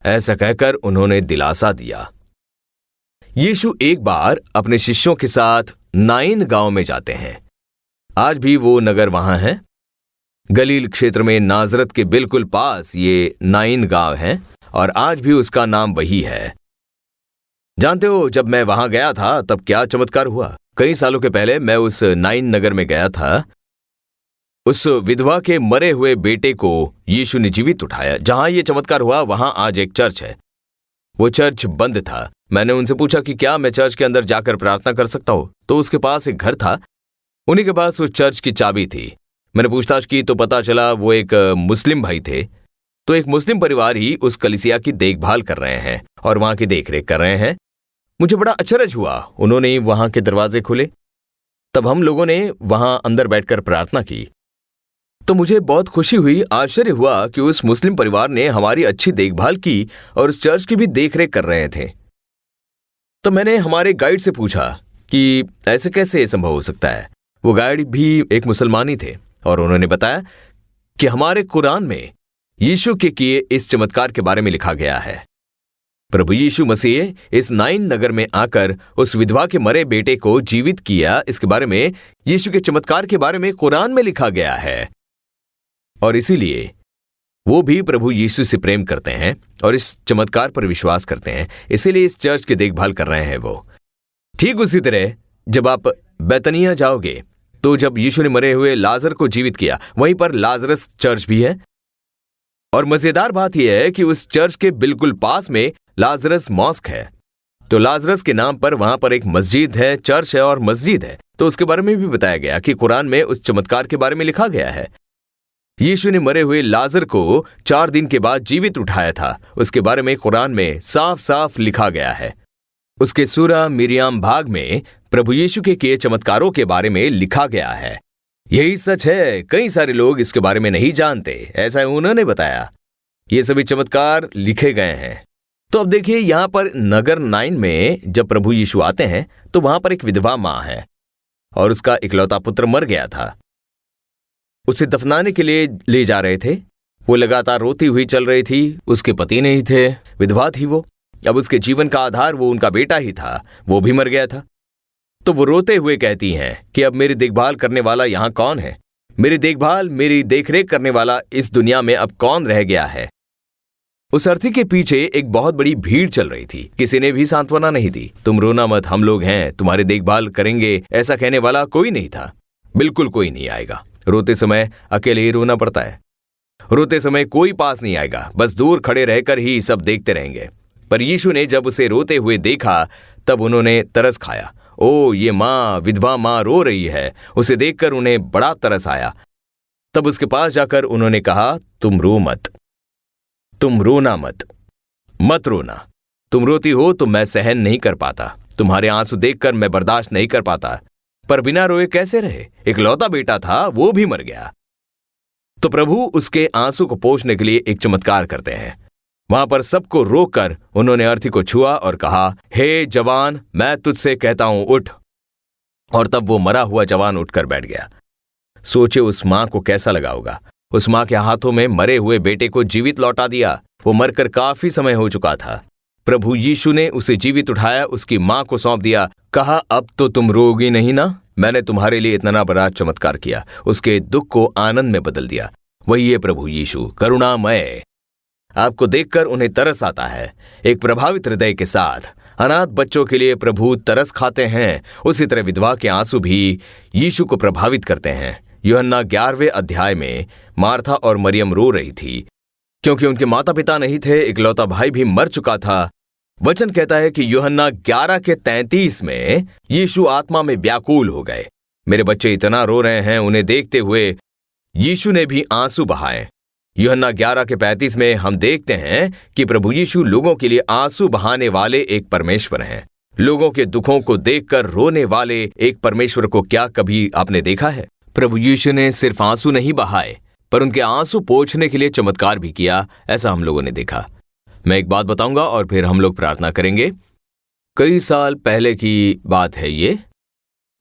ऐसा कहकर उन्होंने दिलासा दिया। यीशु एक बार अपने शिष्यों के साथ नाइन गांव में जाते हैं। आज भी वो नगर वहां है। गलील क्षेत्र में नाजरत के बिल्कुल पास ये नाइन गांव है और आज भी उसका नाम वही है। जानते हो, जब मैं वहां गया था तब क्या चमत्कार हुआ। कई सालों के पहले मैं उस नाइन नगर में गया था। उस विधवा के मरे हुए बेटे को यीशु ने जीवित उठाया। जहां यह चमत्कार हुआ वहां आज एक चर्च है। वो चर्च बंद था। मैंने उनसे पूछा कि क्या मैं चर्च के अंदर जाकर प्रार्थना कर सकता हूँ, तो उसके पास एक घर था, उन्हीं के पास उस चर्च की चाबी थी। मैंने पूछताछ की तो पता चला वो एक मुस्लिम भाई थे। तो एक मुस्लिम परिवार ही उस कलीसिया की देखभाल कर रहे हैं और वहां की देखरेख कर रहे हैं। मुझे बड़ा अचरज हुआ, उन्होंने वहां के दरवाजे खोले, तब हम लोगों ने वहां अंदर बैठकर प्रार्थना की। तो मुझे बहुत खुशी हुई, आश्चर्य हुआ कि उस मुस्लिम परिवार ने हमारी अच्छी देखभाल की और उस चर्च की भी देखरेख कर रहे थे। तो मैंने हमारे गाइड से पूछा कि ऐसे कैसे संभव हो सकता है। वो गाइड भी एक मुसलमान ही थे और उन्होंने बताया कि हमारे कुरान में यीशु के किए इस चमत्कार के बारे में लिखा गया है। प्रभु यीशु मसीह इस नाइन नगर में आकर उस विधवा के मरे बेटे को जीवित किया, इसके बारे में, यीशु के चमत्कार के बारे में कुरान में लिखा गया है। और इसीलिए वो भी प्रभु यीशु से प्रेम करते हैं और इस चमत्कार पर विश्वास करते हैं, इसीलिए इस चर्च की देखभाल कर रहे हैं वो। ठीक उसी तरह जब आप बैतनिया जाओगे तो जब यीशु ने मरे हुए लाजर को जीवित किया, वहीं पर लाजरस चर्च भी है। और मजेदार बात यह है कि उस चर्च के बिल्कुल पास में लाजरस मॉस्क है। तो लाजरस के नाम पर वहां पर एक मस्जिद है, चर्च है और मस्जिद है। तो उसके बारे में भी बताया गया कि कुरान में उस चमत्कार के बारे में लिखा गया है। यीशु ने मरे हुए लाजर को 4 दिन के बाद जीवित उठाया था, उसके बारे में कुरान में साफ साफ लिखा गया है। उसके सूरा मिरियाम भाग में प्रभु यीशु के किए चमत्कारों के बारे में लिखा गया है। यही सच है, कई सारे लोग इसके बारे में नहीं जानते, ऐसा उन्होंने बताया। ये सभी चमत्कार लिखे गए हैं। तो अब देखिए, यहां पर नगर 9 में जब प्रभु यीशु आते हैं तो वहां पर एक विधवा मां है और उसका इकलौता पुत्र मर गया था। उसे दफनाने के लिए ले जा रहे थे। वो लगातार रोती हुई चल रही थी, उसके पति नहीं थे, विधवा थी वो। अब उसके जीवन का आधार वो उनका बेटा ही था, वो भी मर गया था। तो वो रोते हुए कहती हैं कि अब मेरी देखभाल करने वाला यहां कौन है? मेरी देखभाल, मेरी देखरेख करने वाला इस दुनिया में अब कौन रह गया है? उस अर्थी के पीछे एक बहुत बड़ी भीड़ चल रही थी। किसी ने भी सांत्वना नहीं दी। तुम रोना मत, हम लोग हैं, तुम्हारी देखभाल करेंगे, ऐसा कहने वाला कोई नहीं था। बिल्कुल कोई नहीं आएगा। रोते समय अकेले ही रोना पड़ता है। रोते समय कोई पास नहीं आएगा, बस दूर खड़े रहकर ही सब देखते रहेंगे। पर यीशु ने जब उसे रोते हुए देखा तब उन्होंने तरस खाया। ओ, ये माँ, विधवा माँ रो रही है। उसे देखकर उन्हें बड़ा तरस आया। तब उसके पास जाकर उन्होंने कहा, तुम रो मत, तुम रोना मत, मत रोना। तुम रोती हो तो मैं सहन नहीं कर पाता, तुम्हारे आंसू देखकर मैं बर्दाश्त नहीं कर पाता। पर बिना रोए कैसे रहे? इकलौता बेटा था, वो भी मर गया। तो प्रभु उसके आंसू को पोंछने के लिए एक चमत्कार करते हैं। वहां पर सबको रोककर उन्होंने अर्थी को छुआ और कहा, हे जवान, मैं तुझसे कहता हूं, उठ। और तब वो मरा हुआ जवान उठकर बैठ गया। सोचे उस मां को कैसा लगा होगा। उस मां के हाथों में मरे हुए बेटे को जीवित लौटा दिया। वो मरकर काफी समय हो चुका था। प्रभु यीशु ने उसे जीवित उठाया, उसकी मां को सौंप दिया, कहा, अब तो तुम रोगी नहीं ना? मैंने तुम्हारे लिए इतना बड़ा चमत्कार किया। उसके दुख को आनंद में बदल दिया। वही है प्रभु यीशु, करुणामय। आपको देखकर उन्हें तरस आता है। एक प्रभावित हृदय के साथ अनाथ बच्चों के लिए प्रभु तरस खाते हैं। उसी तरह विधवा के आंसू भी यीशु को प्रभावित करते हैं। यूहन्ना 11वें अध्याय में मार्था और मरियम रो रही थी क्योंकि उनके माता पिता नहीं थे, इकलौता भाई भी मर चुका था। वचन कहता है कि यूहन्ना 11:33 में यीशु आत्मा में व्याकुल हो गए। मेरे बच्चे इतना रो रहे हैं, उन्हें देखते हुए यीशु ने भी आंसू बहाए। यूहन्ना 11:35 में हम देखते हैं कि प्रभु यीशु लोगों के लिए आंसू बहाने वाले एक परमेश्वर हैं। लोगों के दुखों को देखकर रोने वाले एक परमेश्वर को क्या कभी आपने देखा है? प्रभु यीशु ने सिर्फ आंसू नहीं बहाए, पर उनके आंसू पोंछने के लिए चमत्कार भी किया, ऐसा हम लोगों ने देखा। मैं एक बात बताऊंगा और फिर हम लोग प्रार्थना करेंगे। कई साल पहले की बात है ये।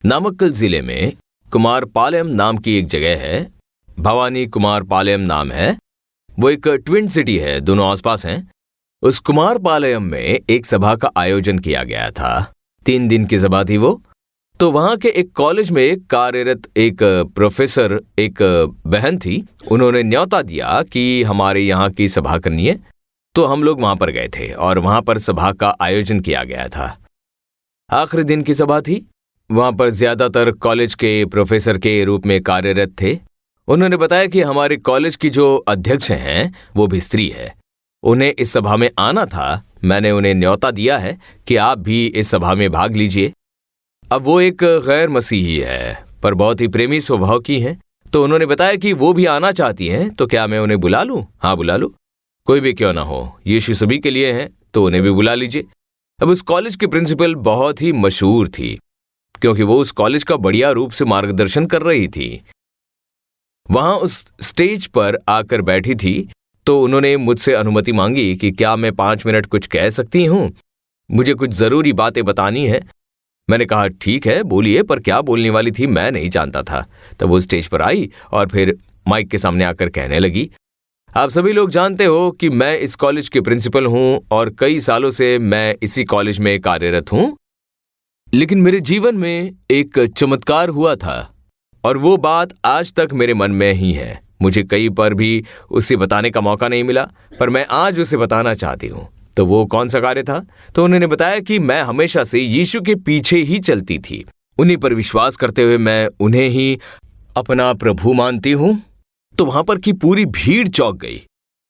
नामक्कल जिले में कुमारपालयम नाम की एक जगह है, भवानी कुमारपालयम नाम है। वो एक ट्विन सिटी है, दोनों आसपास हैं। उस कुमारपालयम में एक सभा का आयोजन किया गया था। 3 दिन की सभा थी वो। तो वहां के एक कॉलेज में कार्यरत एक प्रोफेसर, एक बहन थी, उन्होंने न्योता दिया कि हमारे यहाँ की सभा करनी है। तो हम लोग वहां पर गए थे और वहां पर सभा का आयोजन किया गया था। आखिरी दिन की सभा थी। वहां पर ज्यादातर कॉलेज के प्रोफेसर के रूप में कार्यरत थे। उन्होंने बताया कि हमारे कॉलेज की जो अध्यक्ष हैं वो भी स्त्री है। उन्हें इस सभा में आना था, मैंने उन्हें न्योता दिया है कि आप भी इस सभा में भाग लीजिए। अब वो एक गैर मसीही है पर बहुत ही प्रेमी स्वभाव की हैं, तो उन्होंने बताया कि वो भी आना चाहती हैं, तो क्या मैं उन्हें बुला लूं? हाँ, बुला लो, कोई भी क्यों ना हो, यीशु सभी के लिए हैं, तो उन्हें भी बुला लीजिए। अब उस कॉलेज की प्रिंसिपल बहुत ही मशहूर थी क्योंकि वो उस कॉलेज का बढ़िया रूप से मार्गदर्शन कर रही थी। वहां उस स्टेज पर आकर बैठी थी, तो उन्होंने मुझसे अनुमति मांगी कि क्या मैं 5 मिनट कुछ कह सकती हूं, मुझे कुछ जरूरी बातें बतानी है। मैंने कहा ठीक है, बोलिए, पर क्या बोलने वाली थी मैं नहीं जानता था। तब वो स्टेज पर आई और फिर माइक के सामने आकर कहने लगी, आप सभी लोग जानते हो कि मैं इस कॉलेज के प्रिंसिपल हूं और कई सालों से मैं इसी कॉलेज में कार्यरत हूं, लेकिन मेरे जीवन में एक चमत्कार हुआ था और वो बात आज तक मेरे मन में ही है। मुझे कई बार भी उसे बताने का मौका नहीं मिला, पर मैं आज उसे बताना चाहती हूँ। तो वो कौन सा कार्य था? तो उन्होंने बताया कि मैं हमेशा से यीशु के पीछे ही चलती थी, उन्हीं पर विश्वास करते हुए मैं उन्हें ही अपना प्रभु मानती हूँ। तो वहां पर की पूरी भीड़ चौंक गई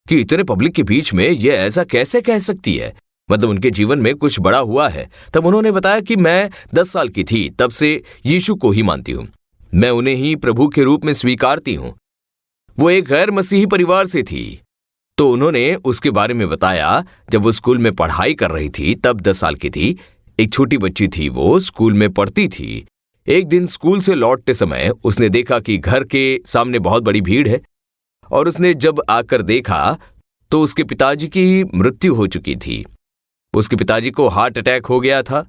कि इतने पब्लिक के बीच में ये ऐसा कैसे कह सकती है, मतलब उनके जीवन में कुछ बड़ा हुआ है। तब उन्होंने बताया कि मैं 10 साल की थी तब से यीशु को ही मानती हूँ, मैं उन्हें ही प्रभु के रूप में स्वीकारती हूँ। वो एक गैर मसीही परिवार से थी, तो उन्होंने उसके बारे में बताया। जब वो स्कूल में पढ़ाई कर रही थी तब 10 साल की थी, एक छोटी बच्ची थी, वो स्कूल में पढ़ती थी। एक दिन स्कूल से लौटते समय उसने देखा कि घर के सामने बहुत बड़ी भीड़ है, और उसने जब आकर देखा तो उसके पिताजी की मृत्यु हो चुकी थी। उसके पिताजी को हार्ट अटैक हो गया था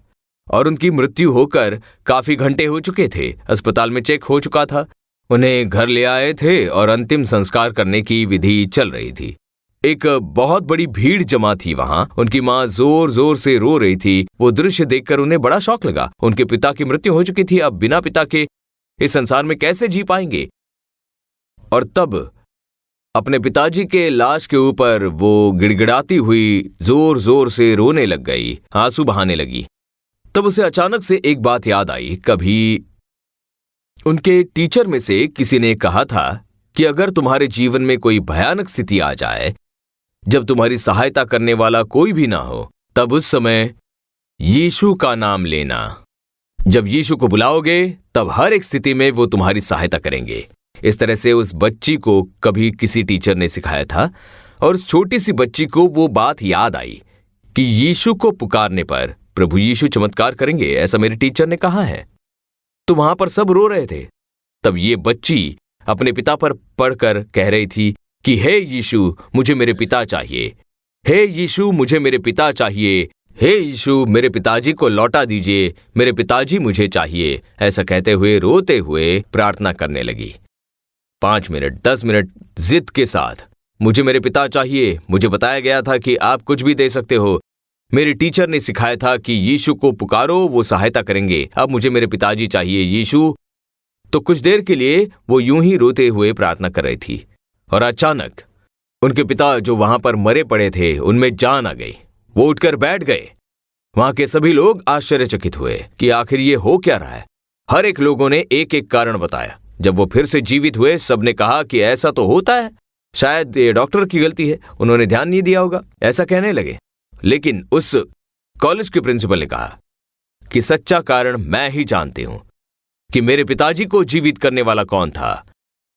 और उनकी मृत्यु होकर काफी घंटे हो चुके थे। अस्पताल में चेक हो चुका था, उन्हें घर ले आए थे और अंतिम संस्कार करने की विधि चल रही थी। एक बहुत बड़ी भीड़ जमा थी वहां। उनकी माँ जोर जोर से रो रही थी। वो दृश्य देखकर उन्हें बड़ा शौक लगा। उनके पिता की मृत्यु हो चुकी थी, अब बिना पिता के इस संसार में कैसे जी पाएंगे। और तब अपने पिताजी के लाश के ऊपर वो गिड़गिड़ाती हुई जोर जोर से रोने लग गई, आंसू बहाने लगी। तब उसे अचानक से एक बात याद आई। कभी उनके टीचर में से किसी ने कहा था कि अगर तुम्हारे जीवन में कोई भयानक स्थिति आ जाए, जब तुम्हारी सहायता करने वाला कोई भी ना हो, तब उस समय यीशु का नाम लेना। जब यीशु को बुलाओगे तब हर एक स्थिति में वो तुम्हारी सहायता करेंगे। इस तरह से उस बच्ची को कभी किसी टीचर ने सिखाया था, और उस छोटी सी बच्ची को वो बात याद आई कि यीशु को पुकारने पर प्रभु यीशु चमत्कार करेंगे, ऐसा मेरे टीचर ने कहा है। तो वहां पर सब रो रहे थे। तब ये बच्ची अपने पिता पर पढ़कर कह रही थी कि हे यीशु, मुझे मेरे पिता चाहिए, हे यीशु, मुझे मेरे पिता चाहिए, हे यीशु, मेरे पिताजी को लौटा दीजिए, मेरे पिताजी मुझे चाहिए। ऐसा कहते हुए रोते हुए प्रार्थना करने लगी। 5 मिनट 10 मिनट जिद के साथ, मुझे मेरे पिता चाहिए। मुझे बताया गया था कि आप कुछ भी दे सकते हो। मेरे टीचर ने सिखाया था कि यीशु को पुकारो, वो सहायता करेंगे। अब मुझे मेरे पिताजी चाहिए यीशु। तो कुछ देर के लिए वो यूं ही रोते हुए प्रार्थना कर रही थी, और अचानक उनके पिता जो वहां पर मरे पड़े थे उनमें जान आ गई। वो उठकर बैठ गए। वहां के सभी लोग आश्चर्यचकित हुए कि आखिर ये हो क्या रहा है। हर एक लोगों ने एक एक कारण बताया। जब वो फिर से जीवित हुए, सबने कहा कि ऐसा तो होता है, शायद ये डॉक्टर की गलती है, उन्होंने ध्यान नहीं दिया होगा, ऐसा कहने लगे। लेकिन उस कॉलेज के प्रिंसिपल ने कहा कि सच्चा कारण मैं ही जानती हूं कि मेरे पिताजी को जीवित करने वाला कौन था,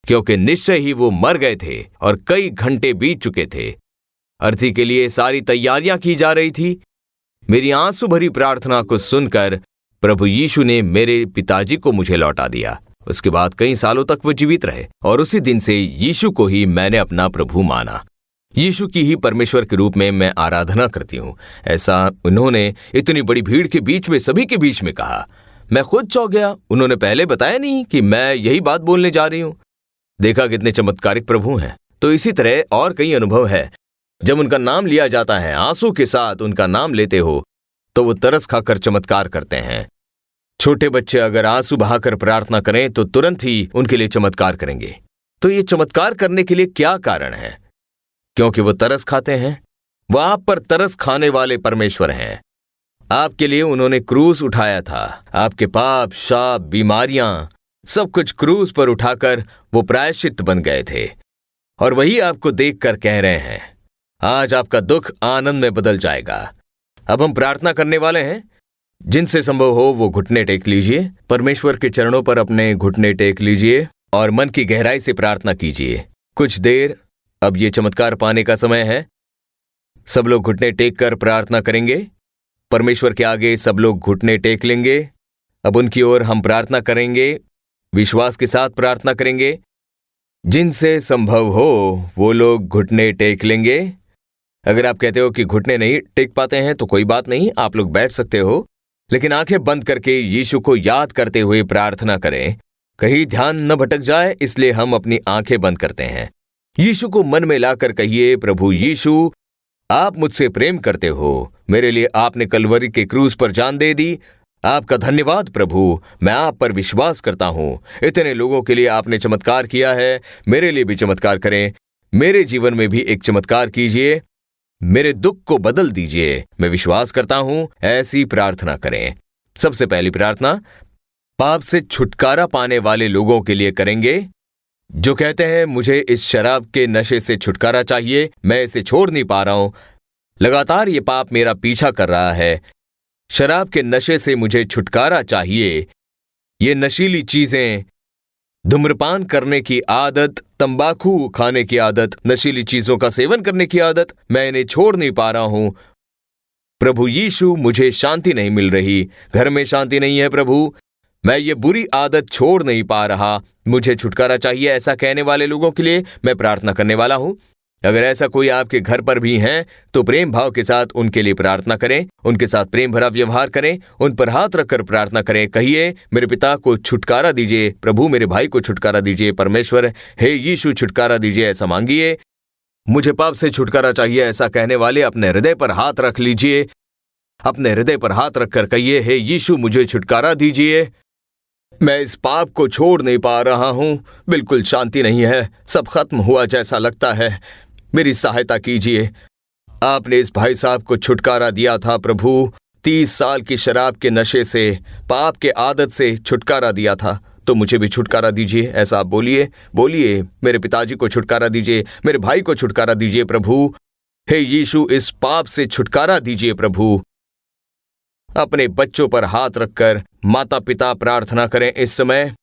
क्योंकि निश्चय ही वो मर गए थे और कई घंटे बीत चुके थे। अर्थी के लिए सारी तैयारियां की जा रही थी। मेरी आंसू भरी प्रार्थना को सुनकर प्रभु यीशु ने मेरे पिताजी को मुझे लौटा दिया। उसके बाद कई सालों तक वो जीवित रहे, और उसी दिन से यीशु को ही मैंने अपना प्रभु माना। यीशु की ही परमेश्वर के रूप में मैं आराधना करती हूँ। ऐसा उन्होंने इतनी बड़ी भीड़ के बीच में, सभी के बीच में कहा। मैं खुद चौंक गया। उन्होंने पहले बताया नहीं कि मैं यही बात बोलने जा रही हूं। देखा कितने चमत्कारिक प्रभु हैं। तो इसी तरह और कई अनुभव है। जब उनका नाम लिया जाता है, आंसू के साथ उनका नाम लेते हो, तो वो तरस खाकर चमत्कार करते हैं। छोटे बच्चे अगर आंसू बहाकर प्रार्थना करें तो तुरंत ही उनके लिए चमत्कार करेंगे। तो ये चमत्कार करने के लिए क्या कारण है? क्योंकि वो तरस खाते हैं। वो आप पर तरस खाने वाले परमेश्वर हैं। आपके लिए उन्होंने क्रूस उठाया था। आपके पाप, शाप, बीमारियां, सब कुछ क्रूस पर उठाकर वो प्रायश्चित बन गए थे। और वही आपको देखकर कह रहे हैं, आज आपका दुख आनंद में बदल जाएगा। अब हम प्रार्थना करने वाले हैं। जिनसे संभव हो वो घुटने टेक लीजिए, परमेश्वर के चरणों पर अपने घुटने टेक लीजिए और मन की गहराई से प्रार्थना कीजिए। कुछ देर अब ये चमत्कार पाने का समय है। सब लोग घुटने टेक कर प्रार्थना करेंगे। परमेश्वर के आगे सब लोग घुटने टेक लेंगे। अब उनकी ओर हम प्रार्थना करेंगे, विश्वास के साथ प्रार्थना करेंगे। जिनसे संभव हो वो लोग घुटने टेक लेंगे। अगर आप कहते हो कि घुटने नहीं टेक पाते हैं तो कोई बात नहीं, आप लोग बैठ सकते हो, लेकिन आंखें बंद करके यीशु को याद करते हुए प्रार्थना करें। कहीं ध्यान न भटक जाए, इसलिए हम अपनी आंखें बंद करते हैं। यीशु को मन में लाकर कहिए, प्रभु यीशु, आप मुझसे प्रेम करते हो। मेरे लिए आपने कलवरी के क्रूज पर जान दे दी। आपका धन्यवाद प्रभु, मैं आप पर विश्वास करता हूं। इतने लोगों के लिए आपने चमत्कार किया है, मेरे लिए भी चमत्कार करें। मेरे जीवन में भी एक चमत्कार कीजिए, मेरे दुख को बदल दीजिए। मैं विश्वास करता हूं। ऐसी प्रार्थना करें। सबसे पहली प्रार्थना पाप से छुटकारा पाने वाले लोगों के लिए करेंगे, जो कहते हैं मुझे इस शराब के नशे से छुटकारा चाहिए, मैं इसे छोड़ नहीं पा रहा हूं, लगातार ये पाप मेरा पीछा कर रहा है। शराब के नशे से मुझे छुटकारा चाहिए। ये नशीली चीजें, धूम्रपान करने की आदत, तंबाकू खाने की आदत, नशीली चीजों का सेवन करने की आदत, मैं इन्हें छोड़ नहीं पा रहा हूं। प्रभु यीशु, मुझे शांति नहीं मिल रही, घर में शांति नहीं है प्रभु, मैं ये बुरी आदत छोड़ नहीं पा रहा, मुझे छुटकारा चाहिए। ऐसा कहने वाले लोगों के लिए मैं प्रार्थना करने वाला हूं। अगर ऐसा कोई आपके घर पर भी है तो प्रेम भाव के साथ उनके लिए प्रार्थना करें, उनके साथ प्रेम भरा व्यवहार करें, उन पर हाथ रखकर प्रार्थना करें। कहिए, मेरे पिता को छुटकारा दीजिए, प्रभु मेरे भाई को छुटकारा दीजिए, परमेश्वर हे यीशु छुटकारा दीजिए, ऐसा मांगिए। मुझे पाप से छुटकारा चाहिए, ऐसा कहने वाले अपने हृदय पर हाथ रख लीजिए। अपने हृदय पर हाथ रखकर कहिए, हे यीशु मुझे छुटकारा दीजिए, मैं इस पाप को छोड़ नहीं पा रहा हूं, बिल्कुल शांति नहीं है, सब खत्म हुआ जैसा लगता है, मेरी सहायता कीजिए। आपने इस भाई साहब को छुटकारा दिया था प्रभु, 30 साल की शराब के नशे से, पाप के आदत से छुटकारा दिया था, तो मुझे भी छुटकारा दीजिए। ऐसा आप बोलिए, बोलिए, मेरे पिताजी को छुटकारा दीजिए, मेरे भाई को छुटकारा दीजिए प्रभु। हे यीशु, इस पाप से छुटकारा दीजिए प्रभु। अपने बच्चों पर हाथ रखकर माता पिता प्रार्थना करें इस समय।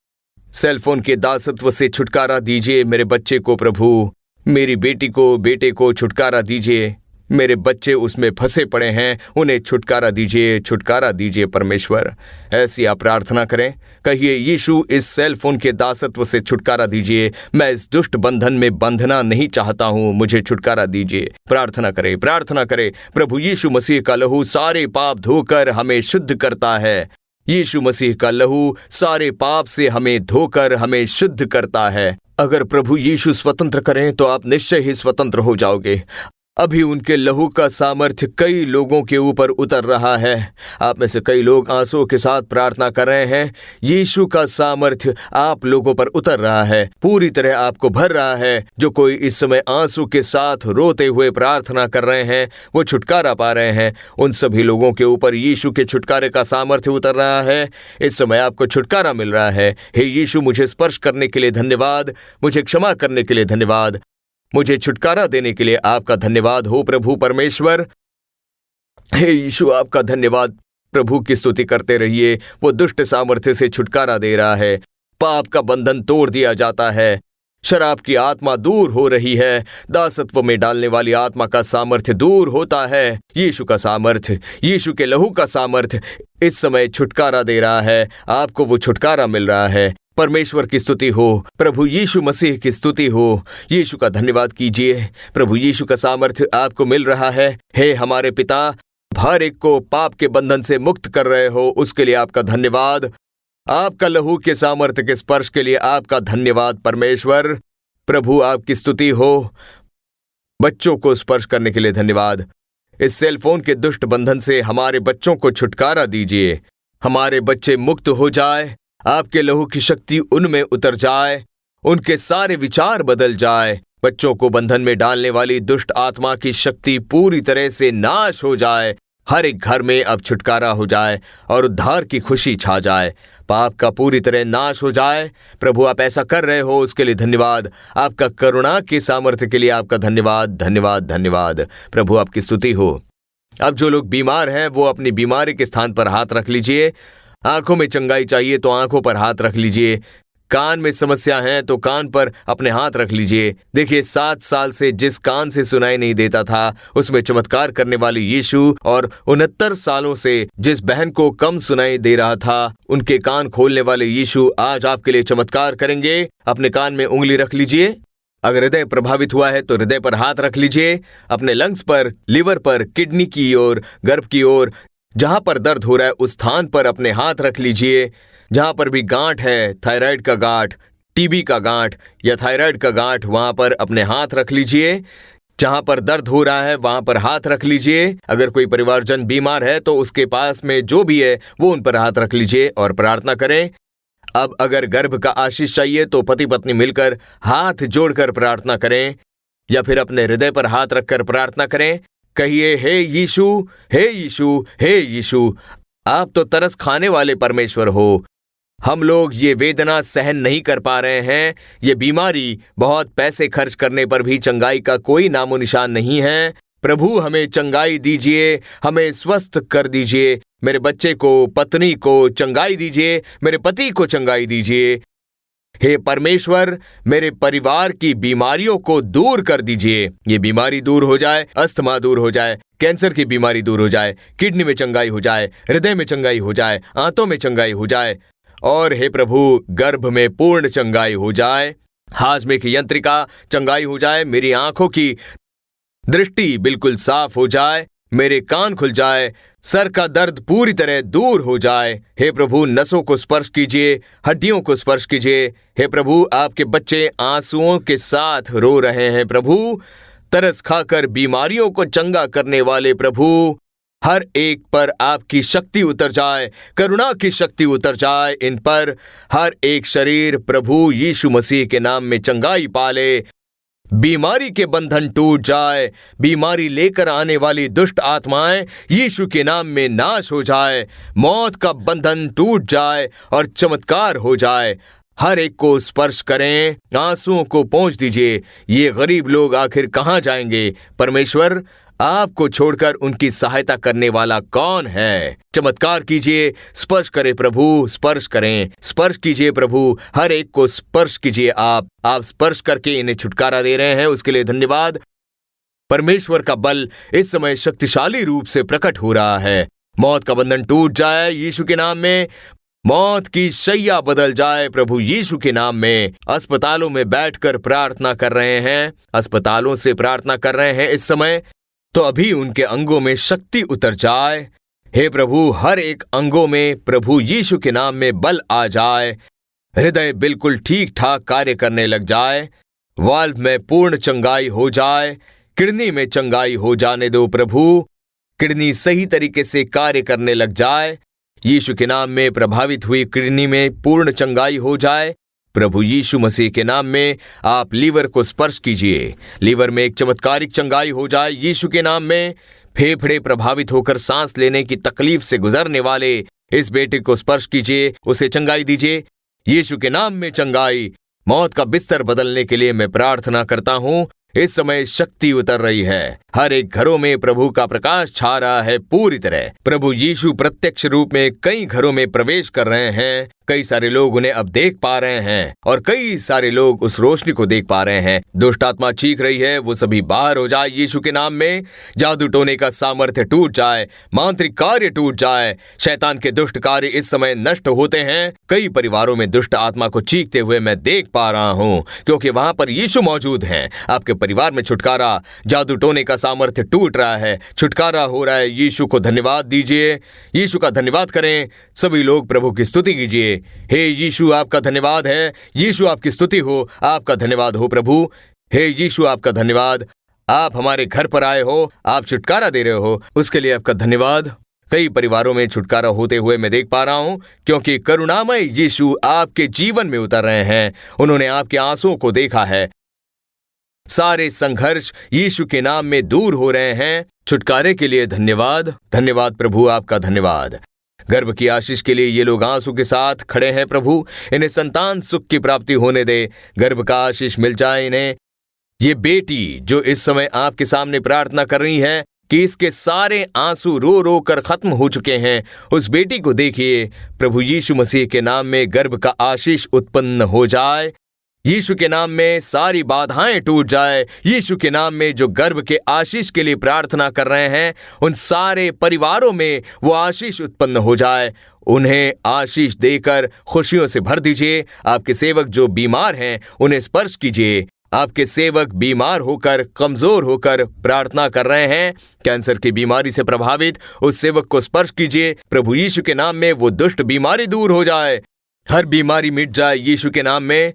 सेलफोन के दासत्व से छुटकारा दीजिए मेरे बच्चे को प्रभु, मेरी बेटी को, बेटे को छुटकारा दीजिए। मेरे बच्चे उसमें फंसे पड़े हैं, उन्हें छुटकारा दीजिए, छुटकारा दीजिए परमेश्वर। ऐसी आप प्रार्थना करें। कहिए, यीशु इस सेल फोन के दासत्व से छुटकारा दीजिए, मैं इस दुष्ट बंधन में बंधना नहीं चाहता हूं, मुझे छुटकारा दीजिए। प्रार्थना करें, प्रार्थना करें। प्रभु यीशु मसीह का लहू सारे पाप धोकर हमें शुद्ध करता है। यीशु मसीह का लहू सारे पाप से हमें धोकर हमें शुद्ध करता है। अगर प्रभु यीशु स्वतंत्र करें तो आप निश्चय ही स्वतंत्र हो जाओगे। अभी उनके लहू का सामर्थ्य कई लोगों के ऊपर उतर रहा है। आप में से कई लोग आंसुओं के साथ प्रार्थना कर रहे हैं। यीशु का सामर्थ्य आप लोगों पर उतर रहा है, पूरी तरह आपको भर रहा है। जो कोई इस समय आंसू के साथ रोते हुए प्रार्थना कर रहे हैं, वो छुटकारा पा रहे हैं। उन सभी लोगों के ऊपर यीशु के छुटकारे का सामर्थ्य उतर रहा है। इस समय आपको छुटकारा मिल रहा है। हे यीशु, मुझे स्पर्श करने के लिए धन्यवाद, मुझे क्षमा करने के लिए धन्यवाद, मुझे छुटकारा देने के लिए आपका धन्यवाद हो प्रभु परमेश्वर। हे यीशु, आपका धन्यवाद। प्रभु की स्तुति करते रहिए। वो दुष्ट सामर्थ्य से छुटकारा दे रहा है। पाप का बंधन तोड़ दिया जाता है। शराब की आत्मा दूर हो रही है। दासत्व में डालने वाली आत्मा का सामर्थ्य दूर होता है। यीशु का सामर्थ्य, यीशु के लहू का सामर्थ्य इस समय छुटकारा दे रहा है। आपको वो छुटकारा मिल रहा है। परमेश्वर की स्तुति हो, प्रभु यीशु मसीह की स्तुति हो। यीशु का धन्यवाद कीजिए। प्रभु यीशु का सामर्थ्य आपको मिल रहा है। हे हमारे पिता, हर एक को पाप के बंधन से मुक्त कर रहे हो, उसके लिए आपका धन्यवाद। आपका लहू के सामर्थ्य के स्पर्श के लिए आपका धन्यवाद परमेश्वर। प्रभु आपकी स्तुति हो। बच्चों को स्पर्श करने के लिए धन्यवाद। इस सेलफोन के दुष्ट बंधन से हमारे बच्चों को छुटकारा दीजिए। हमारे बच्चे मुक्त हो जाए। आपके लहू की शक्ति उनमें उतर जाए, उनके सारे विचार बदल जाए। बच्चों को बंधन में डालने वाली दुष्ट आत्मा की शक्ति पूरी तरह से नाश हो जाए। हर एक घर में अब छुटकारा हो जाए और उद्धार की खुशी छा जाए, पाप का पूरी तरह नाश हो जाए। प्रभु आप ऐसा कर रहे हो, उसके लिए धन्यवाद। आपका करुणा के सामर्थ्य के लिए आपका धन्यवाद, धन्यवाद, धन्यवाद। प्रभु आपकी स्तुति हो। अब जो लोग बीमार हैं वो अपनी बीमारी के स्थान पर हाथ रख लीजिए। आंखों में चंगाई चाहिए तो आंखों पर हाथ रख लीजिए। कान में समस्या है तो कान पर अपने हाथ रख लीजिए। देखिए 7 साल से जिस कान से सुनाई नहीं देता था उसमें चमत्कार करने वाले यीशु, और 69 सालों से जिस बहन को कम सुनाई दे रहा था उनके कान खोलने वाले यीशु आज आपके लिए चमत्कार करेंगे। अपने कान में उंगली रख लीजिए। अगर हृदय प्रभावित हुआ है तो हृदय पर हाथ रख लीजिए। अपने लंग्स पर, लिवर पर, किडनी की ओर, गर्भ की ओर, जहां पर दर्द हो रहा है उस स्थान पर अपने हाथ रख लीजिए। जहां पर भी गांठ है, थायराइड का गांठ, टीबी का गांठ या थायराइड का गांठ, वहां पर अपने हाथ रख लीजिए। जहां पर दर्द हो रहा है वहां पर हाथ रख लीजिए। अगर कोई परिवारजन बीमार है तो उसके पास में जो भी है वो उन पर हाथ रख लीजिए और प्रार्थना करें। अब अगर गर्भ का आशीष चाहिए तो पति पत्नी मिलकर हाथ जोड़कर प्रार्थना करें, या फिर अपने हृदय पर हाथ रखकर प्रार्थना करें। कहिए, हे यीशु, हे यीशु, हे यीशु, आप तो तरस खाने वाले परमेश्वर हो। हम लोग ये वेदना सहन नहीं कर पा रहे हैं। ये बीमारी, बहुत पैसे खर्च करने पर भी चंगाई का कोई नामो निशान नहीं है। प्रभु हमें चंगाई दीजिए, हमें स्वस्थ कर दीजिए। मेरे बच्चे को, पत्नी को चंगाई दीजिए, मेरे पति को चंगाई दीजिए। हे परमेश्वर, मेरे परिवार की बीमारियों को दूर कर दीजिए। ये बीमारी दूर हो जाए, अस्थमा दूर हो जाए, कैंसर की बीमारी दूर हो जाए, किडनी में चंगाई हो जाए, हृदय में चंगाई हो जाए, आंतों में चंगाई हो जाए, और हे प्रभु गर्भ में पूर्ण चंगाई हो जाए। हाजमे की यंत्रिका चंगाई हो जाए, मेरी आंखों की दृष्टि बिल्कुल साफ हो जाए, मेरे कान खुल जाए, सर का दर्द पूरी तरह दूर हो जाए। हे प्रभु नसों को स्पर्श कीजिए, हड्डियों को स्पर्श कीजिए। हे प्रभु आपके बच्चे आंसुओं के साथ रो रहे हैं। प्रभु तरस खाकर बीमारियों को चंगा करने वाले प्रभु, हर एक पर आपकी शक्ति उतर जाए, करुणा की शक्ति उतर जाए इन पर। हर एक शरीर प्रभु यीशु मसीह के नाम में चंगाई पाले। बीमारी के बंधन टूट जाए, बीमारी लेकर आने वाली दुष्ट आत्माएं यीशु के नाम में नाश हो जाए, मौत का बंधन टूट जाए और चमत्कार हो जाए। हर एक को स्पर्श करें, आंसुओं को पोंछ दीजिए। ये गरीब लोग आखिर कहां जाएंगे? परमेश्वर आपको छोड़कर उनकी सहायता करने वाला कौन है? चमत्कार कीजिए, स्पर्श करें प्रभु, स्पर्श करें, स्पर्श कीजिए प्रभु, हर एक को स्पर्श कीजिए। आप स्पर्श करके इन्हें छुटकारा दे रहे हैं, उसके लिए धन्यवाद। परमेश्वर का बल इस समय शक्तिशाली रूप से प्रकट हो रहा है। मौत का बंधन टूट जाए यीशु के नाम में, मौत की शैया बदल जाए प्रभु यीशु के नाम में। अस्पतालों में बैठकर प्रार्थना कर रहे हैं, अस्पतालों से प्रार्थना कर रहे हैं इस समय, तो अभी उनके अंगों में शक्ति उतर जाए। हे प्रभु हर एक अंगों में प्रभु यीशु के नाम में बल आ जाए। हृदय बिल्कुल ठीक ठाक कार्य करने लग जाए, वाल्व में पूर्ण चंगाई हो जाए, किडनी में चंगाई हो जाने दो प्रभु, किडनी सही तरीके से कार्य करने लग जाए। यीशु के नाम में प्रभावित हुई किडनी में पूर्ण चंगाई हो जाए। प्रभु यीशु मसीह के नाम में आप लीवर को स्पर्श कीजिए, लीवर में एक चमत्कारिक चंगाई हो जाए यीशु के नाम में। फेफड़े प्रभावित होकर सांस लेने की तकलीफ से गुजरने वाले इस बेटे को स्पर्श कीजिए, उसे चंगाई दीजिए यीशु के नाम में चंगाई। मौत का बिस्तर बदलने के लिए मैं प्रार्थना करता हूं। इस समय शक्ति उतर रही है, हर एक घरों में प्रभु का प्रकाश छा रहा है पूरी तरह। प्रभु यीशु प्रत्यक्ष रूप में कई घरों में प्रवेश कर रहे हैं, कई सारे लोग उन्हें अब देख पा रहे हैं और कई सारे लोग उस रोशनी को देख पा रहे हैं। दुष्ट आत्मा चीख रही है, वो सभी बाहर हो जाए यीशु के नाम में। जादू टोने का सामर्थ्य टूट जाए, मांत्रिक कार्य टूट जाए, शैतान के दुष्ट कार्य इस समय नष्ट होते हैं। कई परिवारों में दुष्ट आत्मा को चीखते हुए मैं देख पा रहा हूँ, क्योंकि वहां पर यीशु मौजूद हैं। आपके परिवार में छुटकारा, जादू टोने का सामर्थ्य टूट रहा है, छुटकारा हो रहा है। यीशु को धन्यवाद दीजिए, यीशु का धन्यवाद करें। सभी लोग प्रभु की स्तुति कीजिए। हे यीशु आपका धन्यवाद है, यीशु आपकी स्तुति हो, आपका धन्यवाद हो प्रभु। हे यीशु आपका धन्यवाद, आप हमारे घर पर आए हो, आप छुटकारा दे रहे हो, उसके लिए आपका धन्यवाद। कई परिवारों में छुटकारा होते हुए मैं देख पा रहा हूं, क्योंकि करुणामय यीशु आपके जीवन में उतर रहे हैं। उन्होंने आपके आंसुओं को देखा है। सारे संघर्ष यीशु के नाम में दूर हो रहे हैं, छुटकारे के लिए धन्यवाद। धन्यवाद प्रभु, आपका धन्यवाद। गर्भ की आशीष के लिए ये लोग आंसू के साथ खड़े हैं प्रभु। इन्हें संतान सुख की प्राप्ति होने दे, गर्भ का आशीष मिल जाए इन्हें। ये बेटी जो इस समय आपके सामने प्रार्थना कर रही है कि इसके सारे आंसू रो रो कर खत्म हो चुके हैं, उस बेटी को देखिए प्रभु यीशु मसीह के नाम में गर्भ का आशीष उत्पन्न हो जाए। यीशु के नाम में सारी बाधाएं टूट जाए। यीशु के नाम में जो गर्भ के आशीष के लिए प्रार्थना कर रहे हैं, उन सारे परिवारों में वो आशीष उत्पन्न हो जाए। उन्हें आशीष देकर खुशियों से भर दीजिए। आपके सेवक जो बीमार हैं उन्हें स्पर्श कीजिए। आपके सेवक बीमार होकर, कमजोर होकर प्रार्थना कर रहे हैं, कैंसर की बीमारी से प्रभावित, उस सेवक को स्पर्श कीजिए। प्रभु यीशु के नाम में वो दुष्ट बीमारी दूर हो जाए, हर बीमारी मिट जाए यीशु के नाम में।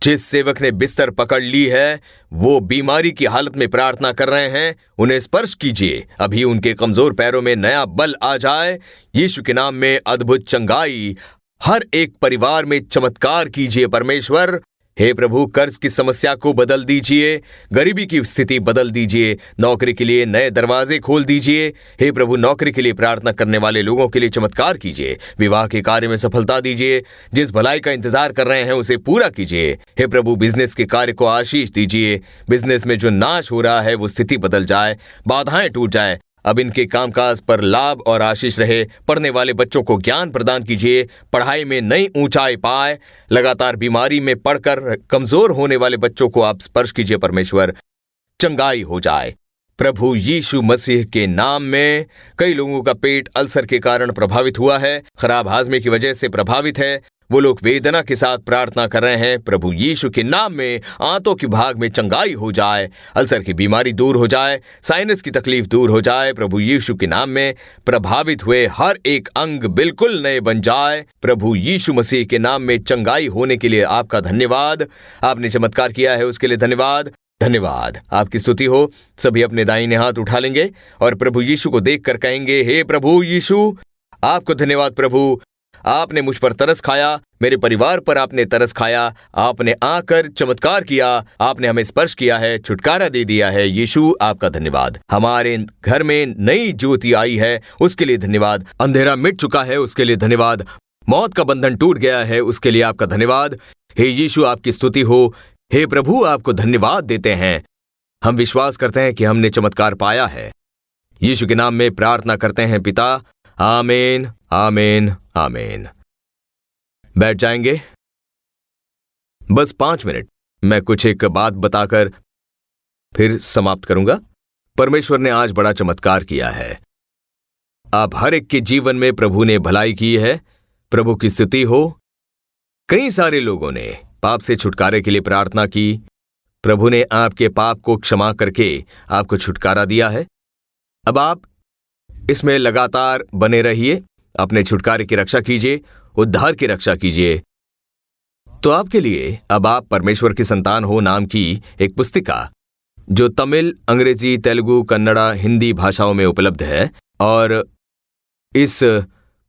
जिस सेवक ने बिस्तर पकड़ ली है, वो बीमारी की हालत में प्रार्थना कर रहे हैं, उन्हें स्पर्श कीजिए। अभी उनके कमजोर पैरों में नया बल आ जाए यीशु के नाम में। अद्भुत चंगाई हर एक परिवार में चमत्कार कीजिए परमेश्वर। हे प्रभु, कर्ज की समस्या को बदल दीजिए, गरीबी की स्थिति बदल दीजिए, नौकरी के लिए नए दरवाजे खोल दीजिए। हे प्रभु, नौकरी के लिए प्रार्थना करने वाले लोगों के लिए चमत्कार कीजिए, विवाह के कार्य में सफलता दीजिए, जिस भलाई का इंतजार कर रहे हैं उसे पूरा कीजिए। हे प्रभु, बिजनेस के कार्य को आशीष दीजिए, बिजनेस में जो नाश हो रहा है वो स्थिति बदल जाए, बाधाएं टूट जाए। अब इनके कामकाज पर लाभ और आशीष रहे। पढ़ने वाले बच्चों को ज्ञान प्रदान कीजिए, पढ़ाई में नई ऊंचाई पाए। लगातार बीमारी में पड़कर कमजोर होने वाले बच्चों को आप स्पर्श कीजिए परमेश्वर, चंगाई हो जाए प्रभु यीशु मसीह के नाम में। कई लोगों का पेट अल्सर के कारण प्रभावित हुआ है, खराब हाजमे की वजह से प्रभावित है। वो लोग वेदना के साथ प्रार्थना कर रहे हैं। प्रभु यीशु के नाम में आंतों के भाग में चंगाई हो जाए, अल्सर की बीमारी दूर हो जाए, साइनस की तकलीफ दूर हो जाए। प्रभु यीशु के नाम में प्रभावित हुए हर एक अंग बिल्कुल नए बन जाए। प्रभु यीशु मसीह के नाम में चंगाई होने के लिए आपका धन्यवाद। आपने चमत्कार किया है उसके लिए धन्यवाद। धन्यवाद, आपकी स्तुति हो। सभी अपने दाहिने हाथ उठा लेंगे और प्रभु यीशु को देखकर कहेंगे, हे प्रभु यीशु, आपको धन्यवाद प्रभु। आपने मुझ पर तरस खाया, मेरे परिवार पर आपने तरस खाया, आपने आकर चमत्कार किया, आपने हमें स्पर्श किया है, छुटकारा दे दिया है। यीशु, आपका धन्यवाद। हमारे घर में नई ज्योति आई है, उसके लिए धन्यवाद। अंधेरा मिट चुका है, उसके लिए धन्यवाद। मौत का बंधन टूट गया है, उसके लिए आपका धन्यवाद। हे यीशु, आपकी स्तुति हो। हे प्रभु, आपको धन्यवाद देते हैं। हम विश्वास करते हैं कि हमने चमत्कार पाया है। यीशु के नाम में प्रार्थना करते हैं पिता, आमीन, आमीन, आमीन। बैठ जाएंगे। बस 5 मिनट मैं कुछ एक बात बताकर फिर समाप्त करूंगा। परमेश्वर ने आज बड़ा चमत्कार किया है। आप हर एक के जीवन में प्रभु ने भलाई की है। प्रभु की स्तुति हो। कई सारे लोगों ने पाप से छुटकारे के लिए प्रार्थना की। प्रभु ने आपके पाप को क्षमा करके आपको छुटकारा दिया है। अब आप इसमें लगातार बने रहिए, अपने छुटकारे की रक्षा कीजिए, उद्धार की रक्षा कीजिए। तो आपके लिए अब आप परमेश्वर की संतान हो नाम की एक पुस्तिका, जो तमिल, अंग्रेजी, तेलुगु, कन्नड़ा, हिंदी भाषाओं में उपलब्ध है, और इस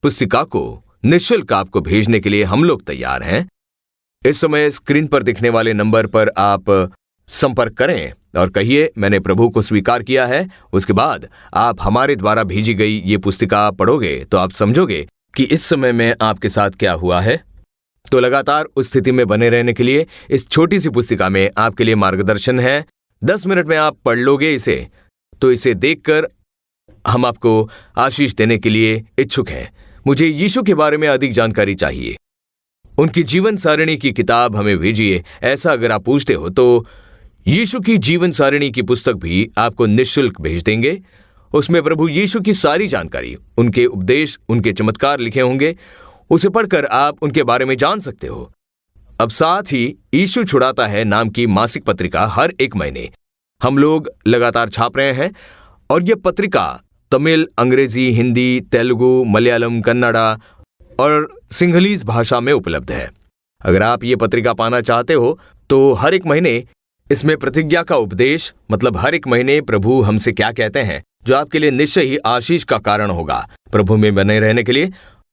पुस्तिका को निःशुल्क आपको भेजने के लिए हम लोग तैयार हैं। इस समय स्क्रीन पर दिखने वाले नंबर पर आप संपर्क करें और कहिए, मैंने प्रभु को स्वीकार किया है। उसके बाद आप हमारे द्वारा भेजी गई ये पुस्तिका पढ़ोगे तो आप समझोगे कि इस समय में आपके साथ क्या हुआ है। तो लगातार उस स्थिति में बने रहने के लिए इस छोटी सी पुस्तिका में आपके लिए मार्गदर्शन है। 10 मिनट में आप पढ़ लोगे इसे, तो इसे देखकर हम आपको आशीष देने के लिए इच्छुक हैं। मुझे यीशु के बारे में अधिक जानकारी चाहिए, उनकी जीवन सारिणी की किताब हमें भेजिए। ऐसा अगर आप पूछते हो तो यीशु की जीवन सारिणी की पुस्तक भी आपको निःशुल्क भेज देंगे। उसमें प्रभु यीशु की सारी जानकारी, उनके उपदेश, उनके चमत्कार लिखे होंगे। उसे पढ़कर आप उनके बारे में जान सकते हो। अब साथ ही यीशु छुड़ाता है नाम की मासिक पत्रिका हर एक महीने हम लोग लगातार छाप रहे हैं, और यह पत्रिका तमिल, अंग्रेजी, हिंदी, तेलुगु, मलयालम, कन्नड़ा और सिंहलीज भाषा में उपलब्ध है। अगर आप ये पत्रिका पाना चाहते हो तो हर एक महीने इसमें प्रतिज्ञा का उपदेश, मतलब हर एक महीने प्रभु हमसे क्या कहते हैं, जो आपके लिए निश्चय ही आशीष का कारण होगा प्रभु में बने रहने के लिए।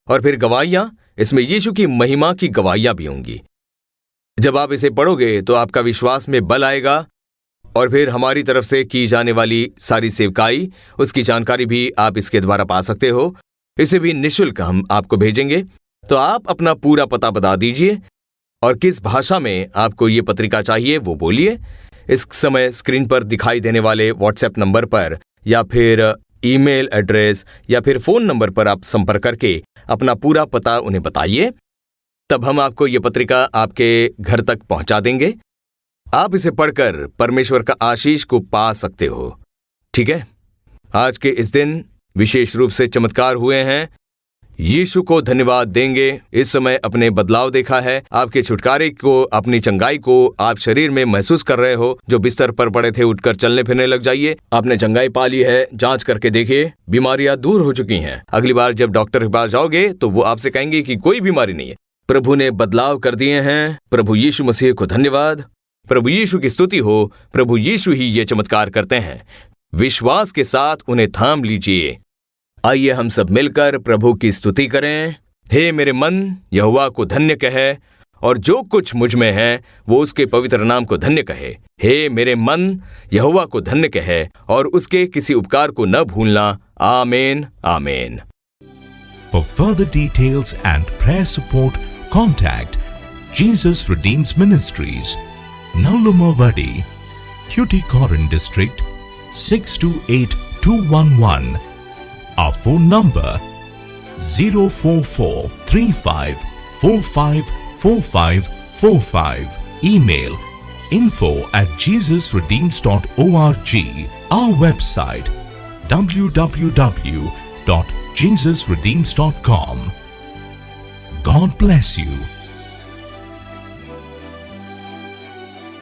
और फिर गवाहियां, इसमें यीशु की महिमा की गवाहियां भी होंगी। जब आप इसे पढ़ोगे तो आपका विश्वास में बल आएगा, और फिर हमारी तरफ से की जाने वाली सारी सेवकाई, उसकी जानकारी भी आप इसके द्वारा पा सकते हो। इसे भी निःशुल्क हम आपको भेजेंगे। तो आप अपना पूरा पता बता दीजिए और किस भाषा में आपको ये पत्रिका चाहिए वो बोलिए। इस समय स्क्रीन पर दिखाई देने वाले व्हाट्सएप नंबर पर या फिर ईमेल एड्रेस या फिर फोन नंबर पर आप संपर्क करके अपना पूरा पता उन्हें बताइए। तब हम आपको ये पत्रिका आपके घर तक पहुंचा देंगे। आप इसे पढ़कर परमेश्वर का आशीष को पा सकते हो। ठीक है, आज के इस दिन विशेष रूप से चमत्कार हुए हैं। यीशु को धन्यवाद देंगे। इस समय अपने बदलाव देखा है, आपके छुटकारे को, अपनी चंगाई को आप शरीर में महसूस कर रहे हो। जो बिस्तर पर पड़े थे उठकर चलने फिरने लग जाइए। आपने चंगाई पा ली है, जांच करके देखिए, बीमारियां दूर हो चुकी हैं। अगली बार जब डॉक्टर के पास जाओगे तो वो आपसे कहेंगे कि कोई बीमारी नहीं है। प्रभु ने बदलाव कर दिए हैं। प्रभु यीशु मसीह को धन्यवाद। प्रभु यीशु की स्तुति हो। प्रभु यीशु ही ये चमत्कार करते हैं। विश्वास के साथ उन्हें थाम लीजिए। आइए हम सब मिलकर प्रभु की स्तुति करें। हे मेरे मन, यहोवा को धन्य कहे, और जो कुछ मुझ में है वो उसके पवित्र नाम को धन्य कहे। हे मेरे मन, यहोवा को धन्य कहे, और उसके किसी उपकार को न भूलना। आमीन, आमीन। For further details and prayer support, contact Jesus Redeems Ministries, Nalumavadi, Tuticorin District, 628211. Our phone number 04435454545. Email info@jesusredeems.org. Our website www.jesusredeems.com. God bless you.